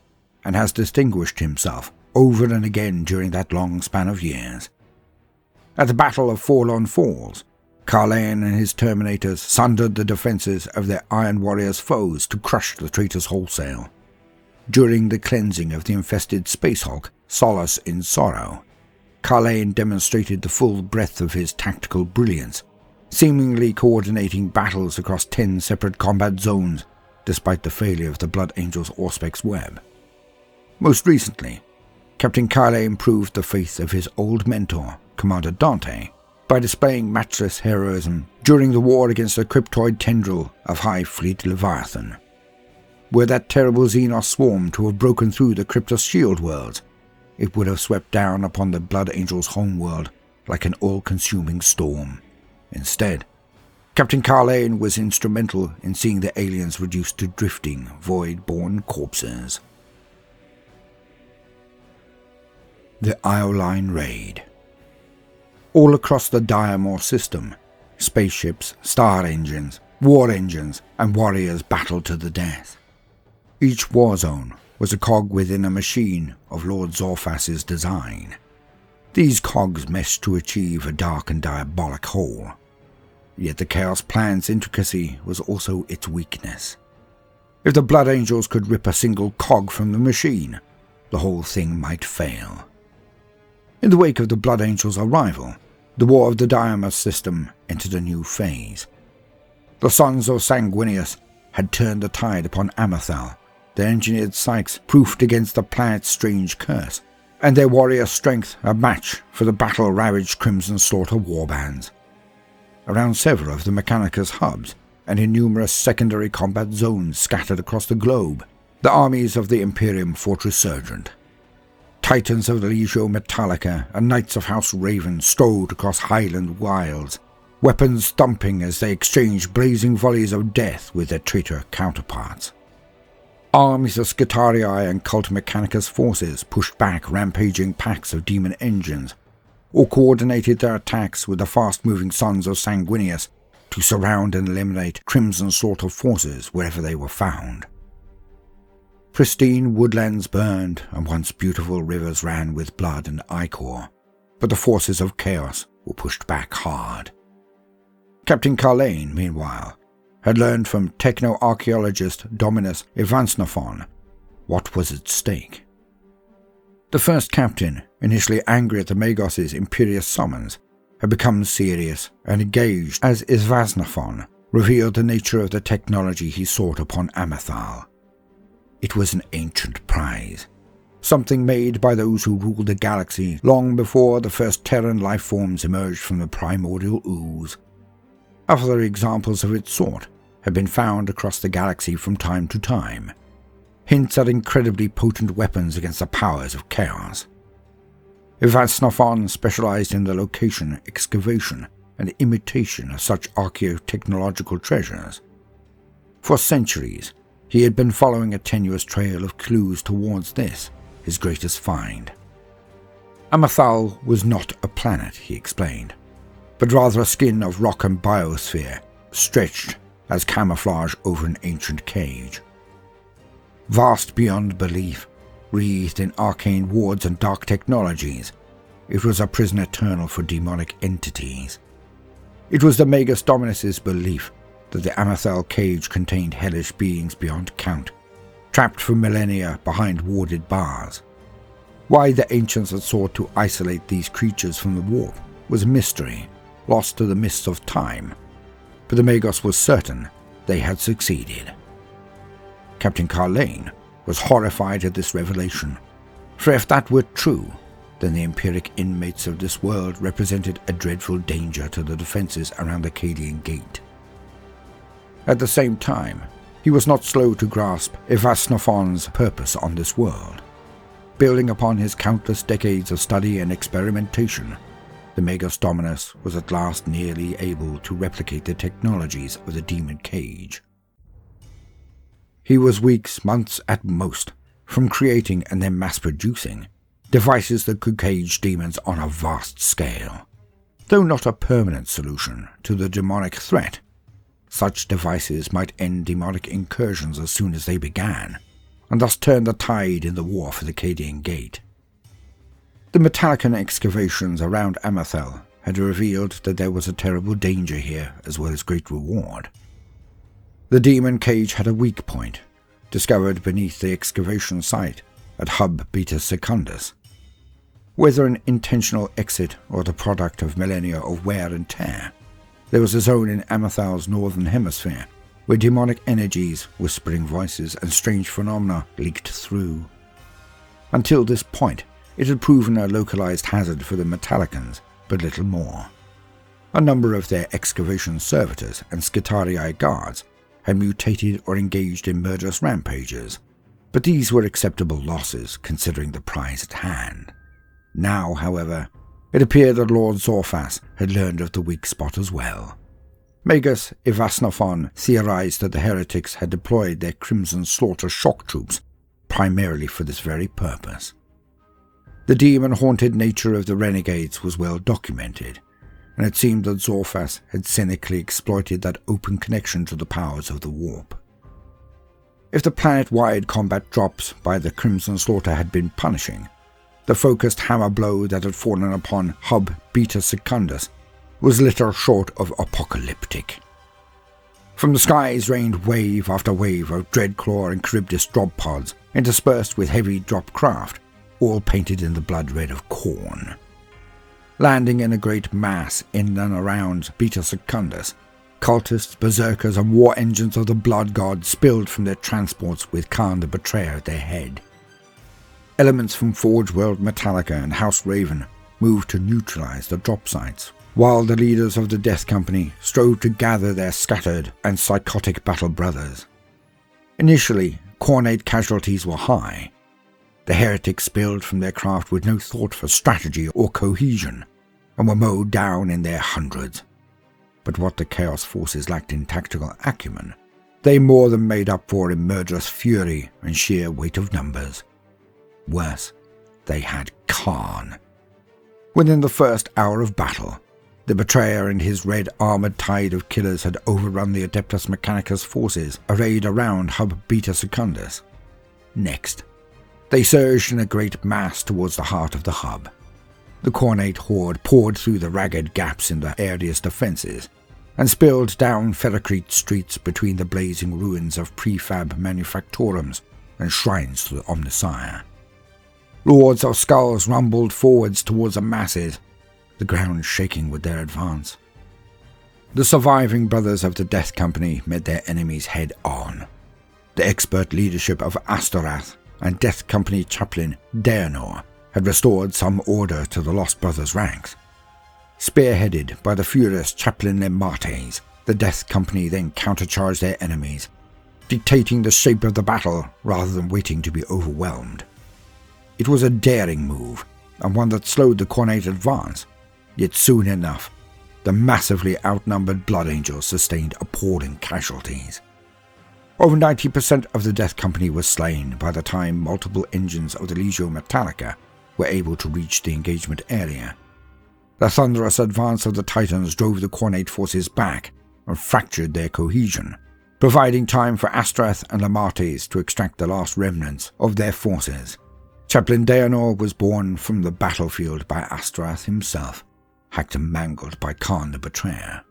and has distinguished himself over and again during that long span of years. At the Battle of Forlorn Falls, Carlain and his Terminators sundered the defences of their Iron Warriors' foes to crush the traitors wholesale. During the cleansing of the infested Space Hulk, Solace in Sorrow, Carlain demonstrated the full breadth of his tactical brilliance, seemingly coordinating battles across 10 separate combat zones, despite the failure of the Blood Angel's Auspex web. Most recently, Captain Carlain proved the faith of his old mentor, Commander Dante, by displaying matchless heroism during the war against the cryptoid tendril of High Fleet Leviathan. Were that terrible Xenos swarm to have broken through the Cryptos shield worlds, it would have swept down upon the Blood Angel's homeworld like an all-consuming storm. Instead, Captain Carlain was instrumental in seeing the aliens reduced to drifting, void-born corpses. The Ioline Raid. All across the Diamor system, spaceships, star engines, war engines, and warriors battled to the death. Each war zone was a cog within a machine of Lord Zorfas's design. These cogs meshed to achieve a dark and diabolic whole. Yet the Chaos plan's intricacy was also its weakness. If the Blood Angels could rip a single cog from the machine, the whole thing might fail. In the wake of the Blood Angels' arrival, the War of the Diamor system entered a new phase. The sons of Sanguinius had turned the tide upon Amathal, their engineered psyches proofed against the planet's strange curse, and their warrior strength a match for the battle-ravaged Crimson Slaughter warbands. Around several of the Mechanicus hubs, and in numerous secondary combat zones scattered across the globe, the armies of the Imperium fought resurgent. Titans of the Legio Metallica and Knights of House Raven strode across Highland wilds, weapons thumping as they exchanged blazing volleys of death with their traitor counterparts. Armies of Scutarii and Cult Mechanicus forces pushed back rampaging packs of demon engines, or coordinated their attacks with the fast-moving sons of Sanguinius to surround and eliminate Crimson Slaughter forces wherever they were found. Pristine woodlands burned, and once beautiful rivers ran with blood and ichor, but the forces of chaos were pushed back hard. Captain Carlain, meanwhile, had learned from techno-archaeologist Dominus Evansnophon what was at stake. The first captain, initially angry at the Magos' imperious summons, had become serious and engaged as Evansnophon revealed the nature of the technology he sought upon Amathal. It was an ancient prize, something made by those who ruled the galaxy long before the first Terran life forms emerged from the primordial ooze. Other examples of its sort have been found across the galaxy from time to time, hints at incredibly potent weapons against the powers of chaos. Ivasnophon specialized in the location, excavation, and imitation of such archaeotechnological treasures. For centuries, he had been following a tenuous trail of clues towards this, his greatest find. Amathal was not a planet, he explained, but rather a skin of rock and biosphere, stretched as camouflage over an ancient cage. Vast beyond belief, wreathed in arcane wards and dark technologies, it was a prison eternal for demonic entities. It was the Magus Dominus's belief that the Amathal cage contained hellish beings beyond count, trapped for millennia behind warded bars. Why the ancients had sought to isolate these creatures from the warp was a mystery, lost to the mists of time, but the Magos was certain they had succeeded. Captain Carlane was horrified at this revelation, for if that were true, then the empiric inmates of this world represented a dreadful danger to the defenses around the Cadian Gate. At the same time, he was not slow to grasp Ivasnophon's purpose on this world. Building upon his countless decades of study and experimentation, the Magus Dominus was at last nearly able to replicate the technologies of the demon cage. He was weeks, months at most, from creating and then mass-producing devices that could cage demons on a vast scale. Though not a permanent solution to the demonic threat, such devices might end demonic incursions as soon as they began, and thus turn the tide in the war for the Cadian Gate. The Metallican excavations around Amathal had revealed that there was a terrible danger here as well as great reward. The demon cage had a weak point, discovered beneath the excavation site at Hub Beta Secundus. Whether an intentional exit or the product of millennia of wear and tear, there was a zone in Amathal's northern hemisphere where demonic energies, whispering voices, and strange phenomena leaked through. Until this point, it had proven a localized hazard for the Metallicans, but little more. A number of their excavation servitors and Skitarii guards had mutated or engaged in murderous rampages, but these were acceptable losses considering the prize at hand. Now, however, it appeared that Lord Zorphas had learned of the weak spot as well. Magus Ivasnophon theorized that the heretics had deployed their Crimson Slaughter shock troops primarily for this very purpose. The demon-haunted nature of the renegades was well documented, and it seemed that Zorphas had cynically exploited that open connection to the powers of the warp. If the planet-wide combat drops by the Crimson Slaughter had been punishing, the focused hammer blow that had fallen upon Hub Beta Secundus was little short of apocalyptic. From the skies rained wave after wave of Dreadclaw and Charybdis drop pods, interspersed with heavy drop craft, all painted in the blood red of corn. Landing in a great mass in and around Beta Secundus, cultists, berserkers, and war engines of the blood god spilled from their transports with Khan the Betrayer at their head. Elements from Forge World Metallica and House Raven moved to neutralize the drop sites, while the leaders of the Death Company strove to gather their scattered and psychotic battle brothers. Initially, Khornate casualties were high. The heretics spilled from their craft with no thought for strategy or cohesion, and were mowed down in their hundreds. But what the Chaos Forces lacked in tactical acumen, they more than made up for in murderous fury and sheer weight of numbers. Worse, they had Khan. Within the first hour of battle, the Betrayer and his red armoured tide of killers had overrun the Adeptus Mechanicus forces arrayed around Hub Beta Secundus. Next, they surged in a great mass towards the heart of the hub. The Khornate horde poured through the ragged gaps in the area's defences and spilled down Ferrocrete streets between the blazing ruins of prefab manufactorums and shrines to the Omnissiah. Lords of Skulls rumbled forwards towards the masses, the ground shaking with their advance. The surviving brothers of the Death Company met their enemies head-on. The expert leadership of Astorath and Death Company chaplain Daenor had restored some order to the Lost Brothers' ranks. Spearheaded by the furious chaplain Lemmates, The Death Company then countercharged their enemies, dictating the shape of the battle rather than waiting to be overwhelmed. It was a daring move, and one that slowed the Khornate advance, yet soon enough, the massively outnumbered Blood Angels sustained appalling casualties. Over 90% of the Death Company was slain by the time multiple engines of the Legio Metallica were able to reach the engagement area. The thunderous advance of the Titans drove the Khornate forces back and fractured their cohesion, providing time for Astrath and Lamartes to extract the last remnants of their forces. Chaplain Daenor was born from the battlefield by Astrath himself, hacked and mangled by Khan the Betrayer.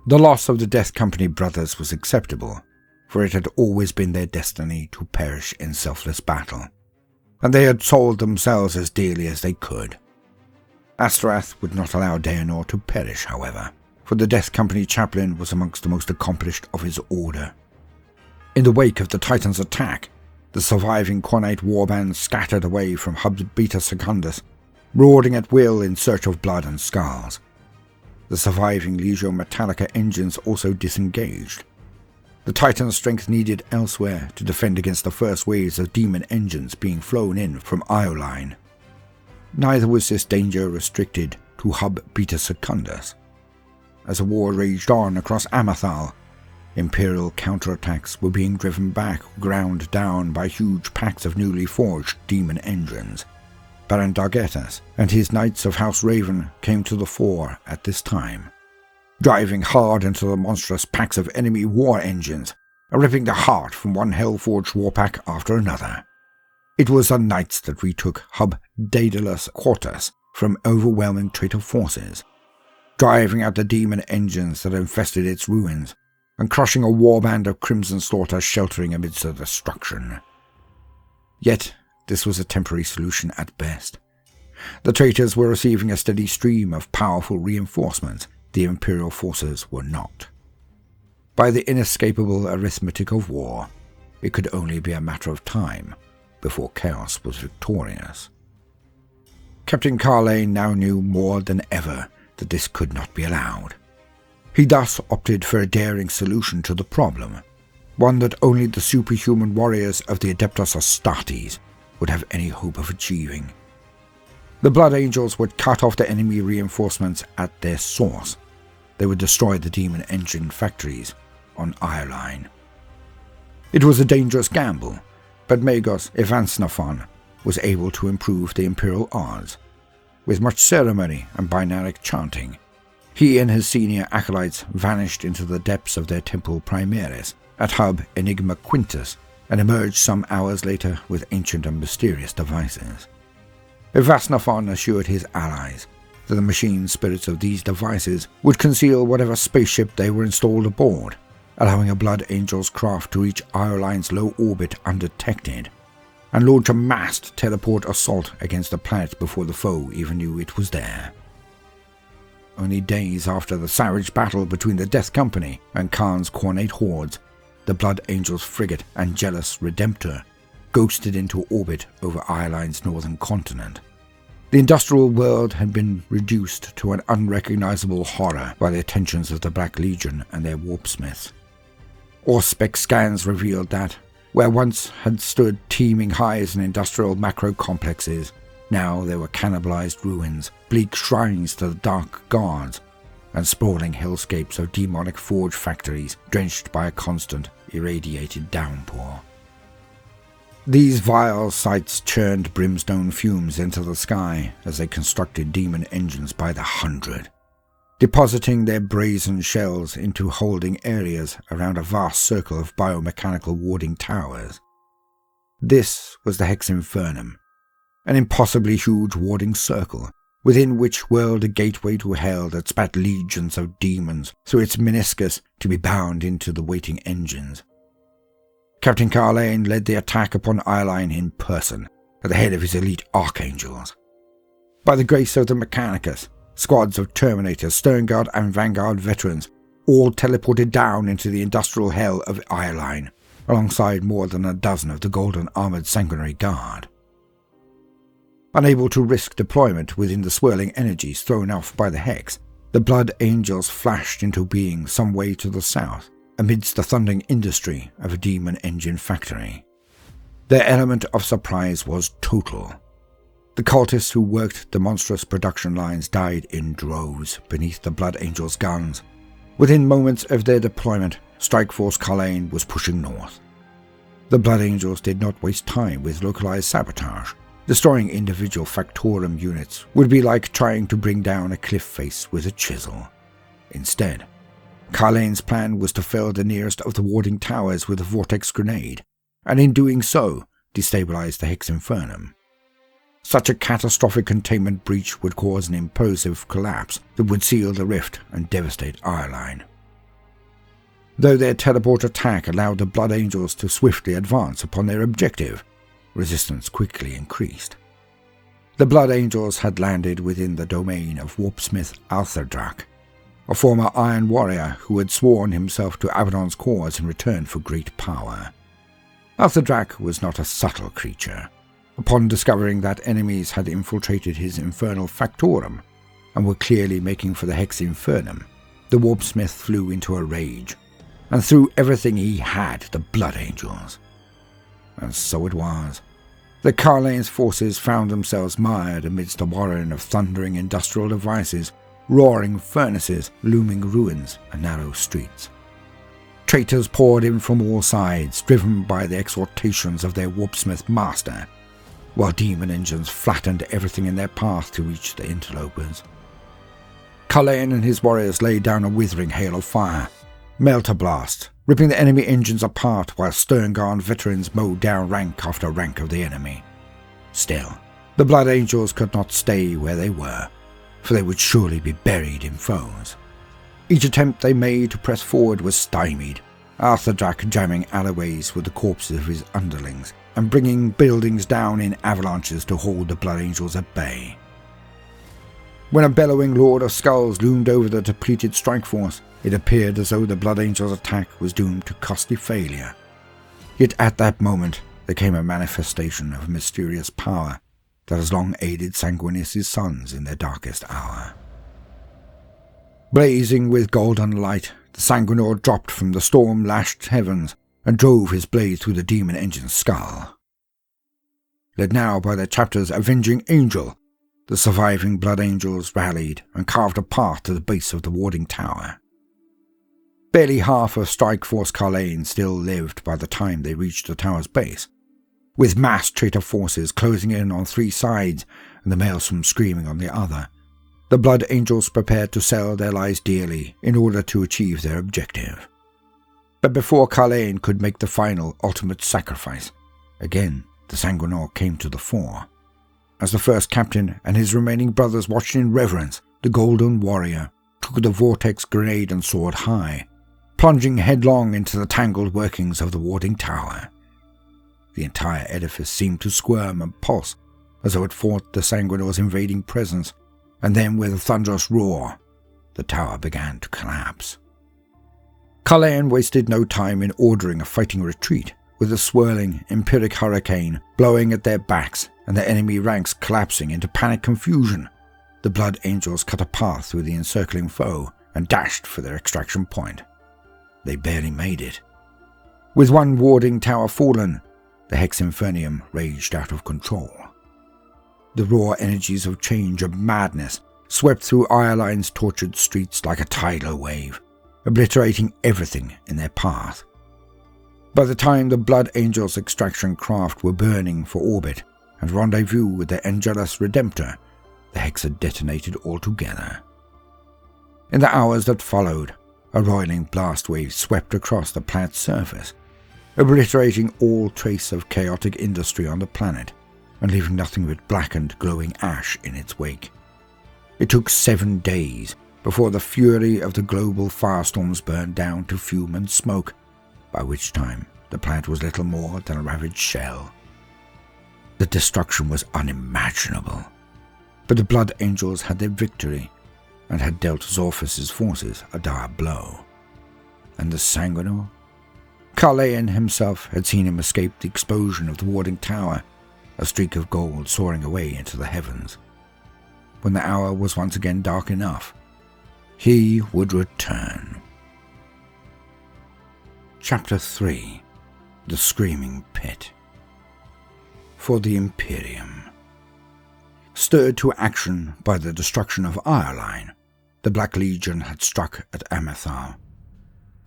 The loss of the Death Company brothers was acceptable, for it had always been their destiny to perish in selfless battle, and they had sold themselves as dearly as they could. Astrath would not allow Daenor to perish, however, for the Death Company chaplain was amongst the most accomplished of his order. In the wake of the Titans' attack, the surviving Khornate warbands scattered away from Hub Beta Secundus, roaring at will in search of blood and skulls. The surviving Legio Metallica engines also disengaged. The Titans' strength needed elsewhere to defend against the first waves of demon engines being flown in from Ioline. Neither was this danger restricted to Hub Beta Secundus. As the war raged on across Amathal, Imperial counterattacks were being driven back or ground down by huge packs of newly forged demon engines. Baron Dargetas and his Knights of House Raven came to the fore at this time, driving hard into the monstrous packs of enemy war engines and ripping the heart from one Hellforged warpack after another. It was the Knights that retook Hub Daedalus Quartus from overwhelming traitor forces, driving out the demon engines that infested its ruins and crushing a warband of Crimson Slaughter sheltering amidst the destruction. Yet, this was a temporary solution at best. The traitors were receiving a steady stream of powerful reinforcements. The Imperial forces were not. By the inescapable arithmetic of war, it could only be a matter of time before Chaos was victorious. Captain Carlane now knew more than ever that this could not be allowed. He thus opted for a daring solution to the problem, one that only the superhuman warriors of the Adeptus Astartes would have any hope of achieving. The Blood Angels would cut off the enemy reinforcements at their source. They would destroy the demon engine factories on Ioline. It was a dangerous gamble, but Magos Evansnaphon was able to improve the Imperial odds. With much ceremony and binaric chanting, he and his senior acolytes vanished into the depths of their Temple Primaris at Hub Enigma Quintus and emerged some hours later with ancient and mysterious devices. Evansnaphon assured his allies that the machine spirits of these devices would conceal whatever spaceship they were installed aboard, allowing a Blood Angel's craft to reach Ioline's low orbit undetected, and launch a massed teleport assault against the planet before the foe even knew it was there. Only days after the savage battle between the Death Company and Khan's Khornate hordes, the Blood Angel's frigate Angelus Redemptor ghosted into orbit over Ioline's northern continent. The industrial world had been reduced to an unrecognizable horror by the attentions of the Black Legion and their warpsmiths. Auspex scans revealed that, where once had stood teeming hives and industrial macro-complexes, now there were cannibalized ruins, bleak shrines to the dark gods, and sprawling hellscapes of demonic forge factories drenched by a constant, irradiated downpour. These vile sights churned brimstone fumes into the sky as they constructed demon engines by the hundred, depositing their brazen shells into holding areas around a vast circle of biomechanical warding towers. This was the Hex Infernum, an impossibly huge warding circle, within which whirled a gateway to hell that spat legions of demons through its meniscus to be bound into the waiting engines. Captain Carlane led the attack upon Ioline in person, at the head of his elite archangels. By the grace of the Mechanicus, squads of Terminators, Sternguard and Vanguard veterans all teleported down into the industrial hell of Ioline, alongside more than a dozen of the golden armoured Sanguinary Guard. Unable to risk deployment within the swirling energies thrown off by the Hex, The Blood Angels flashed into being some way to the south, amidst the thundering industry of a demon engine factory. Their element of surprise was total. The cultists who worked the monstrous production lines died in droves beneath the Blood Angels' guns. Within moments of their deployment, Strike Force Carlane was pushing north. The Blood Angels did not waste time with localized sabotage. Destroying individual Factorum units would be like trying to bring down a cliff face with a chisel. Instead, Carlane's plan was to fell the nearest of the warding towers with a vortex grenade, and in doing so, destabilize the Hex Infernum. Such a catastrophic containment breach would cause an implosive collapse that would seal the rift and devastate Ireline. Though their teleport attack allowed the Blood Angels to swiftly advance upon their objective, resistance quickly increased. The Blood Angels had landed within the domain of Warpsmith Altherdrak, a former Iron Warrior who had sworn himself to Abaddon's cause in return for great power. Altherdrak was not a subtle creature. Upon discovering that enemies had infiltrated his infernal Factorum and were clearly making for the Hex Infernum, the Warpsmith flew into a rage and threw everything he had at the Blood Angels. And so it was. The Carlane's forces found themselves mired amidst a warren of thundering industrial devices, roaring furnaces, looming ruins, and narrow streets. Traitors poured in from all sides, driven by the exhortations of their Warpsmith master, while demon engines flattened everything in their path to reach the interlopers. Carlane and his warriors laid down a withering hail of fire, melter blast, ripping the enemy engines apart while Sterngarn veterans mowed down rank after rank of the enemy. Still, the Blood Angels could not stay where they were, for they would surely be buried in foes. Each attempt they made to press forward was stymied, Altherdrak jamming alleyways with the corpses of his underlings, and bringing buildings down in avalanches to hold the Blood Angels at bay. When a bellowing Lord of Skulls loomed over the depleted strike force, it appeared as though the Blood Angels' attack was doomed to costly failure. Yet at that moment there came a manifestation of mysterious power that has long aided Sanguinius' sons in their darkest hour. Blazing with golden light, the Sanguinor dropped from the storm-lashed heavens and drove his blade through the demon engine's skull. Led now by their chapter's avenging angel, the surviving Blood Angels rallied and carved a path to the base of the warding tower. Barely half of Strike Force Carlane still lived by the time they reached the tower's base, with massed traitor forces closing in on three sides and the Maelstrom screaming on the other. The Blood Angels prepared to sell their lives dearly in order to achieve their objective. But before Carlane could make the final, ultimate sacrifice, again the Sanguinor came to the fore. As the first captain and his remaining brothers watched in reverence, the Golden Warrior took the vortex grenade and soared high, plunging headlong into the tangled workings of the warding tower. The entire edifice seemed to squirm and pulse as though it fought the Sanguinor's invading presence, and then with a thunderous roar, the tower began to collapse. Carlane wasted no time in ordering a fighting retreat, with a swirling, empiric hurricane blowing at their backs and the enemy ranks collapsing into panic confusion. The Blood Angels cut a path through the encircling foe and dashed for their extraction point. They barely made it. With one warding tower fallen, the Hex Infernum raged out of control. The raw energies of change and madness swept through Ireline's tortured streets like a tidal wave, obliterating everything in their path. By the time the Blood Angels' extraction craft were burning for orbit and rendezvous with the Angelus Redemptor, the Hex had detonated altogether. In the hours that followed, a roiling blast wave swept across the planet's surface, obliterating all trace of chaotic industry on the planet and leaving nothing but blackened, glowing ash in its wake. It took 7 days before the fury of the global firestorms burned down to fume and smoke, by which time the planet was little more than a ravaged shell. The destruction was unimaginable, but the Blood Angels had their victory and had dealt Zorphus' forces a dire blow. And the Sanguinor? Carlane himself had seen him escape the explosion of the warding tower, a streak of gold soaring away into the heavens. When the hour was once again dark enough, He would return. Chapter 3. The Screaming Pit. For the Imperium. Stirred to action by the destruction of Ireline, the Black Legion had struck at Amethar.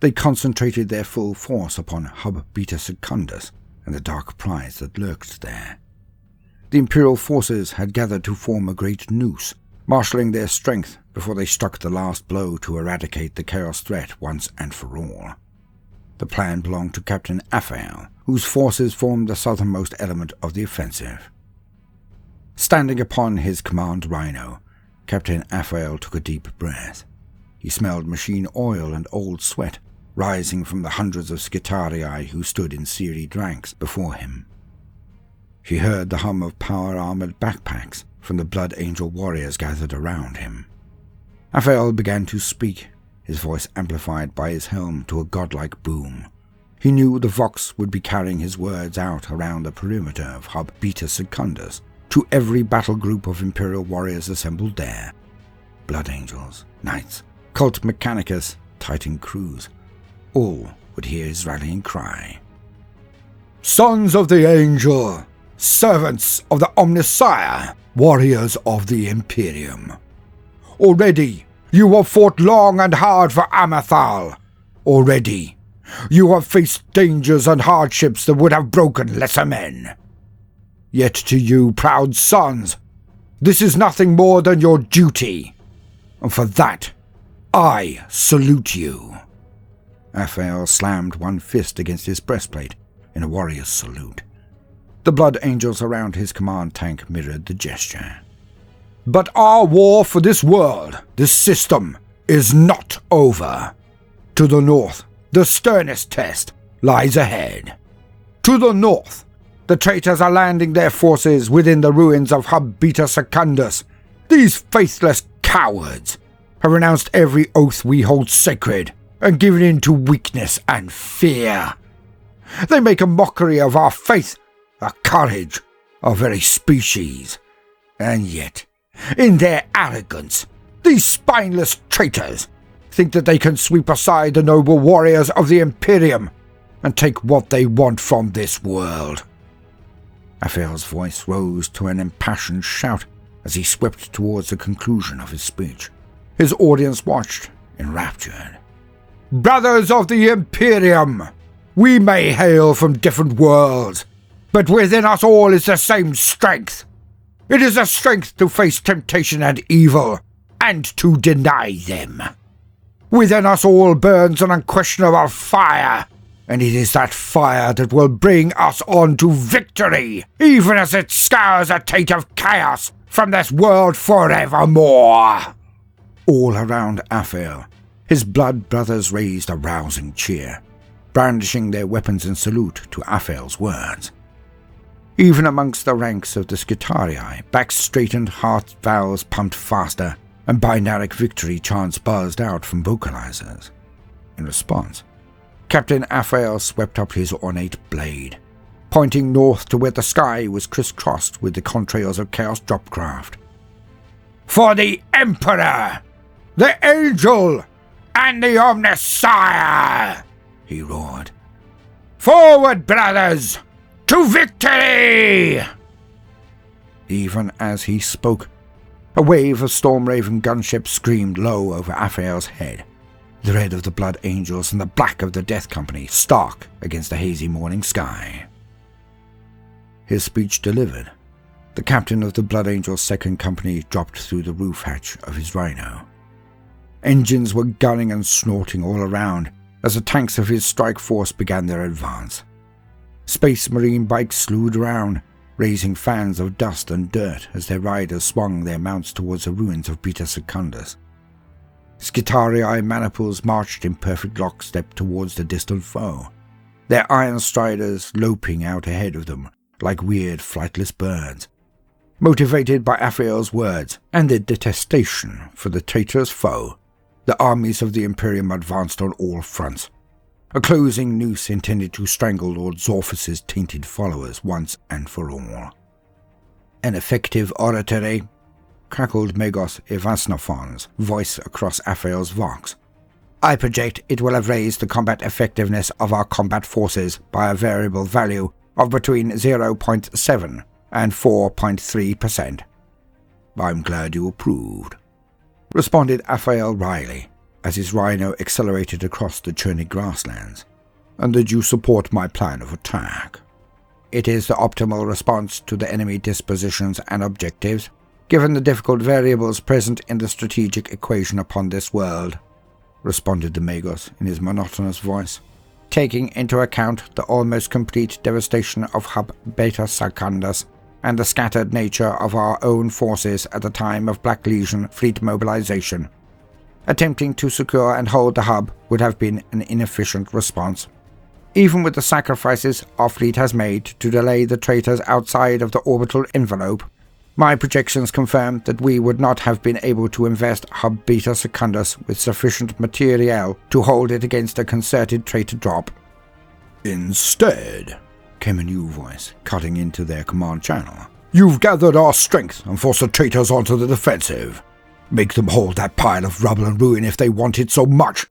They concentrated their full force upon Hub Beta Secundus and the dark prize that lurked there. The Imperial forces had gathered to form a great noose, marshalling their strength before they struck the last blow to eradicate the Chaos threat once and for all. The plan belonged to Captain Aphael, whose forces formed the southernmost element of the offensive. Standing upon his command rhino, Captain Aphael took a deep breath. He smelled machine oil and old sweat, rising from the hundreds of Skitarii who stood in serried ranks before him. He heard the hum of power-armored backpacks from the Blood Angel warriors gathered around him. Aphael began to speak, his voice amplified by his helm to a godlike boom. He knew the Vox would be carrying his words out around the perimeter of Hub Beta Secundus to every battle group of Imperial warriors assembled there. Blood Angels, Knights, Cult Mechanicus, Titan crews, all would hear his rallying cry. Sons of the Angel, servants of the Omnissiah, warriors of the Imperium. Already you have fought long and hard for Amethal. Already you have faced dangers and hardships that would have broken lesser men. Yet to you, proud sons, this is nothing more than your duty, and for that I salute you. Aphael slammed one fist against his breastplate in a warrior's salute. The Blood Angels around his command tank mirrored the gesture. But our war for this world, this system, is not over. To the north, the sternest test lies ahead. To the north, the traitors are landing their forces within the ruins of Hub Beta Secundus. These faithless cowards have renounced every oath we hold sacred and given in to weakness and fear. They make a mockery of our faith, our courage, our very species. And yet, in their arrogance, these spineless traitors think that they can sweep aside the noble warriors of the Imperium and take what they want from this world. Aphael's voice rose to an impassioned shout as he swept towards the conclusion of his speech. His audience watched, enraptured. Brothers of the Imperium, we may hail from different worlds, but within us all is the same strength. It is the strength to face temptation and evil, and to deny them. Within us all burns an unquestionable fire, and it is that fire that will bring us on to victory, even as it scours a taint of chaos from this world forevermore. All around Aphael, his blood brothers raised a rousing cheer, brandishing their weapons in salute to Aphael's words. Even amongst the ranks of the Skitarii, backs straightened, heart valves pumped faster, and binaric victory chants buzzed out from vocalizers. In response, Captain Aphael swept up his ornate blade, pointing north to where the sky was crisscrossed with the contrails of Chaos Dropcraft. For the Emperor, the Angel, and the Omnissiah, he roared. Forward, brothers, to victory! Even as he spoke, a wave of Stormraven gunships screamed low over Aphael's head, the red of the Blood Angels and the black of the Death Company stark against the hazy morning sky. His speech delivered, the captain of the Blood Angels' second company dropped through the roof hatch of his rhino. Engines were gunning and snorting all around as the tanks of his strike force began their advance. Space Marine bikes slewed around, raising fans of dust and dirt as their riders swung their mounts towards the ruins of Beta Secundus. Skitarii maniples marched in perfect lockstep towards the distant foe, their iron striders loping out ahead of them like weird flightless birds. Motivated by Aphael's words and their detestation for the traitorous foe, the armies of the Imperium advanced on all fronts, a closing noose intended to strangle Lord Zorphus's tainted followers once and for all. An effective oratory, crackled Magos Ivasnofon's voice across Aphael's vox. "I project it will have raised the combat effectiveness of our combat forces by a variable value of between 0.7 and 4.3%. "I'm glad you approved," responded Aphael wryly, as his rhino accelerated across the churning grasslands. "And that you support my plan of attack. It is the optimal response to the enemy dispositions and objectives, given the difficult variables present in the strategic equation upon this world," responded the Magos in his monotonous voice. "Taking into account the almost complete devastation of Hub Beta Secundus and the scattered nature of our own forces at the time of Black Legion fleet mobilization, attempting to secure and hold the hub would have been an inefficient response. Even with the sacrifices our fleet has made to delay the traitors outside of the orbital envelope, my projections confirm that we would not have been able to invest Hub Beta Secundus with sufficient materiel to hold it against a concerted traitor drop." "Instead," came a new voice, cutting into their command channel, "you've gathered our strength and forced the traitors onto the defensive. Make them hold that pile of rubble and ruin if they want it so much,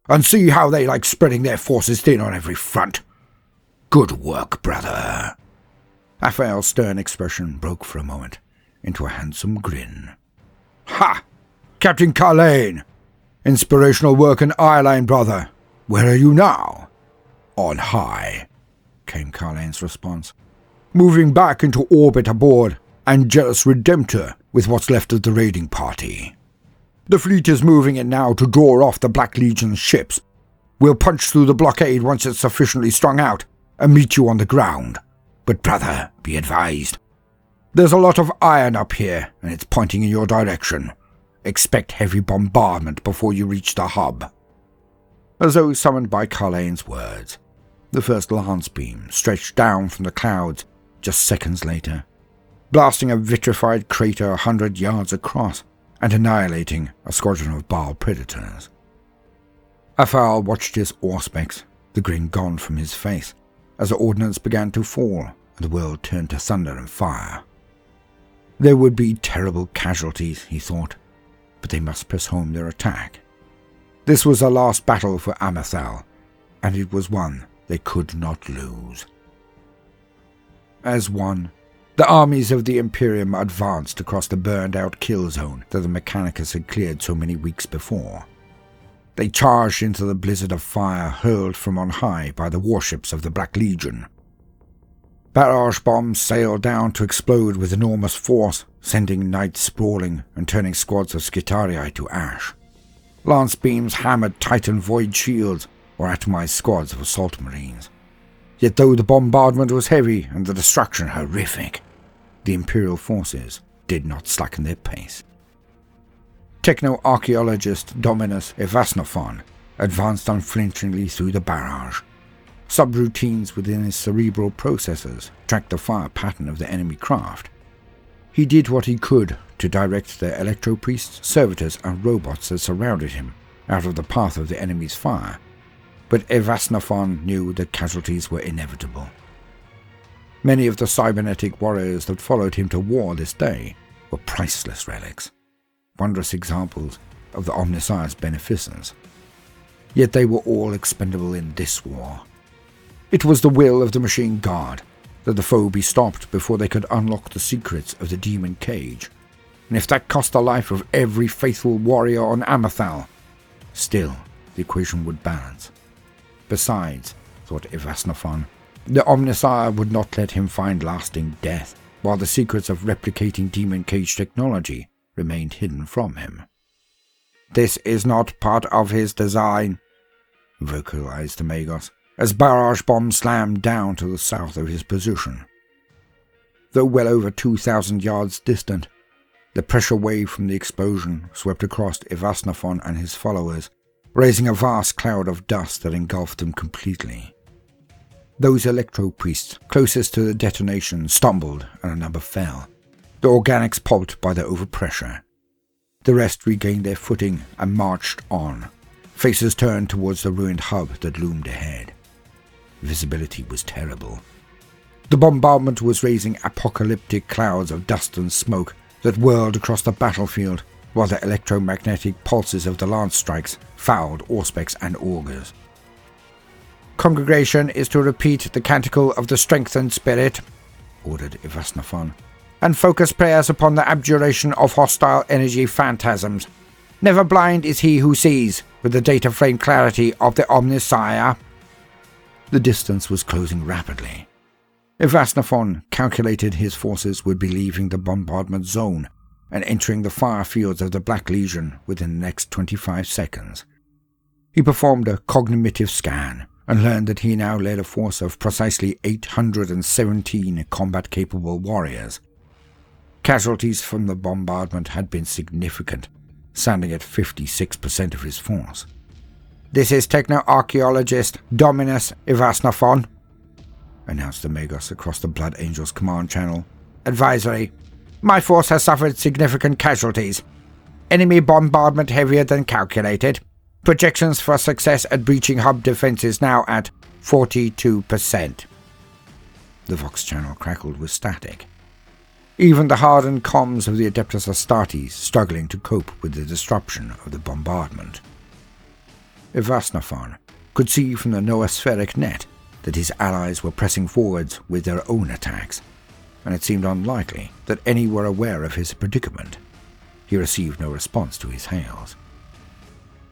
and see how they like spreading their forces thin on every front. Good work, brother." Aphael's stern expression broke for a moment into a handsome grin. "Ha! Captain Carlane! Inspirational work in Ireland, brother. Where are you now?" "On high," came Carlane's response. "Moving back into orbit aboard Angelus Redemptor with what's left of the raiding party. The fleet is moving in now to draw off the Black Legion's ships. We'll punch through the blockade once it's sufficiently strung out and meet you on the ground. But brother, be advised. There's a lot of iron up here, and it's pointing in your direction. Expect heavy bombardment before you reach the hub." As though summoned by Carlane's words, the first lance beam stretched down from the clouds just seconds later, blasting a vitrified crater 100 yards across and annihilating a squadron of Baal predators. Aphael watched his auspex, the grin gone from his face, as the ordnance began to fall and the world turned to thunder and fire. There would be terrible casualties, he thought, but they must press home their attack. This was a last battle for Amathal, and it was one they could not lose. As one, the armies of the Imperium advanced across the burned-out kill zone that the Mechanicus had cleared so many weeks before. They charged into the blizzard of fire hurled from on high by the warships of the Black Legion. Barrage bombs sailed down to explode with enormous force, sending knights sprawling and turning squads of Skitarii to ash. Lance beams hammered Titan void shields or atomized squads of assault marines. Yet though the bombardment was heavy and the destruction horrific, the Imperial forces did not slacken their pace. Techno-archaeologist Dominus Evasnophon advanced unflinchingly through the barrage. Subroutines within his cerebral processors tracked the fire pattern of the enemy craft. He did what he could to direct the electro-priests, servitors, and robots that surrounded him out of the path of the enemy's fire, but Evasnophon knew that casualties were inevitable. Many of the cybernetic warriors that followed him to war this day were priceless relics, wondrous examples of the Omnissiah's beneficence. Yet they were all expendable in this war. It was the will of the Machine Guard that the foe be stopped before they could unlock the secrets of the Demon Cage, and if that cost the life of every faithful warrior on Amathal, still the equation would balance. Besides, thought Evasnophon, the Omnissiah would not let him find lasting death, while the secrets of replicating Demon Cage technology remained hidden from him. "This is not part of his design," vocalized the Magos, as barrage bombs slammed down to the south of his position. Though well over 2,000 yards distant, the pressure wave from the explosion swept across Evasnophon and his followers, raising a vast cloud of dust that engulfed them completely. Those electro-priests closest to the detonation stumbled and a number fell, the organics pulped by the overpressure. The rest regained their footing and marched on, faces turned towards the ruined hub that loomed ahead. Visibility was terrible. The bombardment was raising apocalyptic clouds of dust and smoke that whirled across the battlefield, while the electromagnetic pulses of the lance strikes fouled auspex and augurs. "Congregation is to repeat the canticle of the strengthened spirit," ordered Ivasnophon, "and focus prayers upon the abjuration of hostile energy phantasms. Never blind is he who sees, with the data frame clarity of the Omnisire." The distance was closing rapidly. Ivasnophon calculated his forces would be leaving the bombardment zone and entering the fire fields of the Black Legion within the next 25 seconds. He performed a cognitive scan and learned that he now led a force of precisely 817 combat-capable warriors. Casualties from the bombardment had been significant, standing at 56% of his force. "This is techno-archaeologist Dominus Ivasnophon," announced the Magos across the Blood Angels command channel. "Advisory. My force has suffered significant casualties. Enemy bombardment heavier than calculated. Projections for success at breaching hub defenses now at 42%. The Vox channel crackled with static. Even the hardened comms of the Adeptus Astartes struggling to cope with the disruption of the bombardment. Ivasnophon could see from the noospheric net that his allies were pressing forwards with their own attacks, and it seemed unlikely that any were aware of his predicament. He received no response to his hails.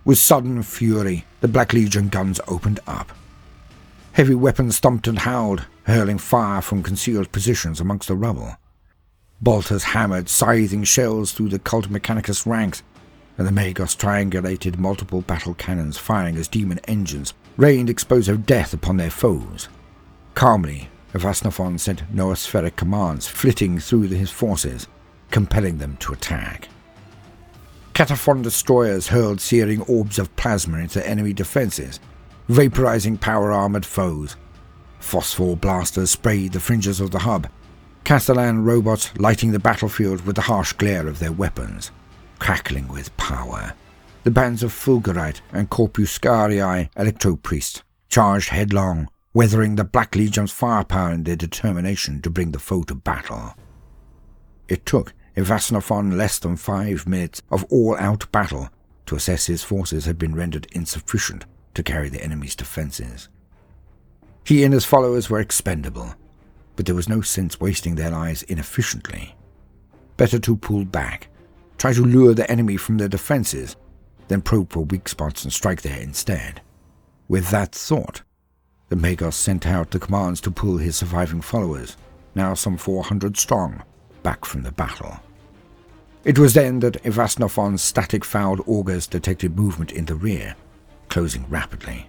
With sudden fury, the Black Legion guns opened up. Heavy weapons thumped and howled, hurling fire from concealed positions amongst the rubble. Bolters hammered scything shells through the Cult Mechanicus ranks, and the Magos triangulated multiple battle cannons firing as demon engines rained explosive death upon their foes. Calmly, Ivasnophon sent noospheric commands flitting through his forces, compelling them to attack. Cataphon destroyers hurled searing orbs of plasma into enemy defenses, vaporizing power-armored foes. Phosphor blasters sprayed the fringes of the hub, Castellan robots lighting the battlefield with the harsh glare of their weapons, crackling with power. The bands of Fulgurite and Corpuscarii electro-priests charged headlong, weathering the Black Legion's firepower in their determination to bring the foe to battle. It took Ivasnophon less than 5 minutes of all-out battle to assess his forces had been rendered insufficient to carry the enemy's defenses. He and his followers were expendable, but there was no sense wasting their lives inefficiently. Better to pull back, try to lure the enemy from their defenses, then probe for weak spots and strike there instead. With that thought, the Magos sent out the commands to pull his surviving followers, now some 400 strong, back from the battle. It was then that Ivasnophon's static-fouled augurs detected movement in the rear, closing rapidly.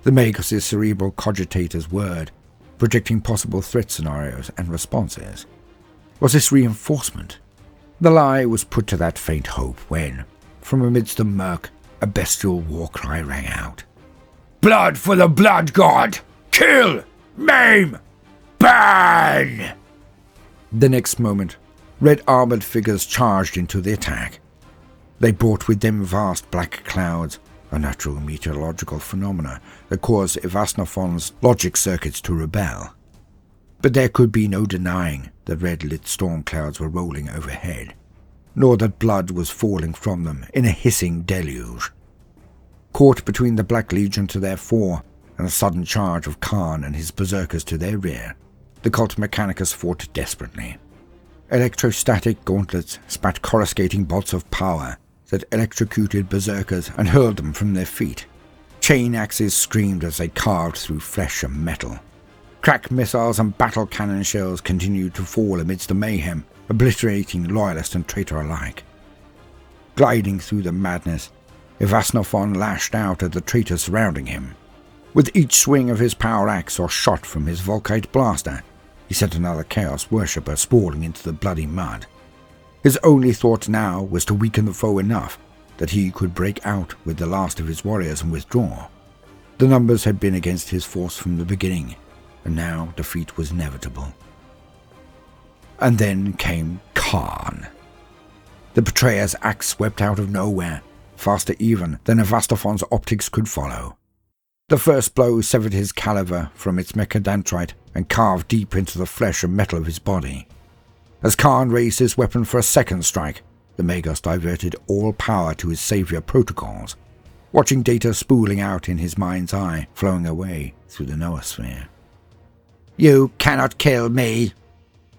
The Magos' cerebral cogitators whirred, projecting possible threat scenarios and responses. Was this reinforcement? The lie was put to that faint hope when, from amidst the murk, a bestial war cry rang out. "Blood for the Blood God! Kill! Maim! Burn!" The next moment, red-armored figures charged into the attack. They brought with them vast black clouds, a natural meteorological phenomena that caused Ivasnophon's logic circuits to rebel. But there could be no denying that red-lit storm clouds were rolling overhead, nor that blood was falling from them in a hissing deluge. Caught between the Black Legion to their fore and a sudden charge of Khan and his berserkers to their rear, the Cult Mechanicus fought desperately. Electrostatic gauntlets spat coruscating bolts of power that electrocuted berserkers and hurled them from their feet. Chain axes screamed as they carved through flesh and metal. Crack missiles and battle cannon shells continued to fall amidst the mayhem, obliterating loyalist and traitor alike. Gliding through the madness, Ivasnophon lashed out at the traitors surrounding him. With each swing of his power axe or shot from his Volkite blaster, he sent another Chaos worshipper sprawling into the bloody mud. His only thought now was to weaken the foe enough that he could break out with the last of his warriors and withdraw. The numbers had been against his force from the beginning, and now defeat was inevitable. And then came Khan. The betrayer's axe swept out of nowhere, faster even than Ivasnophon's optics could follow. The first blow severed his caliver from its mechadendrite and carved deep into the flesh and metal of his body. As Khan raised his weapon for a second strike, the Magos diverted all power to his savior protocols, watching data spooling out in his mind's eye, flowing away through the noosphere. "You cannot kill me,"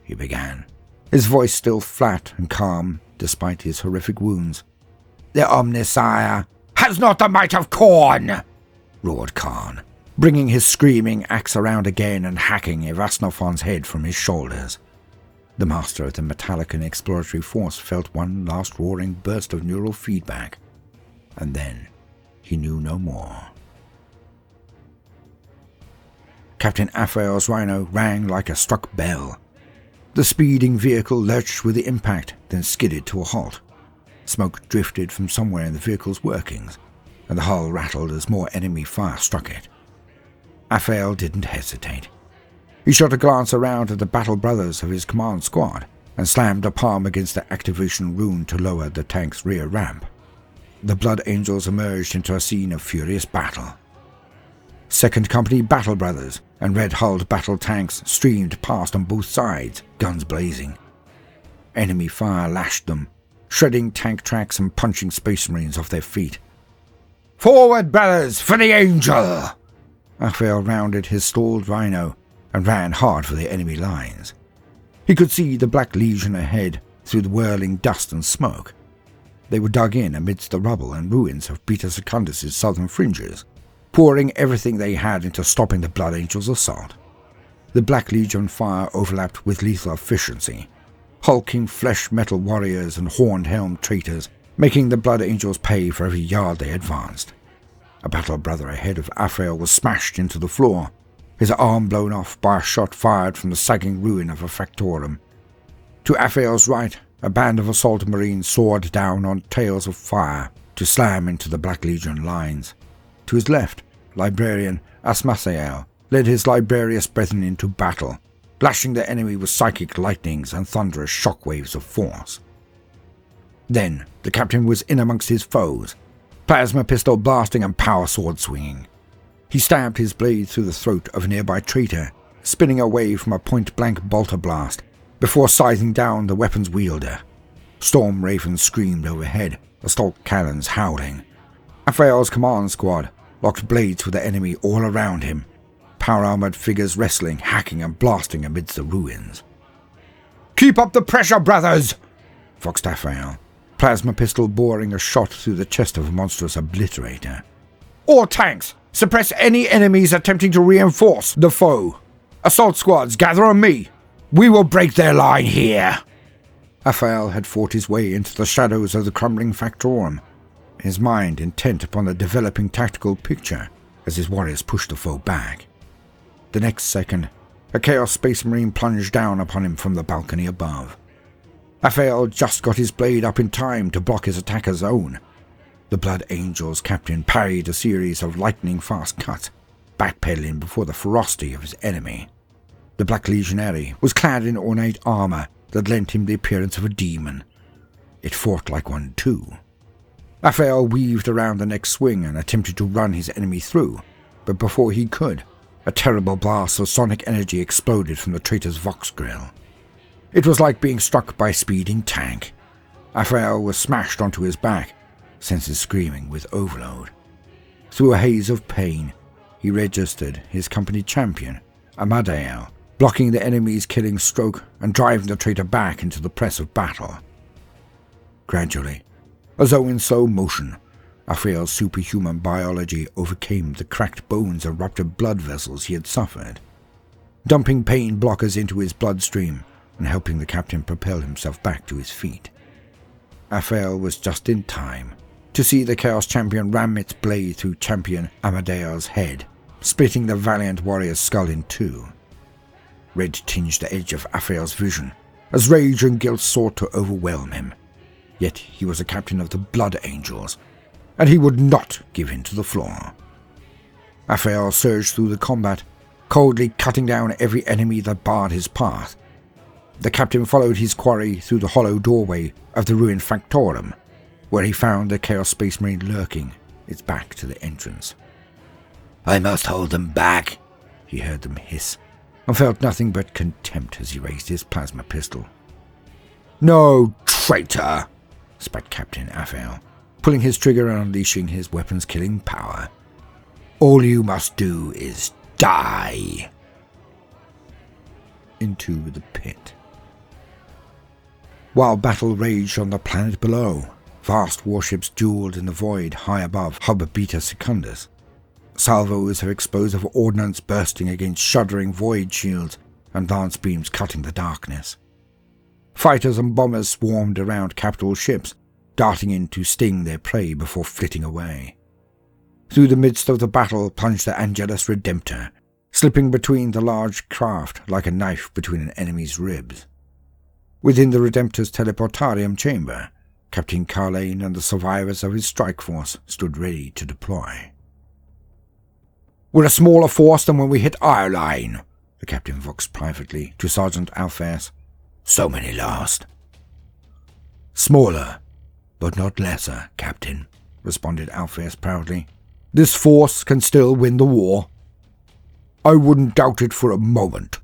he began, his voice still flat and calm despite his horrific wounds. "The Omnissiah has not the might of Khorne!" roared Khan, bringing his screaming axe around again and hacking Evasnofon's head from his shoulders. The master of the metallic and exploratory force felt one last roaring burst of neural feedback, and then he knew no more. Captain Aphael's rhino rang like a struck bell. The speeding vehicle lurched with the impact, then skidded to a halt. Smoke drifted from somewhere in the vehicle's workings, and the hull rattled as more enemy fire struck it. Aphael didn't hesitate. He shot a glance around at the battle brothers of his command squad and slammed a palm against the activation rune to lower the tank's rear ramp. The Blood Angels emerged into a scene of furious battle. Second Company battle brothers and red-hulled battle tanks streamed past on both sides, guns blazing. Enemy fire lashed them, shredding tank tracks and punching Space Marines off their feet. "Forward, brothers, for the Angel!" Aphael rounded his stalled rhino and ran hard for the enemy lines. He could see the Black Legion ahead through the whirling dust and smoke. They were dug in amidst the rubble and ruins of Beta Secundus' southern fringes, pouring everything they had into stopping the Blood Angels' assault. The Black Legion fire overlapped with lethal efficiency, hulking flesh-metal warriors and horned-helmed traitors, making the Blood Angels pay for every yard they advanced. A battle brother ahead of Aphael was smashed into the floor, his arm blown off by a shot fired from the sagging ruin of a factorum. To Aphael's right, a band of assault marines soared down on tails of fire to slam into the Black Legion lines. To his left, Librarian Asmasael led his librarious brethren into battle, lashing the enemy with psychic lightnings and thunderous shockwaves of force. Then the captain was in amongst his foes, plasma pistol blasting and power sword swinging. He stabbed his blade through the throat of a nearby traitor, spinning away from a point-blank bolter blast, before scything down the weapon's wielder. Storm ravens screamed overhead, assault cannons howling. Aphael's command squad locked blades with the enemy all around him, power-armored figures wrestling, hacking and blasting amidst the ruins. "Keep up the pressure, brothers!" foxed Aphael, plasma pistol boring a shot through the chest of a monstrous obliterator. "All tanks, suppress any enemies attempting to reinforce the foe. Assault squads, gather on me. We will break their line here." Aphael had fought his way into the shadows of the crumbling factorum, his mind intent upon the developing tactical picture as his warriors pushed the foe back. The next second, a Chaos Space Marine plunged down upon him from the balcony above. Aphael just got his blade up in time to block his attacker's own. The Blood Angel's captain parried a series of lightning-fast cuts, backpedaling before the ferocity of his enemy. The Black Legionary was clad in ornate armor that lent him the appearance of a demon. It fought like one too. Aphael weaved around the next swing and attempted to run his enemy through, but before he could, a terrible blast of sonic energy exploded from the traitor's vox grill. It was like being struck by a speeding tank. Aphael was smashed onto his back, senses screaming with overload. Through a haze of pain, he registered his company champion, Amadael, blocking the enemy's killing stroke and driving the traitor back into the press of battle. Gradually, as though in slow motion, Aphael's superhuman biology overcame the cracked bones and ruptured blood vessels he had suffered, dumping pain blockers into his bloodstream and helping the captain propel himself back to his feet. Aphael was just in time to see the Chaos Champion ram its blade through Champion Amadea's head, splitting the valiant warrior's skull in two. Red tinged the edge of Aphael's vision as rage and guilt sought to overwhelm him. Yet he was a captain of the Blood Angels, and he would not give in to the flaw. Aphael surged through the combat, coldly cutting down every enemy that barred his path. The captain followed his quarry through the hollow doorway of the ruined factorum, where he found the Chaos Space Marine lurking, its back to the entrance. "I must hold them back," he heard them hiss, and felt nothing but contempt as he raised his plasma pistol. No, traitor, spat Captain Raphael, pulling his trigger and unleashing his weapon's killing power. All you must do is die. Into the pit. While battle raged on the planet below, vast warships dueled in the void high above Hub Beta Secundus. Salvos of explosive ordnance bursting against shuddering void shields and lance beams cutting the darkness. Fighters and bombers swarmed around capital ships, darting in to sting their prey before flitting away. Through the midst of the battle plunged the Angelus Redemptor, slipping between the large craft like a knife between an enemy's ribs. Within the Redemptor's teleportarium chamber, Captain Carlane and the survivors of his strike force stood ready to deploy. "We're a smaller force than when we hit Ireline," the captain voxed privately to Sergeant Alphaeus. "So many lost." "Smaller, but not lesser, Captain," responded Alphaeus proudly. "This force can still win the war." "I wouldn't doubt it for a moment,"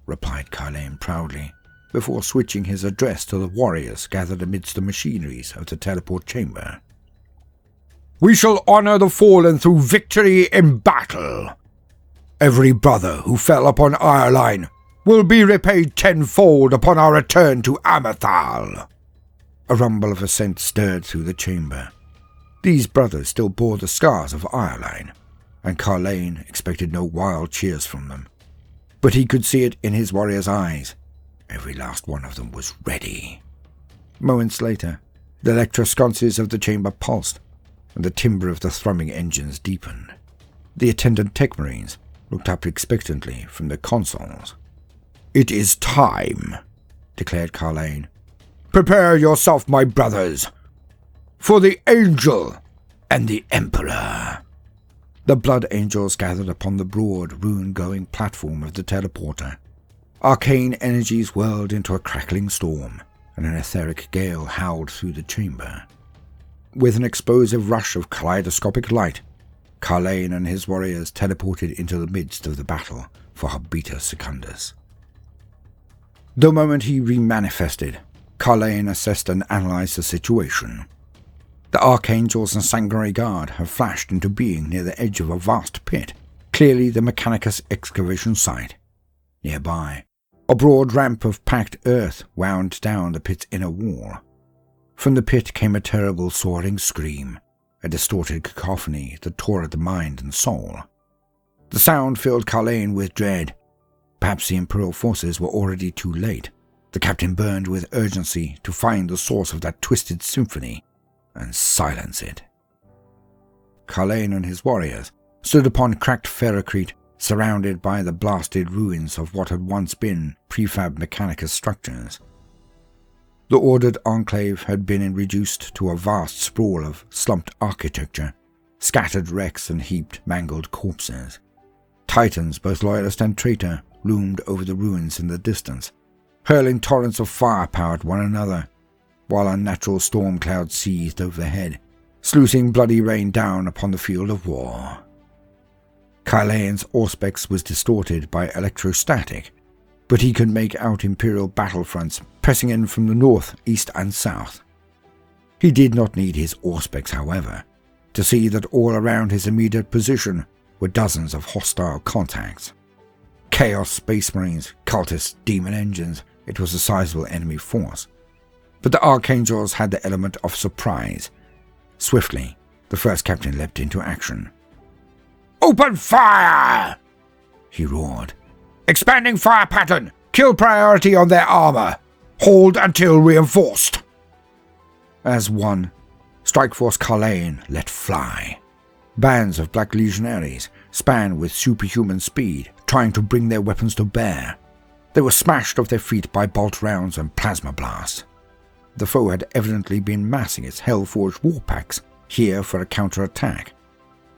replied Carlane proudly, before switching his address to the warriors gathered amidst the machineries of the teleport chamber. "We shall honor the fallen through victory in battle. Every brother who fell upon Ireline will be repaid tenfold upon our return to Amethal." A rumble of assent stirred through the chamber. These brothers still bore the scars of Ireline, and Carlane expected no wild cheers from them. But he could see it in his warriors' eyes. Every last one of them was ready. Moments later, the electrosconces of the chamber pulsed, and the timbre of the thrumming engines deepened. The attendant tech marines looked up expectantly from their consoles. "It is time," declared Carlane. "Prepare yourself, my brothers, for the Angel and the Emperor." The Blood Angels gathered upon the broad, rune-going platform of the teleporter. Arcane energies whirled into a crackling storm, and an etheric gale howled through the chamber. With an explosive rush of kaleidoscopic light, Carlane and his warriors teleported into the midst of the battle for Hub Beta Secundus. The moment he remanifested, Carlane assessed and analyzed the situation. The Archangels and Sanguinary Guard have flashed into being near the edge of a vast pit, clearly the Mechanicus excavation site. Nearby, a broad ramp of packed earth wound down the pit's inner wall. From the pit came a terrible soaring scream, a distorted cacophony that tore at the mind and soul. The sound filled Carlane with dread. Perhaps the Imperial forces were already too late. The captain burned with urgency to find the source of that twisted symphony and silence it. Carlane and his warriors stood upon cracked ferrocrete, surrounded by the blasted ruins of what had once been prefab Mechanicus structures. The ordered enclave had been reduced to a vast sprawl of slumped architecture, scattered wrecks and heaped, mangled corpses. Titans, both loyalist and traitor, loomed over the ruins in the distance, hurling torrents of firepower at one another, while unnatural storm clouds seethed overhead, sluicing bloody rain down upon the field of war. Carlane's auspex was distorted by electrostatic, but he could make out Imperial battlefronts pressing in from the north, east and south. He did not need his auspex, however, to see that all around his immediate position were dozens of hostile contacts. Chaos Space Marines, cultists, demon engines, it was a sizable enemy force. But the Archangels had the element of surprise. Swiftly, the first captain leapt into action. "Open fire!" he roared. "Expanding fire pattern! Kill priority on their armor! Hold until reinforced!" As one, Strike Force Carlane let fly. Bands of Black Legionaries span with superhuman speed, trying to bring their weapons to bear. They were smashed off their feet by bolt rounds and plasma blasts. The foe had evidently been massing its Hellforged warpacks here for a counterattack,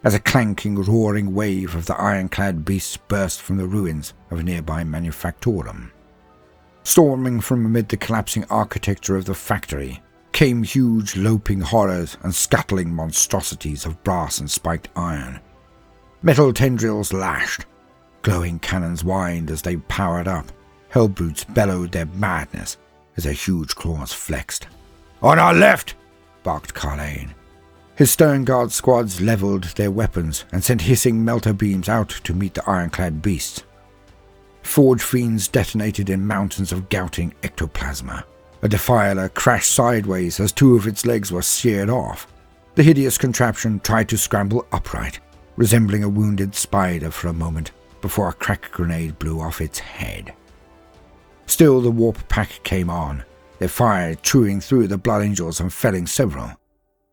as a clanking, roaring wave of the ironclad beasts burst from the ruins of a nearby manufactorum. Storming from amid the collapsing architecture of the factory came huge loping horrors and scuttling monstrosities of brass and spiked iron. Metal tendrils lashed, glowing cannons whined as they powered up, hellbrutes bellowed their madness, as their huge claws flexed. "On our left!" barked Carlane. His stern guard squads levelled their weapons and sent hissing melter beams out to meet the ironclad beasts. Forge fiends detonated in mountains of gouting ectoplasma. A defiler crashed sideways as two of its legs were sheared off. The hideous contraption tried to scramble upright, resembling a wounded spider for a moment before a crack grenade blew off its head. Still the warp pack came on, their fire chewing through the Blood Angels and felling several.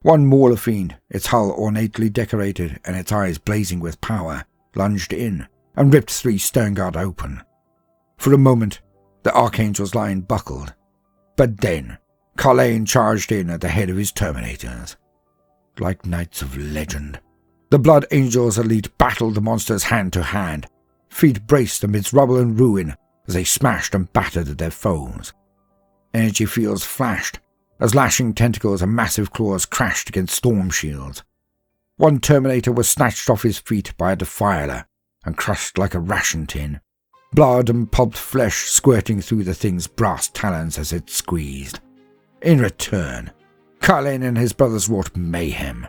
One Mauler fiend, its hull ornately decorated and its eyes blazing with power, lunged in and ripped 3 sternguard open. For a moment, the Archangel's line buckled, but then Carlane charged in at the head of his Terminators. Like knights of legend, the Blood Angels' elite battled the monsters hand to hand, feet braced amidst rubble and ruin as they smashed and battered at their foes. Energy fields flashed as lashing tentacles and massive claws crashed against storm shields. One Terminator was snatched off his feet by a defiler and crushed like a ration tin, blood and pulped flesh squirting through the thing's brass talons as it squeezed. In return, Carlane and his brothers wrought mayhem.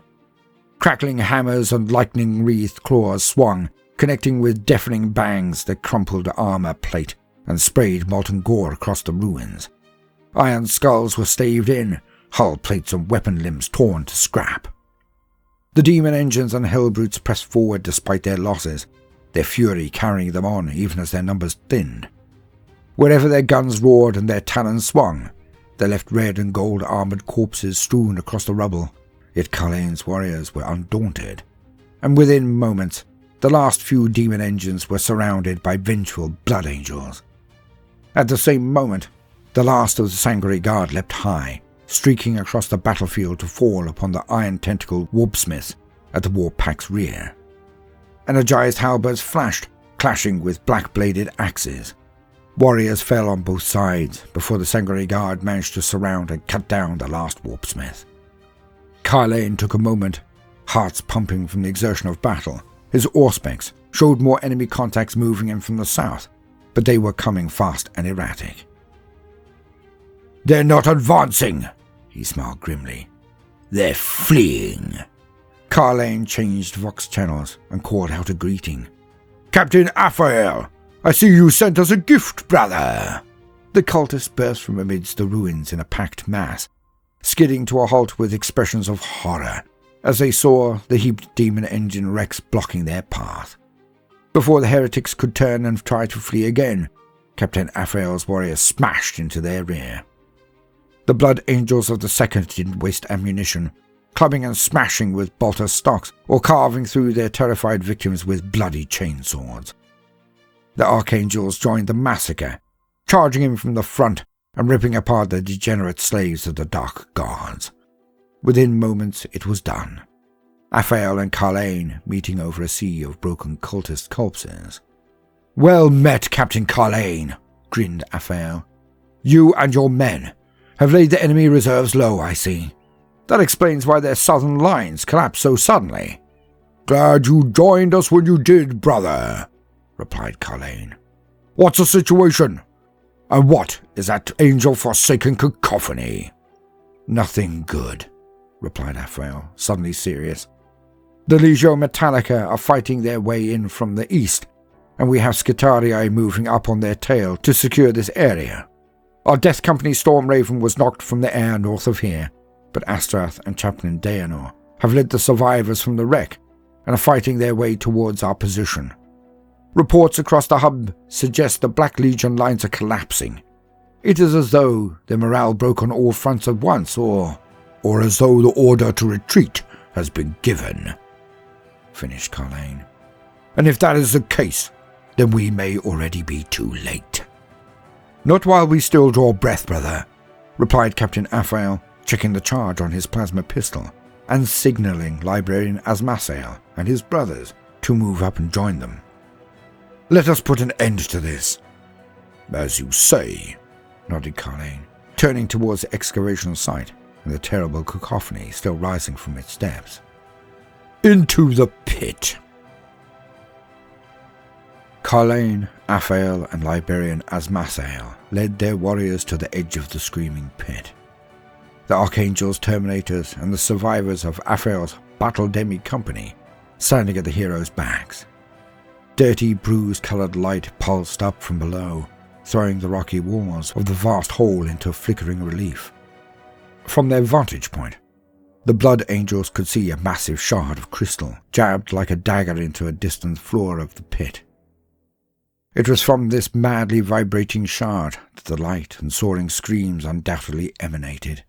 Crackling hammers and lightning-wreathed claws swung, connecting with deafening bangs that crumpled armor plate and sprayed molten gore across the ruins. Iron skulls were staved in, hull plates and weapon limbs torn to scrap. The demon engines and hellbrutes pressed forward despite their losses, their fury carrying them on even as their numbers thinned. Wherever their guns roared and their talons swung, they left red and gold armoured corpses strewn across the rubble, yet Carlane's warriors were undaunted, and within moments the last few demon engines were surrounded by vengeful Blood Angels. At the same moment, the last of the Sangori Guard leapt high, streaking across the battlefield to fall upon the iron-tentacled warpsmiths at the warpack's rear. Energized halberds flashed, clashing with black-bladed axes. Warriors fell on both sides before the Sangori Guard managed to surround and cut down the last warpsmith. Carlane took a moment, hearts pumping from the exertion of battle. His auspex showed more enemy contacts moving in from the south, but they were coming fast and erratic. "They're not advancing," he smiled grimly. "They're fleeing." Carlane changed vox channels and called out a greeting. "Captain Aphael, I see you sent us a gift, brother." The cultists burst from amidst the ruins in a packed mass, skidding to a halt with expressions of horror as they saw the heaped demon engine wrecks blocking their path. Before the heretics could turn and try to flee again, Captain Aphael's warriors smashed into their rear. The Blood Angels of the Second didn't waste ammunition, clubbing and smashing with bolter stocks or carving through their terrified victims with bloody chainswords. The Archangels joined the massacre, charging in from the front and ripping apart the degenerate slaves of the Dark Gods. Within moments it was done. Aphael and Carlane meeting over a sea of broken cultist corpses. "Well met, Captain Carlane," grinned Aphael. "You and your men have laid the enemy reserves low, I see. That explains why their southern lines collapsed so suddenly." "Glad you joined us when you did, brother," replied Carlane. "What's the situation? And what is that angel-forsaken cacophony?" "Nothing good," replied Aphael, suddenly serious. "The Legio Metallica are fighting their way in from the east, and we have Skitarii moving up on their tail to secure this area. Our Death Company Storm Raven was knocked from the air north of here, but Astrath and Chaplain Daenor have led the survivors from the wreck and are fighting their way towards our position. Reports across the hub suggest the Black Legion lines are collapsing. It is as though their morale broke on all fronts at once, or as though the order to retreat has been given," finished Carlane. "And if that is the case, then we may already be too late." "Not while we still draw breath, brother," replied Captain Aphael, checking the charge on his plasma pistol and signalling Librarian Asmasael and his brothers to move up and join them. "Let us put an end to this." "As you say," nodded Carlane, turning towards the excavation site and the terrible cacophony still rising from its depths. "Into the pit." Carlain, Aphael, and Liberian Asmasael led their warriors to the edge of the screaming pit. The Archangel's Terminators and the survivors of Aphael's Battle Demi company standing at the heroes' backs. Dirty, bruise-coloured light pulsed up from below, throwing the rocky walls of the vast hall into flickering relief. From their vantage point, the Blood Angels could see a massive shard of crystal jabbed like a dagger into a distant floor of the pit. It was from this madly vibrating shard that the light and soaring screams undoubtedly emanated,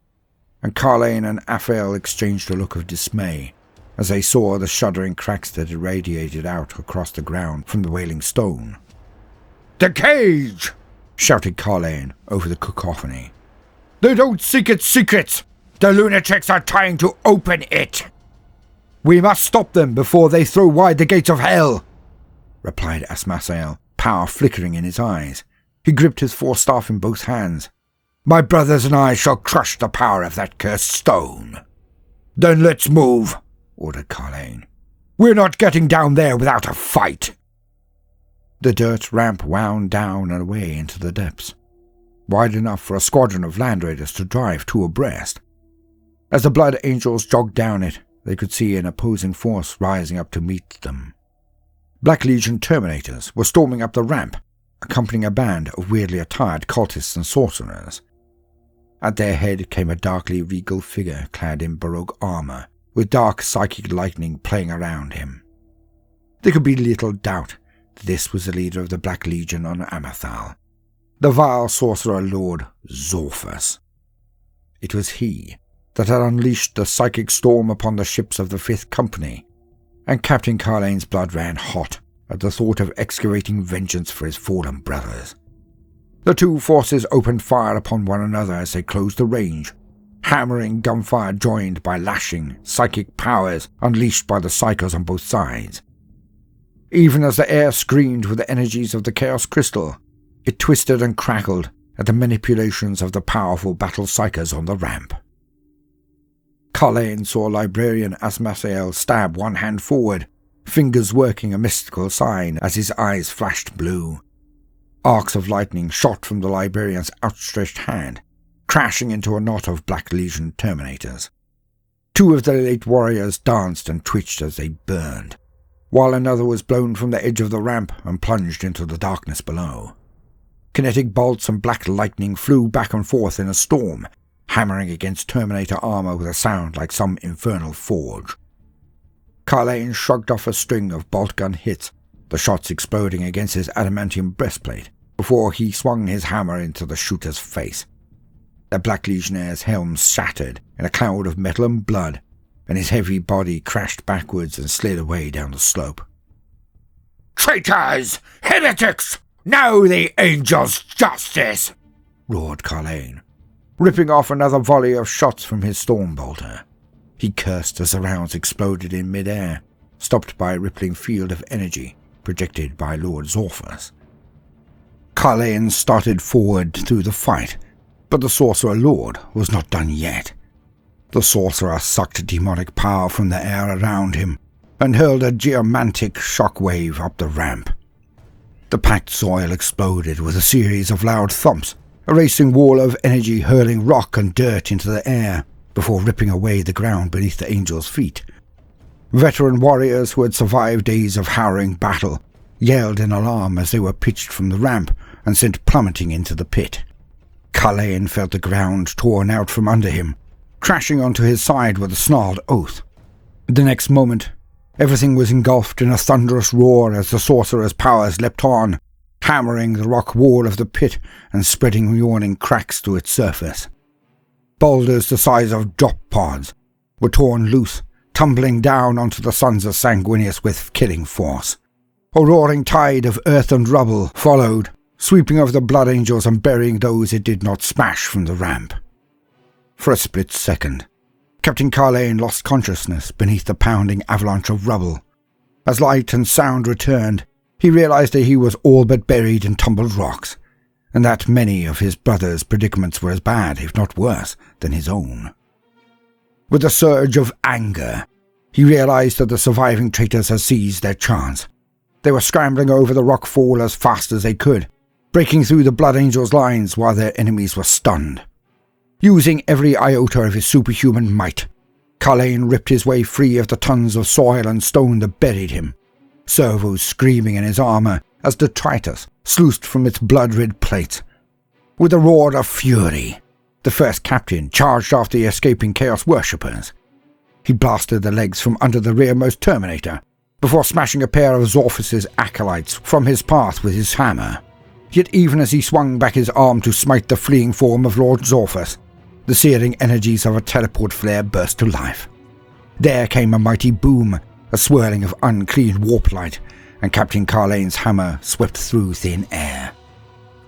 and Carlain and Aphael exchanged a look of dismay as they saw the shuddering cracks that irradiated out across the ground from the wailing stone. "The cage!" shouted Carlain over the cacophony. "They don't seek its secrets! The lunatics are trying to open it!" "We must stop them before they throw wide the gates of hell," replied Asmasael, power flickering in his eyes. He gripped his forestaff in both hands. "My brothers and I shall crush the power of that cursed stone." "Then let's move," ordered Carlain. "We're not getting down there without a fight." The dirt ramp wound down and away into the depths, wide enough for a squadron of land raiders to drive two abreast. As the Blood Angels jogged down it, they could see an opposing force rising up to meet them. Black Legion Terminators were storming up the ramp, accompanying a band of weirdly attired cultists and sorcerers. At their head came a darkly regal figure clad in Baroque armour, with dark psychic lightning playing around him. There could be little doubt that this was the leader of the Black Legion on Amathal, the vile sorcerer lord Zorphus. It was he that had unleashed the psychic storm upon the ships of the Fifth Company, and Captain Carlain's blood ran hot at the thought of excavating vengeance for his fallen brothers. The two forces opened fire upon one another as they closed the range, hammering gunfire joined by lashing, psychic powers unleashed by the psychos on both sides. Even as the air screamed with the energies of the Chaos Crystal, it twisted and crackled at the manipulations of the powerful battle psychos on the ramp. Carlain saw Librarian Asmasael stab one hand forward, fingers working a mystical sign as his eyes flashed blue. Arcs of lightning shot from the Librarian's outstretched hand, crashing into a knot of Black Legion Terminators. Two of the late warriors danced and twitched as they burned, while another was blown from the edge of the ramp and plunged into the darkness below. Kinetic bolts and black lightning flew back and forth in a storm, hammering against Terminator armor with a sound like some infernal forge. Carlain shrugged off a string of bolt gun hits, the shots exploding against his adamantium breastplate, before he swung his hammer into the shooter's face. The Black Legionnaire's helm shattered in a cloud of metal and blood, and his heavy body crashed backwards and slid away down the slope. "Traitors! Heretics! Now the Angel's justice!" roared Carlain, ripping off another volley of shots from his stormbolter. He cursed as the rounds exploded in mid-air, stopped by a rippling field of energy projected by Lord Zorphus. Carlain started forward through the fight, but the Sorcerer Lord was not done yet. The sorcerer sucked demonic power from the air around him and hurled a geomantic shockwave up the ramp. The packed soil exploded with a series of loud thumps, a racing wall of energy hurling rock and dirt into the air before ripping away the ground beneath the Angel's feet. Veteran warriors who had survived days of harrowing battle yelled in alarm as they were pitched from the ramp and sent plummeting into the pit. Carlain felt the ground torn out from under him, crashing onto his side with a snarled oath. The next moment, everything was engulfed in a thunderous roar as the sorcerer's powers leapt on, hammering the rock wall of the pit and spreading yawning cracks to its surface. Boulders the size of drop pods were torn loose, tumbling down onto the sons of Sanguinius with killing force. A roaring tide of earth and rubble followed, sweeping over the Blood Angels and burying those it did not smash from the ramp. For a split second, Captain Carlain lost consciousness beneath the pounding avalanche of rubble. As light and sound returned, he realized that he was all but buried in tumbled rocks, and that many of his brothers' predicaments were as bad, if not worse, than his own. With a surge of anger, he realized that the surviving traitors had seized their chance. They were scrambling over the rock fall as fast as they could, breaking through the Blood Angels' lines while their enemies were stunned. Using every iota of his superhuman might, Carlane ripped his way free of the tons of soil and stone that buried him, servos screaming in his armour as detritus sluiced from its blood-red plate. With a roar of fury, the first captain charged after the escaping Chaos worshippers. He blasted the legs from under the rearmost Terminator, before smashing a pair of Zorphus's acolytes from his path with his hammer. Yet even as he swung back his arm to smite the fleeing form of Lord Zorphus, the searing energies of a teleport flare burst to life. There came a mighty boom, a swirling of unclean warp light, and Captain Carlane's hammer swept through thin air.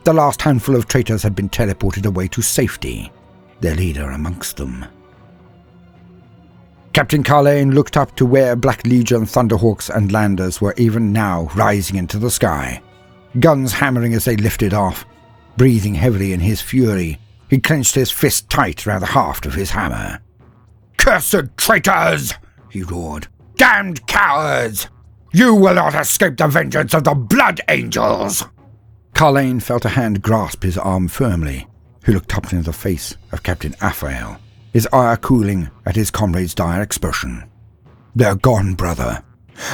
The last handful of traitors had been teleported away to safety, their leader amongst them. Captain Carlane looked up to where Black Legion Thunderhawks and Landers were even now rising into the sky, guns hammering as they lifted off. Breathing heavily in his fury, he clenched his fist tight round the haft of his hammer. "Cursed traitors!" he roared. "Damned cowards! You will not escape the vengeance of the Blood Angels!" Carlane felt a hand grasp his arm firmly. He looked up into the face of Captain Aphael, his ire cooling at his comrade's dire expression. "They're gone, brother.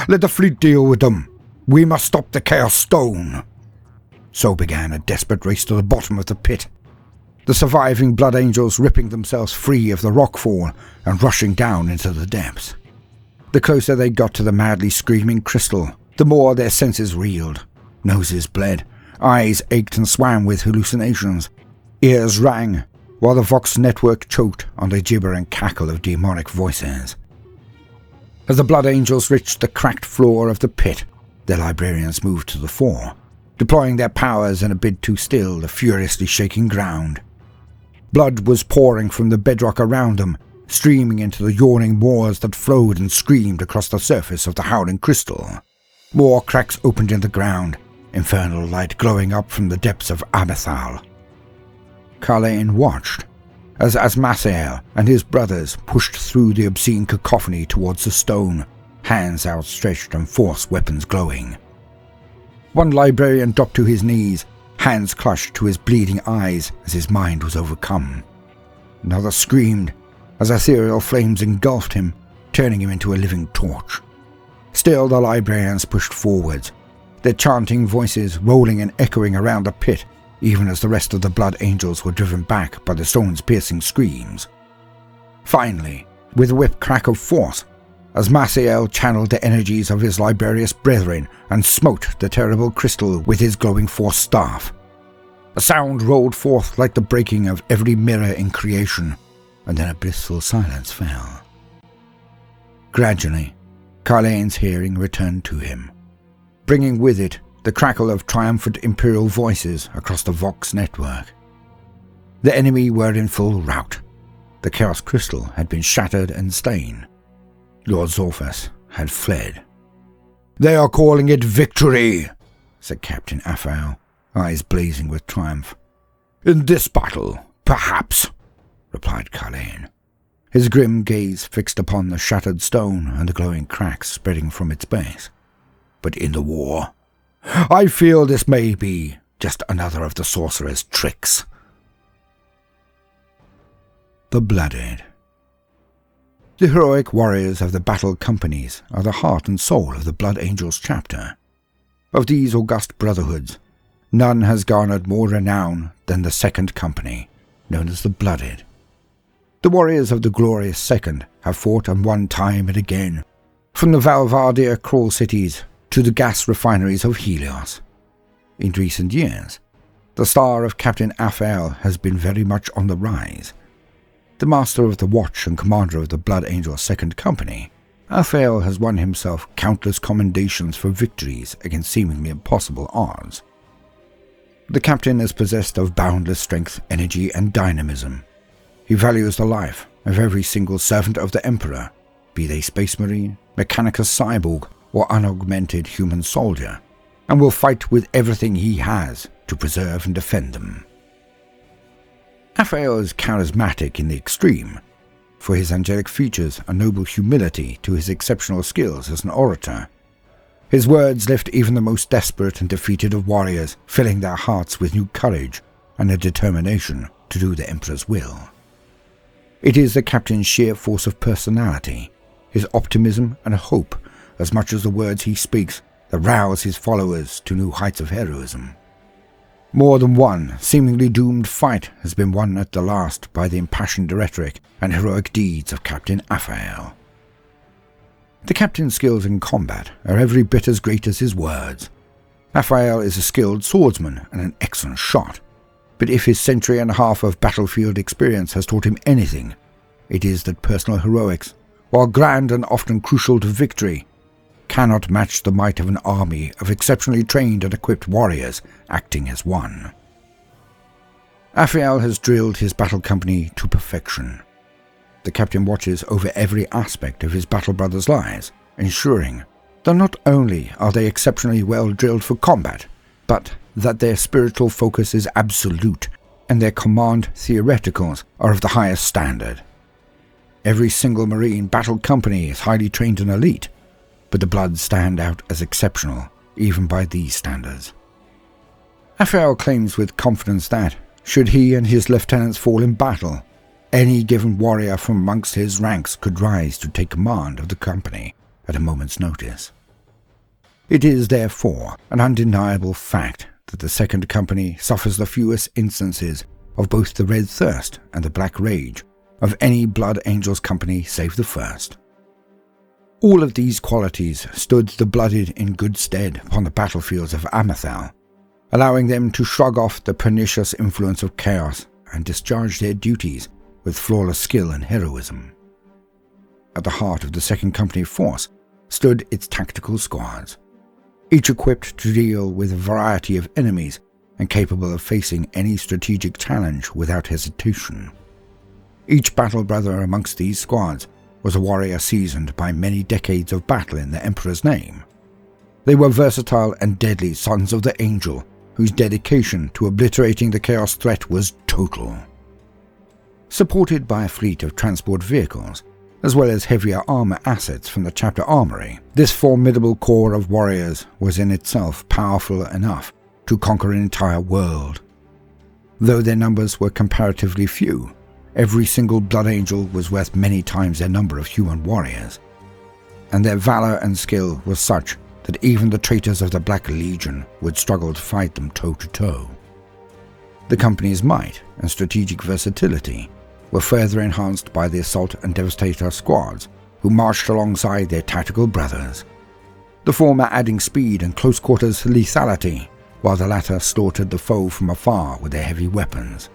Let the fleet deal with them. We must stop the Chaos Stone." So began a desperate race to the bottom of the pit, the surviving Blood Angels ripping themselves free of the rockfall and rushing down into the depths. The closer they got to the madly screaming crystal, the more their senses reeled. Noses bled, eyes ached and swam with hallucinations, ears rang, while the Vox network choked on the gibber and cackle of demonic voices. As the Blood Angels reached the cracked floor of the pit, their librarians moved to the fore, deploying their powers in a bid to still the furiously shaking ground. Blood was pouring from the bedrock around them, streaming into the yawning maws that flowed and screamed across the surface of the howling crystal. More cracks opened in the ground, infernal light glowing up from the depths of Abathal. Carlane watched as Asmasael and his brothers pushed through the obscene cacophony towards the stone, hands outstretched and force weapons glowing. One librarian dropped to his knees, hands clutched to his bleeding eyes as his mind was overcome. Another screamed as ethereal flames engulfed him, turning him into a living torch. Still the librarians pushed forwards, their chanting voices rolling and echoing around the pit, even as the rest of the Blood Angels were driven back by the stone's piercing screams. Finally, with a whip crack of force, Asmasael channeled the energies of his librarious brethren and smote the terrible crystal with his glowing force staff. A sound rolled forth like the breaking of every mirror in creation, and then a blissful silence fell. Gradually, Carlane's hearing returned to him, bringing with it the crackle of triumphant Imperial voices across the Vox network. The enemy were in full rout. The Chaos Crystal had been shattered and slain. Lord Zorphus had fled. "They are calling it victory," said Captain Aphael, eyes blazing with triumph. "In this battle, perhaps," replied Carlane, his grim gaze fixed upon the shattered stone and the glowing cracks spreading from its base. "But in the war, I feel this may be just another of the sorcerer's tricks." The Blooded. The heroic warriors of the battle companies are the heart and soul of the Blood Angels chapter. Of these august brotherhoods, none has garnered more renown than the Second Company, known as the Blooded. The warriors of the glorious Second have fought and won time and again, from the Valvardir crawl cities to the gas refineries of Helios. In recent years, the star of Captain Aphael has been very much on the rise. The master of the watch and commander of the Blood Angel Second Company, Aphael has won himself countless commendations for victories against seemingly impossible odds. The captain is possessed of boundless strength, energy, and dynamism. He values the life of every single servant of the Emperor, be they Space Marine, Mechanicus Cyborg, or unaugmented human soldier, and will fight with everything he has to preserve and defend them. Aphael is charismatic in the extreme, for his angelic features and noble humility to his exceptional skills as an orator. His words left even the most desperate and defeated of warriors, filling their hearts with new courage and a determination to do the Emperor's will. It is the captain's sheer force of personality, his optimism and hope, as much as the words he speaks, that rouse his followers to new heights of heroism. More than one seemingly doomed fight has been won at the last by the impassioned rhetoric and heroic deeds of Captain Raphael. The captain's skills in combat are every bit as great as his words. Raphael is a skilled swordsman and an excellent shot, but if his century and a half of battlefield experience has taught him anything, it is that personal heroics, while grand and often crucial to victory, cannot match the might of an army of exceptionally trained and equipped warriors acting as one. Raphael has drilled his battle company to perfection. The captain watches over every aspect of his battle brothers' lives, ensuring that not only are they exceptionally well drilled for combat, but that their spiritual focus is absolute and their command theoreticals are of the highest standard. Every single Marine battle company is highly trained and elite, but the Bloods stand out as exceptional, even by these standards. Raphael claims with confidence that, should he and his lieutenants fall in battle, any given warrior from amongst his ranks could rise to take command of the company at a moment's notice. It is, therefore, an undeniable fact that the second company suffers the fewest instances of both the Red Thirst and the Black Rage of any Blood Angels company save the first. All of these qualities stood the Blooded in good stead upon the battlefields of Amethal, allowing them to shrug off the pernicious influence of chaos and discharge their duties with flawless skill and heroism. At the heart of the second company force stood its tactical squads, each equipped to deal with a variety of enemies and capable of facing any strategic challenge without hesitation. Each battle brother amongst these squads was a warrior seasoned by many decades of battle in the Emperor's name. They were versatile and deadly sons of the Angel, whose dedication to obliterating the chaos threat was total. Supported by a fleet of transport vehicles, as well as heavier armor assets from the chapter armory, this formidable corps of warriors was in itself powerful enough to conquer an entire world. Though their numbers were comparatively few, every single Blood Angel was worth many times their number of human warriors, and their valor and skill was such that even the traitors of the Black Legion would struggle to fight them toe-to-toe. The company's might and strategic versatility were further enhanced by the Assault and Devastator squads, who marched alongside their tactical brothers, the former adding speed and close-quarters lethality, while the latter slaughtered the foe from afar with their heavy weapons.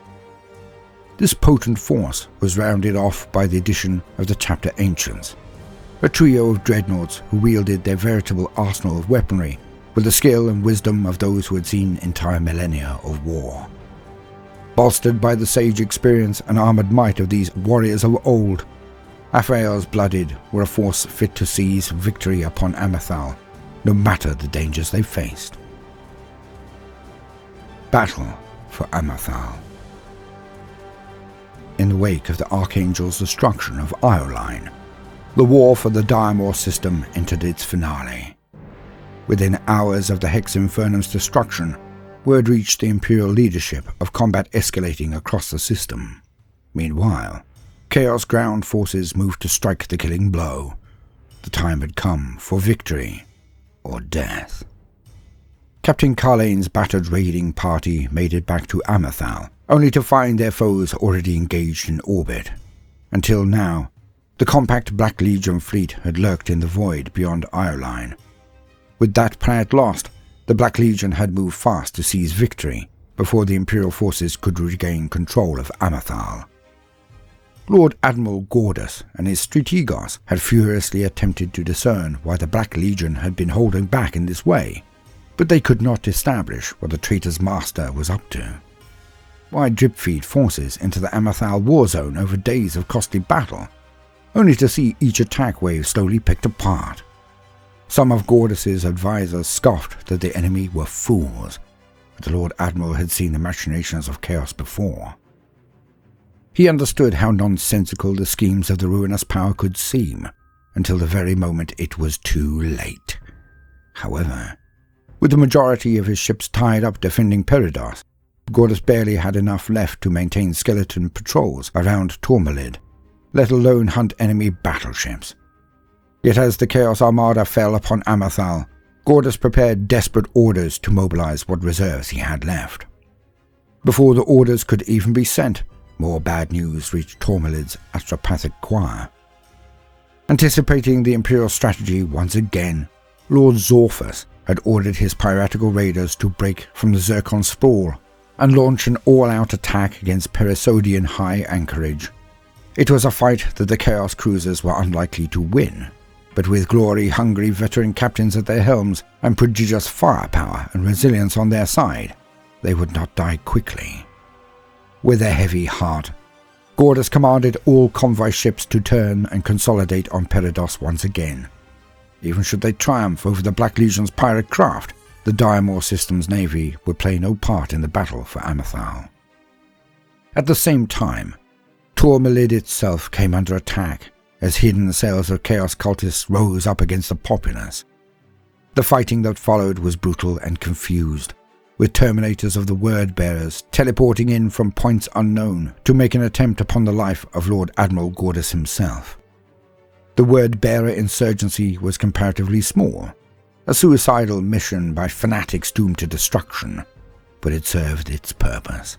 This potent force was rounded off by the addition of the Chapter Ancients, a trio of dreadnoughts who wielded their veritable arsenal of weaponry with the skill and wisdom of those who had seen entire millennia of war. Bolstered by the sage experience and armored might of these warriors of old, Raphael's Blooded were a force fit to seize victory upon Amethal, no matter the dangers they faced. Battle for Amethal. In the wake of the Archangel's destruction of Ioline, the war for the Diamor system entered its finale. Within hours of the Hex Infernum's destruction, word reached the Imperial leadership of combat escalating across the system. Meanwhile, Chaos ground forces moved to strike the killing blow. The time had come for victory or death. Captain Carlane's battered raiding party made it back to Amethal, only to find their foes already engaged in orbit. Until now, the compact Black Legion fleet had lurked in the void beyond Ioline. With that planet lost, the Black Legion had moved fast to seize victory before the Imperial forces could regain control of Amethal. Lord Admiral Gordus and his strategos had furiously attempted to discern why the Black Legion had been holding back in this way, but they could not establish what the traitor's master was up to. Why drip-feed forces into the Amethal war zone over days of costly battle, only to see each attack wave slowly picked apart? Some of Gordus's advisors scoffed that the enemy were fools, but the Lord Admiral had seen the machinations of chaos before. He understood how nonsensical the schemes of the ruinous power could seem, until the very moment it was too late. However, with the majority of his ships tied up defending Peridos, Gordas barely had enough left to maintain skeleton patrols around Tormalid, let alone hunt enemy battleships. Yet as the Chaos Armada fell upon Amathal, Gordas prepared desperate orders to mobilize what reserves he had left. Before the orders could even be sent, more bad news reached Tormalid's astropathic choir. Anticipating the Imperial strategy once again, Lord Zorphus had ordered his piratical raiders to break from the Zircon sprawl and launch an all-out attack against Perisodian high anchorage. It was a fight that the Chaos cruisers were unlikely to win, but with glory-hungry veteran captains at their helms and prodigious firepower and resilience on their side, they would not die quickly. With a heavy heart, Gordas commanded all convoy ships to turn and consolidate on Peridos once again. Even should they triumph over the Black Legion's pirate craft, the Diamore Systems Navy would play no part in the battle for Amathal. At the same time, Tormalid itself came under attack as hidden cells of Chaos cultists rose up against the populace. The fighting that followed was brutal and confused, with Terminators of the Word-Bearers teleporting in from points unknown to make an attempt upon the life of Lord Admiral Gordas himself. The Word-Bearer insurgency was comparatively small, a suicidal mission by fanatics doomed to destruction, but it served its purpose.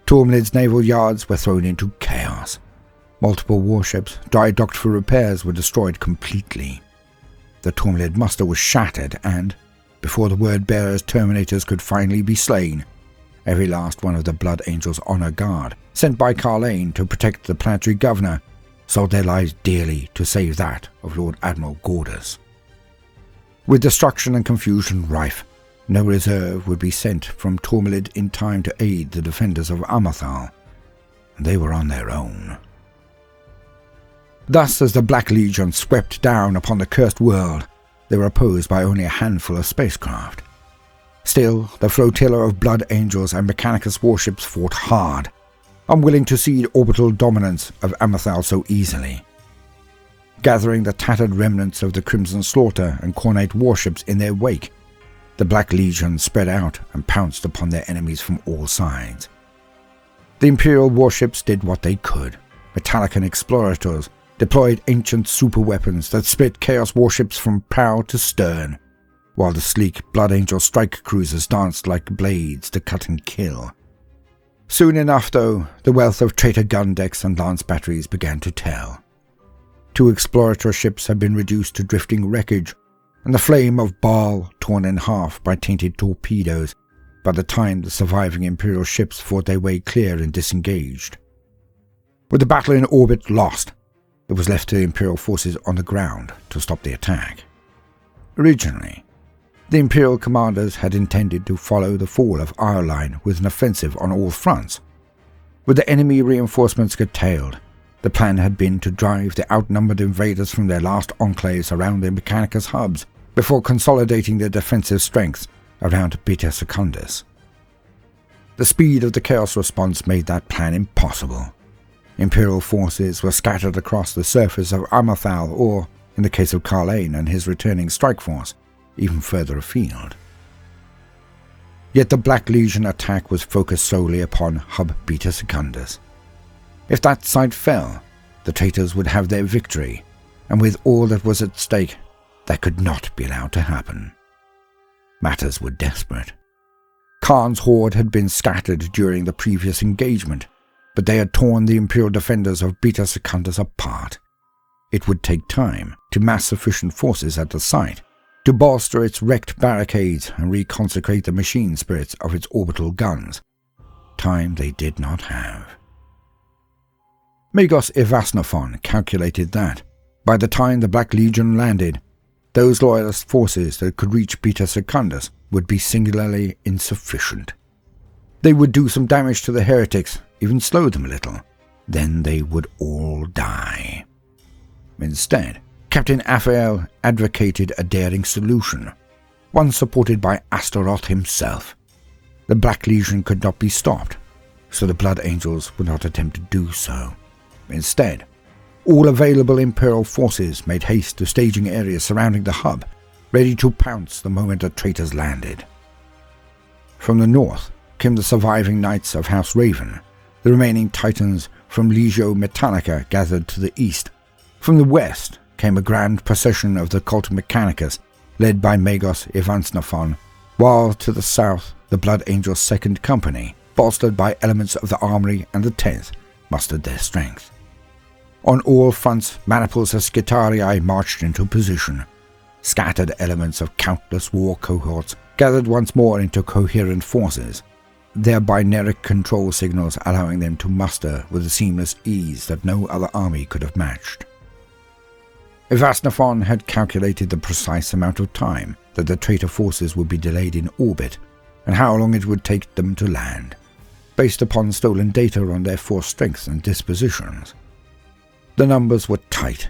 Tormalid's naval yards were thrown into chaos. Multiple warships, dry docked for repairs, were destroyed completely. The Tormalid muster was shattered and, before the Word-Bearer's Terminators could finally be slain, every last one of the Blood Angels' honor guard, sent by Carlane to protect the planetary governor, sold their lives dearly to save that of Lord Admiral Gordas. With destruction and confusion rife, no reserve would be sent from Tormalid in time to aid the defenders of Amathal. They were on their own. Thus, as the Black Legion swept down upon the cursed world, they were opposed by only a handful of spacecraft. Still, the flotilla of Blood Angels and Mechanicus warships fought hard, unwilling to cede orbital dominance of Amathal so easily. Gathering the tattered remnants of the Crimson Slaughter and Cornate warships in their wake, the Black Legion spread out and pounced upon their enemies from all sides. The Imperial warships did what they could. Metallican Explorators deployed ancient superweapons that split Chaos warships from prow to stern, while the sleek Blood Angel strike cruisers danced like blades to cut and kill. Soon enough, though, the wealth of traitor gun decks and lance batteries began to tell. 2 Explorator ships had been reduced to drifting wreckage, and the flame of Baal torn in half by tainted torpedoes by the time the surviving Imperial ships fought their way clear and disengaged. With the battle in orbit lost, it was left to the Imperial forces on the ground to stop the attack. Originally, the Imperial commanders had intended to follow the fall of Ireline with an offensive on all fronts. With the enemy reinforcements curtailed, the plan had been to drive the outnumbered invaders from their last enclaves around the Mechanicus hubs before consolidating their defensive strength around Beta Secundus. The speed of the Chaos response made that plan impossible. Imperial forces were scattered across the surface of Amathal or, in the case of Carlane and his returning strike force, even further afield. Yet the Black Legion attack was focused solely upon Hub Beta Secundus. If that site fell, the traitors would have their victory, and with all that was at stake, that could not be allowed to happen. Matters were desperate. Khan's horde had been scattered during the previous engagement, but they had torn the Imperial defenders of Beta Secundus apart. It would take time to mass sufficient forces at the site, to bolster its wrecked barricades and reconsecrate the machine spirits of its orbital guns. Time they did not have. Magos Ivasnophon calculated that, by the time the Black Legion landed, those loyalist forces that could reach Beta Secundus would be singularly insufficient. They would do some damage to the heretics, even slow them a little. Then they would all die. Instead, Captain Aphael advocated a daring solution, one supported by Astaroth himself. The Black Legion could not be stopped, so the Blood Angels would not attempt to do so. Instead, all available Imperial forces made haste to staging areas surrounding the hub, ready to pounce the moment the traitors landed. From the north came the surviving knights of House Raven. The remaining titans from Legio Metallica gathered to the east. From the west came a grand procession of the Cult Mechanicus, led by Magos Evansnaphon, while to the south the Blood Angels' second company, bolstered by elements of the armory and the 10th, mustered their strength. On all fronts, maniples of Scitarii marched into position. Scattered elements of countless war cohorts gathered once more into coherent forces, their binaric control signals allowing them to muster with a seamless ease that no other army could have matched. Evansnaphon had calculated the precise amount of time that the traitor forces would be delayed in orbit, and how long it would take them to land, based upon stolen data on their force strengths and dispositions. The numbers were tight,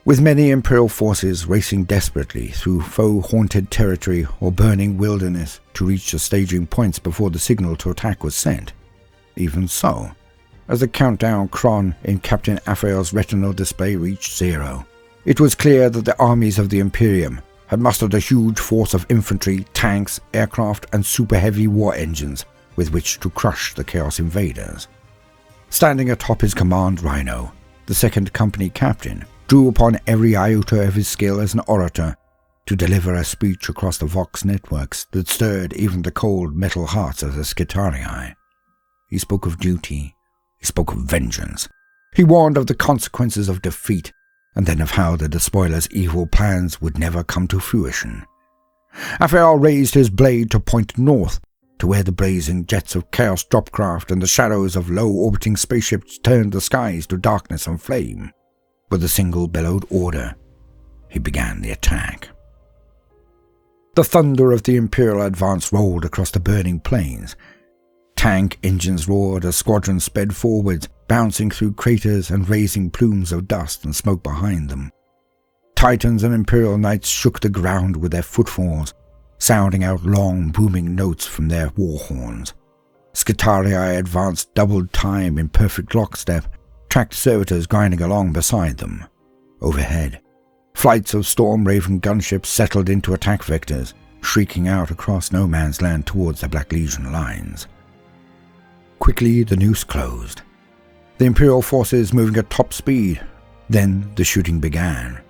with many Imperial forces racing desperately through foe-haunted territory or burning wilderness to reach the staging points before the signal to attack was sent. Even so, as the countdown chron in Captain Aphael's retinal display reached 0, it was clear that the armies of the Imperium had mustered a huge force of infantry, tanks, aircraft, and super-heavy war engines with which to crush the Chaos Invaders. Standing atop his command rhino, the second company captain drew upon every iota of his skill as an orator to deliver a speech across the Vox networks that stirred even the cold metal hearts of the Scitarii. He spoke of duty. He spoke of vengeance. He warned of the consequences of defeat, and then of how the despoiler's evil plans would never come to fruition. Aphael raised his blade to point north, to where the blazing jets of Chaos dropcraft and the shadows of low-orbiting spaceships turned the skies to darkness and flame. With a single bellowed order, he began the attack. The thunder of the Imperial advance rolled across the burning plains. Tank engines roared as squadrons sped forwards, bouncing through craters and raising plumes of dust and smoke behind them. Titans and Imperial Knights shook the ground with their footfalls, sounding out long, booming notes from their war horns. Scitarii advanced doubled time in perfect lockstep, tracked servitors grinding along beside them. Overhead, flights of storm-raven gunships settled into attack vectors, shrieking out across no man's land towards the Black Legion lines. Quickly the noose closed, the Imperial forces moving at top speed. Then the shooting began.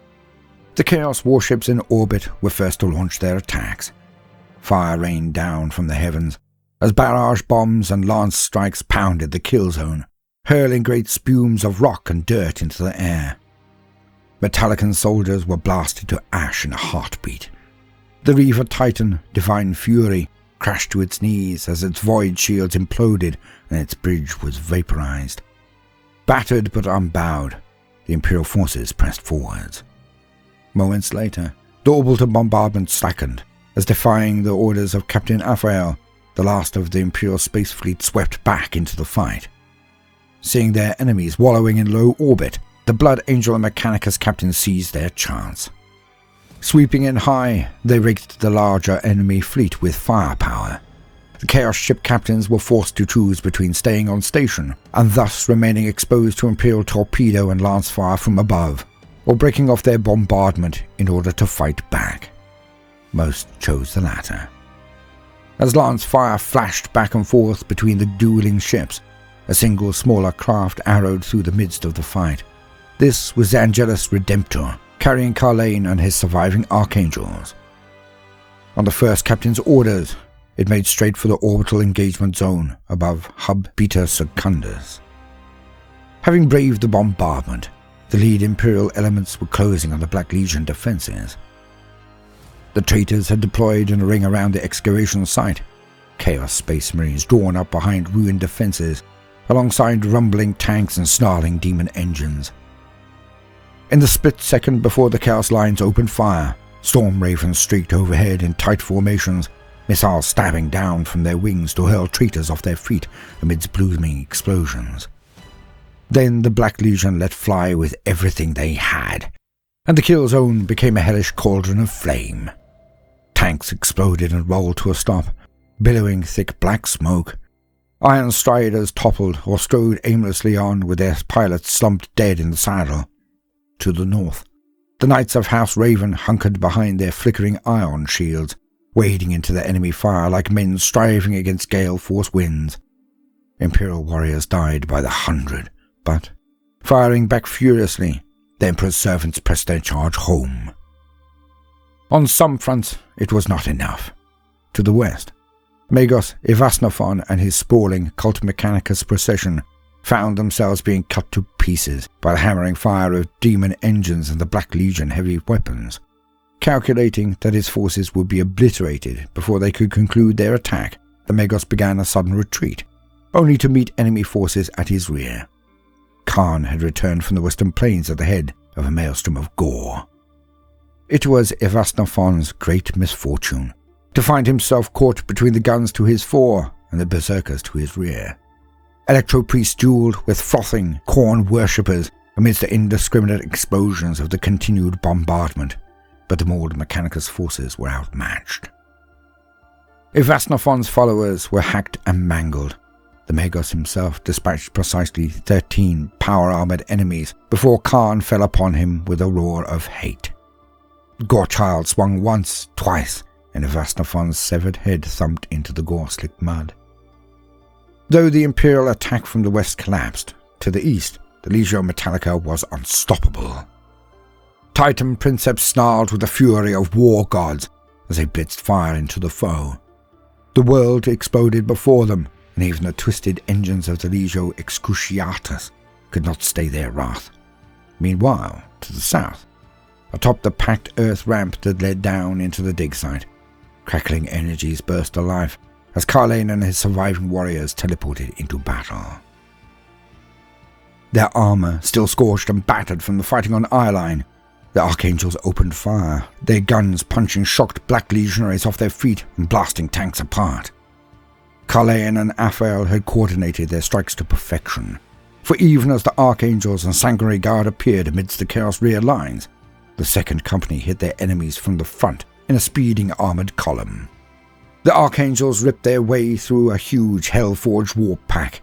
The Chaos warships in orbit were first to launch their attacks. Fire rained down from the heavens as barrage bombs and lance strikes pounded the kill zone, hurling great spumes of rock and dirt into the air. Metallican soldiers were blasted to ash in a heartbeat. The Reaver Titan, Divine Fury, crashed to its knees as its void shields imploded and its bridge was vaporized. Battered but unbowed, the Imperial forces pressed forwards. Moments later, the orbital bombardment slackened, as defying the orders of Captain Aphael, the last of the Imperial space fleet swept back into the fight. Seeing their enemies wallowing in low orbit, the Blood Angel and Mechanicus captains seized their chance. Sweeping in high, they raked the larger enemy fleet with firepower. The Chaos ship captains were forced to choose between staying on station and thus remaining exposed to Imperial torpedo and lance fire from above, or breaking off their bombardment in order to fight back. Most chose the latter. As lance fire flashed back and forth between the dueling ships, a single smaller craft arrowed through the midst of the fight. This was the Angelus Redemptor, carrying Carlane and his surviving archangels. On the first captain's orders, it made straight for the orbital engagement zone above Hub Beta Secundus. Having braved the bombardment, the lead Imperial elements were closing on the Black Legion defenses. The traitors had deployed in a ring around the excavation site, Chaos Space Marines drawn up behind ruined defenses, alongside rumbling tanks and snarling demon engines. In the split second before the Chaos lines opened fire, Storm Ravens streaked overhead in tight formations, missiles stabbing down from their wings to hurl traitors off their feet amidst blooming explosions. Then the Black Legion let fly with everything they had, and the kill zone became a hellish cauldron of flame. Tanks exploded and rolled to a stop, billowing thick black smoke. Iron Striders toppled or strode aimlessly on with their pilots slumped dead in the saddle. To the north, The Knights of House Raven hunkered behind their flickering ion shields, wading into the enemy fire like men striving against gale force winds. Imperial warriors died by the 100, but, firing back furiously, the Emperor's servants pressed their charge home. On some fronts, it was not enough. To the west, Magos Ivasnophon and his sprawling Cult Mechanicus procession found themselves being cut to pieces by the hammering fire of demon engines and the Black Legion heavy weapons. Calculating that his forces would be obliterated before they could conclude their attack, the Magos began a sudden retreat, only to meet enemy forces at his rear. Khan had returned from the western plains at the head of a maelstrom of gore. It was Ivasnophon's great misfortune to find himself caught between the guns to his fore and the berserkers to his rear. Electro-priests duelled with frothing corn worshippers amidst the indiscriminate explosions of the continued bombardment, but the mauled Mechanicus forces were outmatched. Ivasnophon's followers were hacked and mangled. The Magos himself dispatched precisely 13 power-armored enemies before Khan fell upon him with a roar of hate. Gorechild swung once, twice, and Ivasnophon's severed head thumped into the gore-slicked mud. Though the Imperial attack from the west collapsed, to the east, the Legio Metallica was unstoppable. Titan Princeps snarled with the fury of war gods as they blitzed fire into the foe. The world exploded before them, and even the twisted engines of the Legio Excruciatus could not stay their wrath. Meanwhile, to the south, atop the packed earth ramp that led down into the dig site, crackling energies burst to life as Carlane and his surviving warriors teleported into battle. Their armor still scorched and battered from the fighting on Eyeline, the Archangels opened fire, their guns punching shocked Black Legionaries off their feet and blasting tanks apart. Carlane and Aphael had coordinated their strikes to perfection, for even as the Archangels and Sanguinary Guard appeared amidst the Chaos rear lines, the second company hit their enemies from the front in a speeding armored column. The Archangels ripped their way through a huge Hellforged warp pack,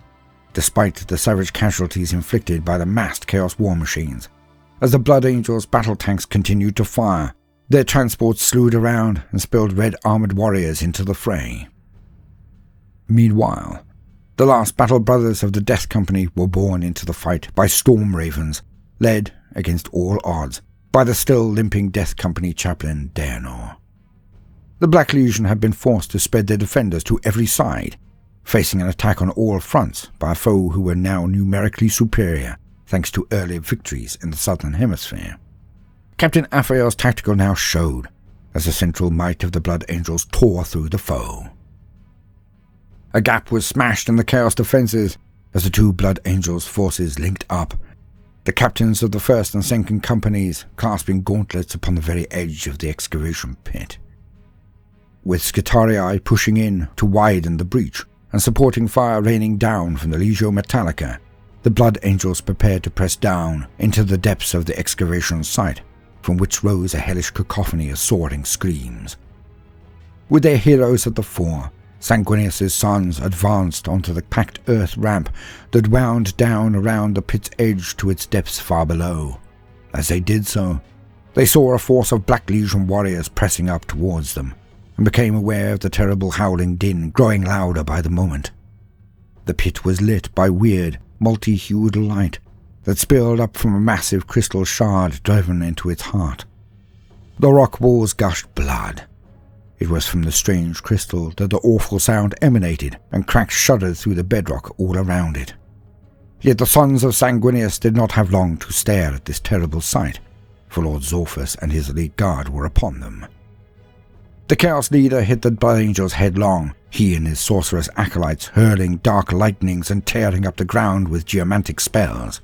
despite the savage casualties inflicted by the massed Chaos war machines. As the Blood Angels' battle tanks continued to fire, their transports slewed around and spilled red armored warriors into the fray. Meanwhile, the last battle brothers of the Death Company were borne into the fight by Storm Ravens, led, against all odds, by the still limping Death Company chaplain Daenor. The Black Legion had been forced to spread their defenders to every side, facing an attack on all fronts by a foe who were now numerically superior, thanks to early victories in the Southern Hemisphere. Captain Aphael's tactical now showed, as the central might of the Blood Angels tore through the foe. A gap was smashed in the Chaos defenses as the two Blood Angels' forces linked up, the captains of the First and Second Companies clasping gauntlets upon the very edge of the excavation pit. With Scutarii pushing in to widen the breach and supporting fire raining down from the Legio Metallica, the Blood Angels prepared to press down into the depths of the excavation site, from which rose a hellish cacophony of soaring screams. With their heroes at the fore, Sanguinius' sons advanced onto the packed earth ramp that wound down around the pit's edge to its depths far below. As they did so, they saw a force of Black Legion warriors pressing up towards them, and became aware of the terrible howling din growing louder by the moment. The pit was lit by weird, multi-hued light that spilled up from a massive crystal shard driven into its heart. The rock walls gushed blood. It was from the strange crystal that the awful sound emanated, and cracks shuddered through the bedrock all around it. Yet the sons of Sanguinius did not have long to stare at this terrible sight, for Lord Zorphus and his elite guard were upon them. The Chaos Leader hit the Blood Angels headlong, he and his sorcerous acolytes hurling dark lightnings and tearing up the ground with geomantic spells.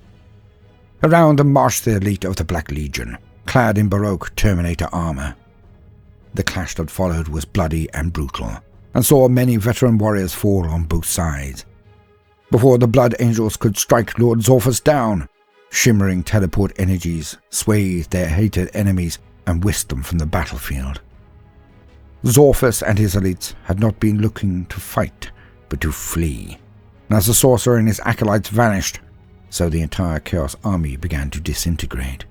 Around them marched the elite of the Black Legion, clad in Baroque Terminator armor. The clash that followed was bloody and brutal, and saw many veteran warriors fall on both sides. Before the Blood Angels could strike Lord Zorphus down, shimmering teleport energies swathed their hated enemies and whisked them from the battlefield. Zorphus and his elites had not been looking to fight, but to flee, and as the sorcerer and his acolytes vanished, so the entire Chaos army began to disintegrate.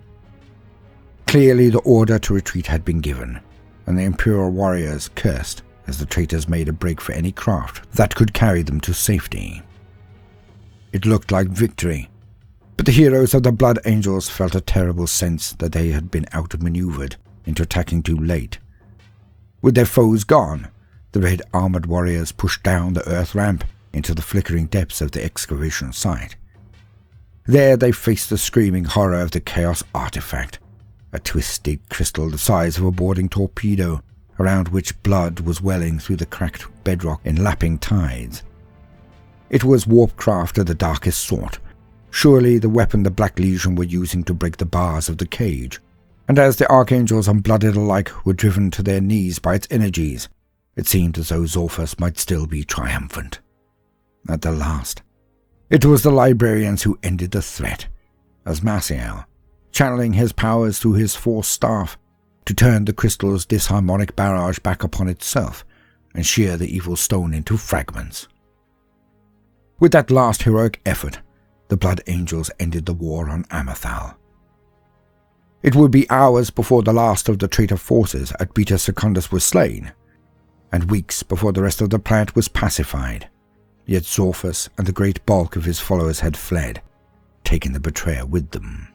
Clearly the order to retreat had been given, and the Imperial warriors cursed as the traitors made a break for any craft that could carry them to safety. It looked like victory, but the heroes of the Blood Angels felt a terrible sense that they had been outmaneuvered into attacking too late. With their foes gone, the red armored warriors pushed down the earth ramp into the flickering depths of the excavation site. There they faced the screaming horror of the Chaos artifact, a twisted crystal the size of a boarding torpedo, around which blood was welling through the cracked bedrock in lapping tides. It was warp craft of the darkest sort, surely the weapon the Black Legion were using to break the bars of the cage, and as the Archangels and Blooded alike were driven to their knees by its energies, it seemed as though Zorphus might still be triumphant. At the last, it was the Librarians who ended the threat, as Maciel, channeling his powers through his Force staff, to turn the crystal's disharmonic barrage back upon itself and shear the evil stone into fragments. With that last heroic effort, the Blood Angels ended the war on Amethal. It would be hours before the last of the traitor forces at Beta Secundus was slain, and weeks before the rest of the planet was pacified, yet Zorphus and the great bulk of his followers had fled, taking the betrayer with them.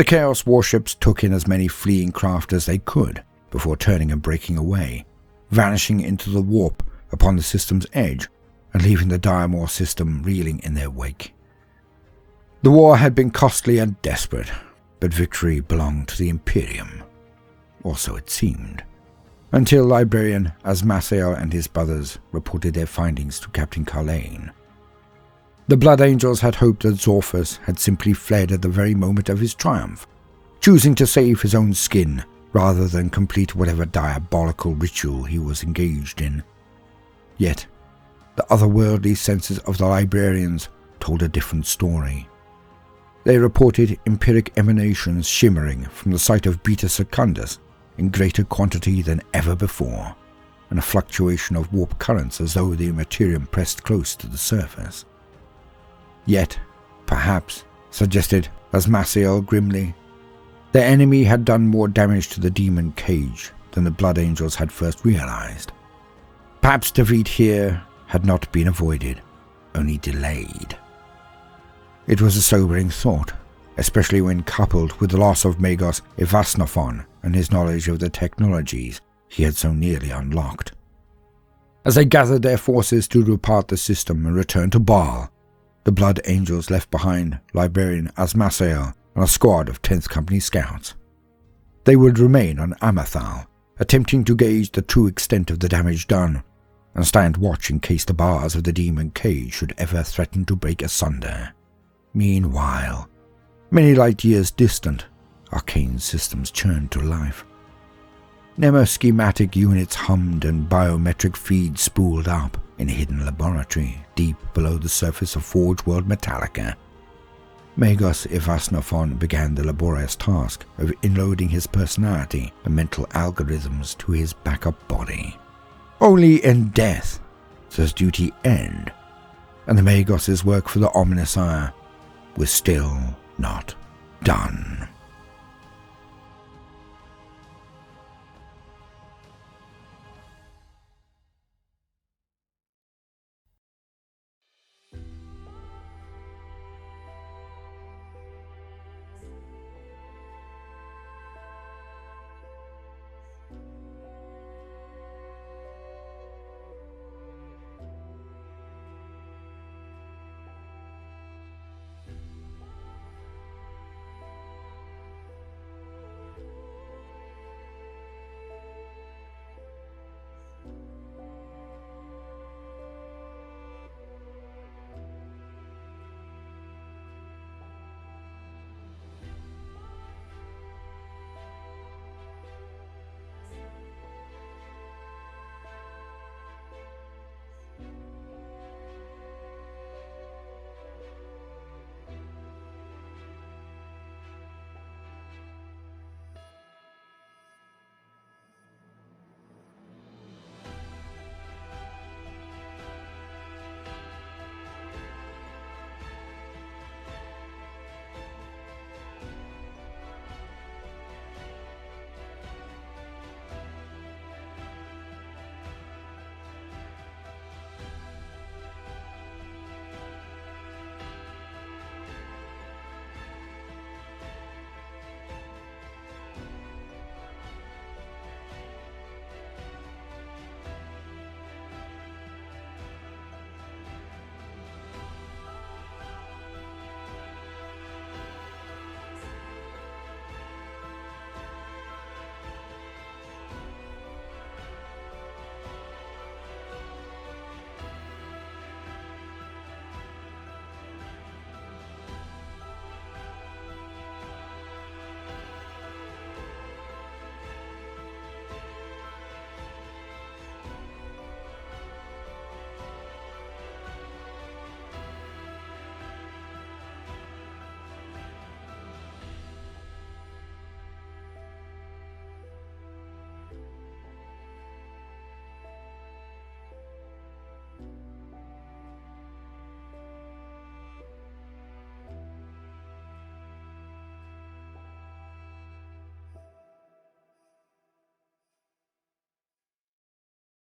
The Chaos warships took in as many fleeing craft as they could before turning and breaking away, vanishing into the warp upon the system's edge and leaving the Diamore system reeling in their wake. The war had been costly and desperate, but victory belonged to the Imperium, or so it seemed, until Librarian Asmaciel and his brothers reported their findings to Captain Carlane. The Blood Angels had hoped that Zorphus had simply fled at the very moment of his triumph, choosing to save his own skin rather than complete whatever diabolical ritual he was engaged in. Yet, the otherworldly senses of the Librarians told a different story. They reported empiric emanations shimmering from the site of Beta Secundus in greater quantity than ever before, and a fluctuation of warp currents as though the Immaterium pressed close to the surface. Yet, perhaps, suggested Asmaciel grimly, their enemy had done more damage to the demon cage than the Blood Angels had first realized. Perhaps defeat here had not been avoided, only delayed. It was a sobering thought, especially when coupled with the loss of Magos Ivasnophon and his knowledge of the technologies he had so nearly unlocked. As they gathered their forces to depart the system and return to Baal, the Blood Angels left behind Librarian Asmaciel and a squad of 10th Company scouts. They would remain on Amethal, attempting to gauge the true extent of the damage done, and stand watch in case the bars of the demon cage should ever threaten to break asunder. Meanwhile, many light years distant, arcane systems churned to life. Nemo-schematic units hummed and biometric feeds spooled up in a hidden laboratory deep below the surface of Forge World Metallica. Magos Ivasnophon began the laborious task of inloading his personality and mental algorithms to his backup body. Only in death does duty end, and the Magos' work for the Omnissiah was still not done.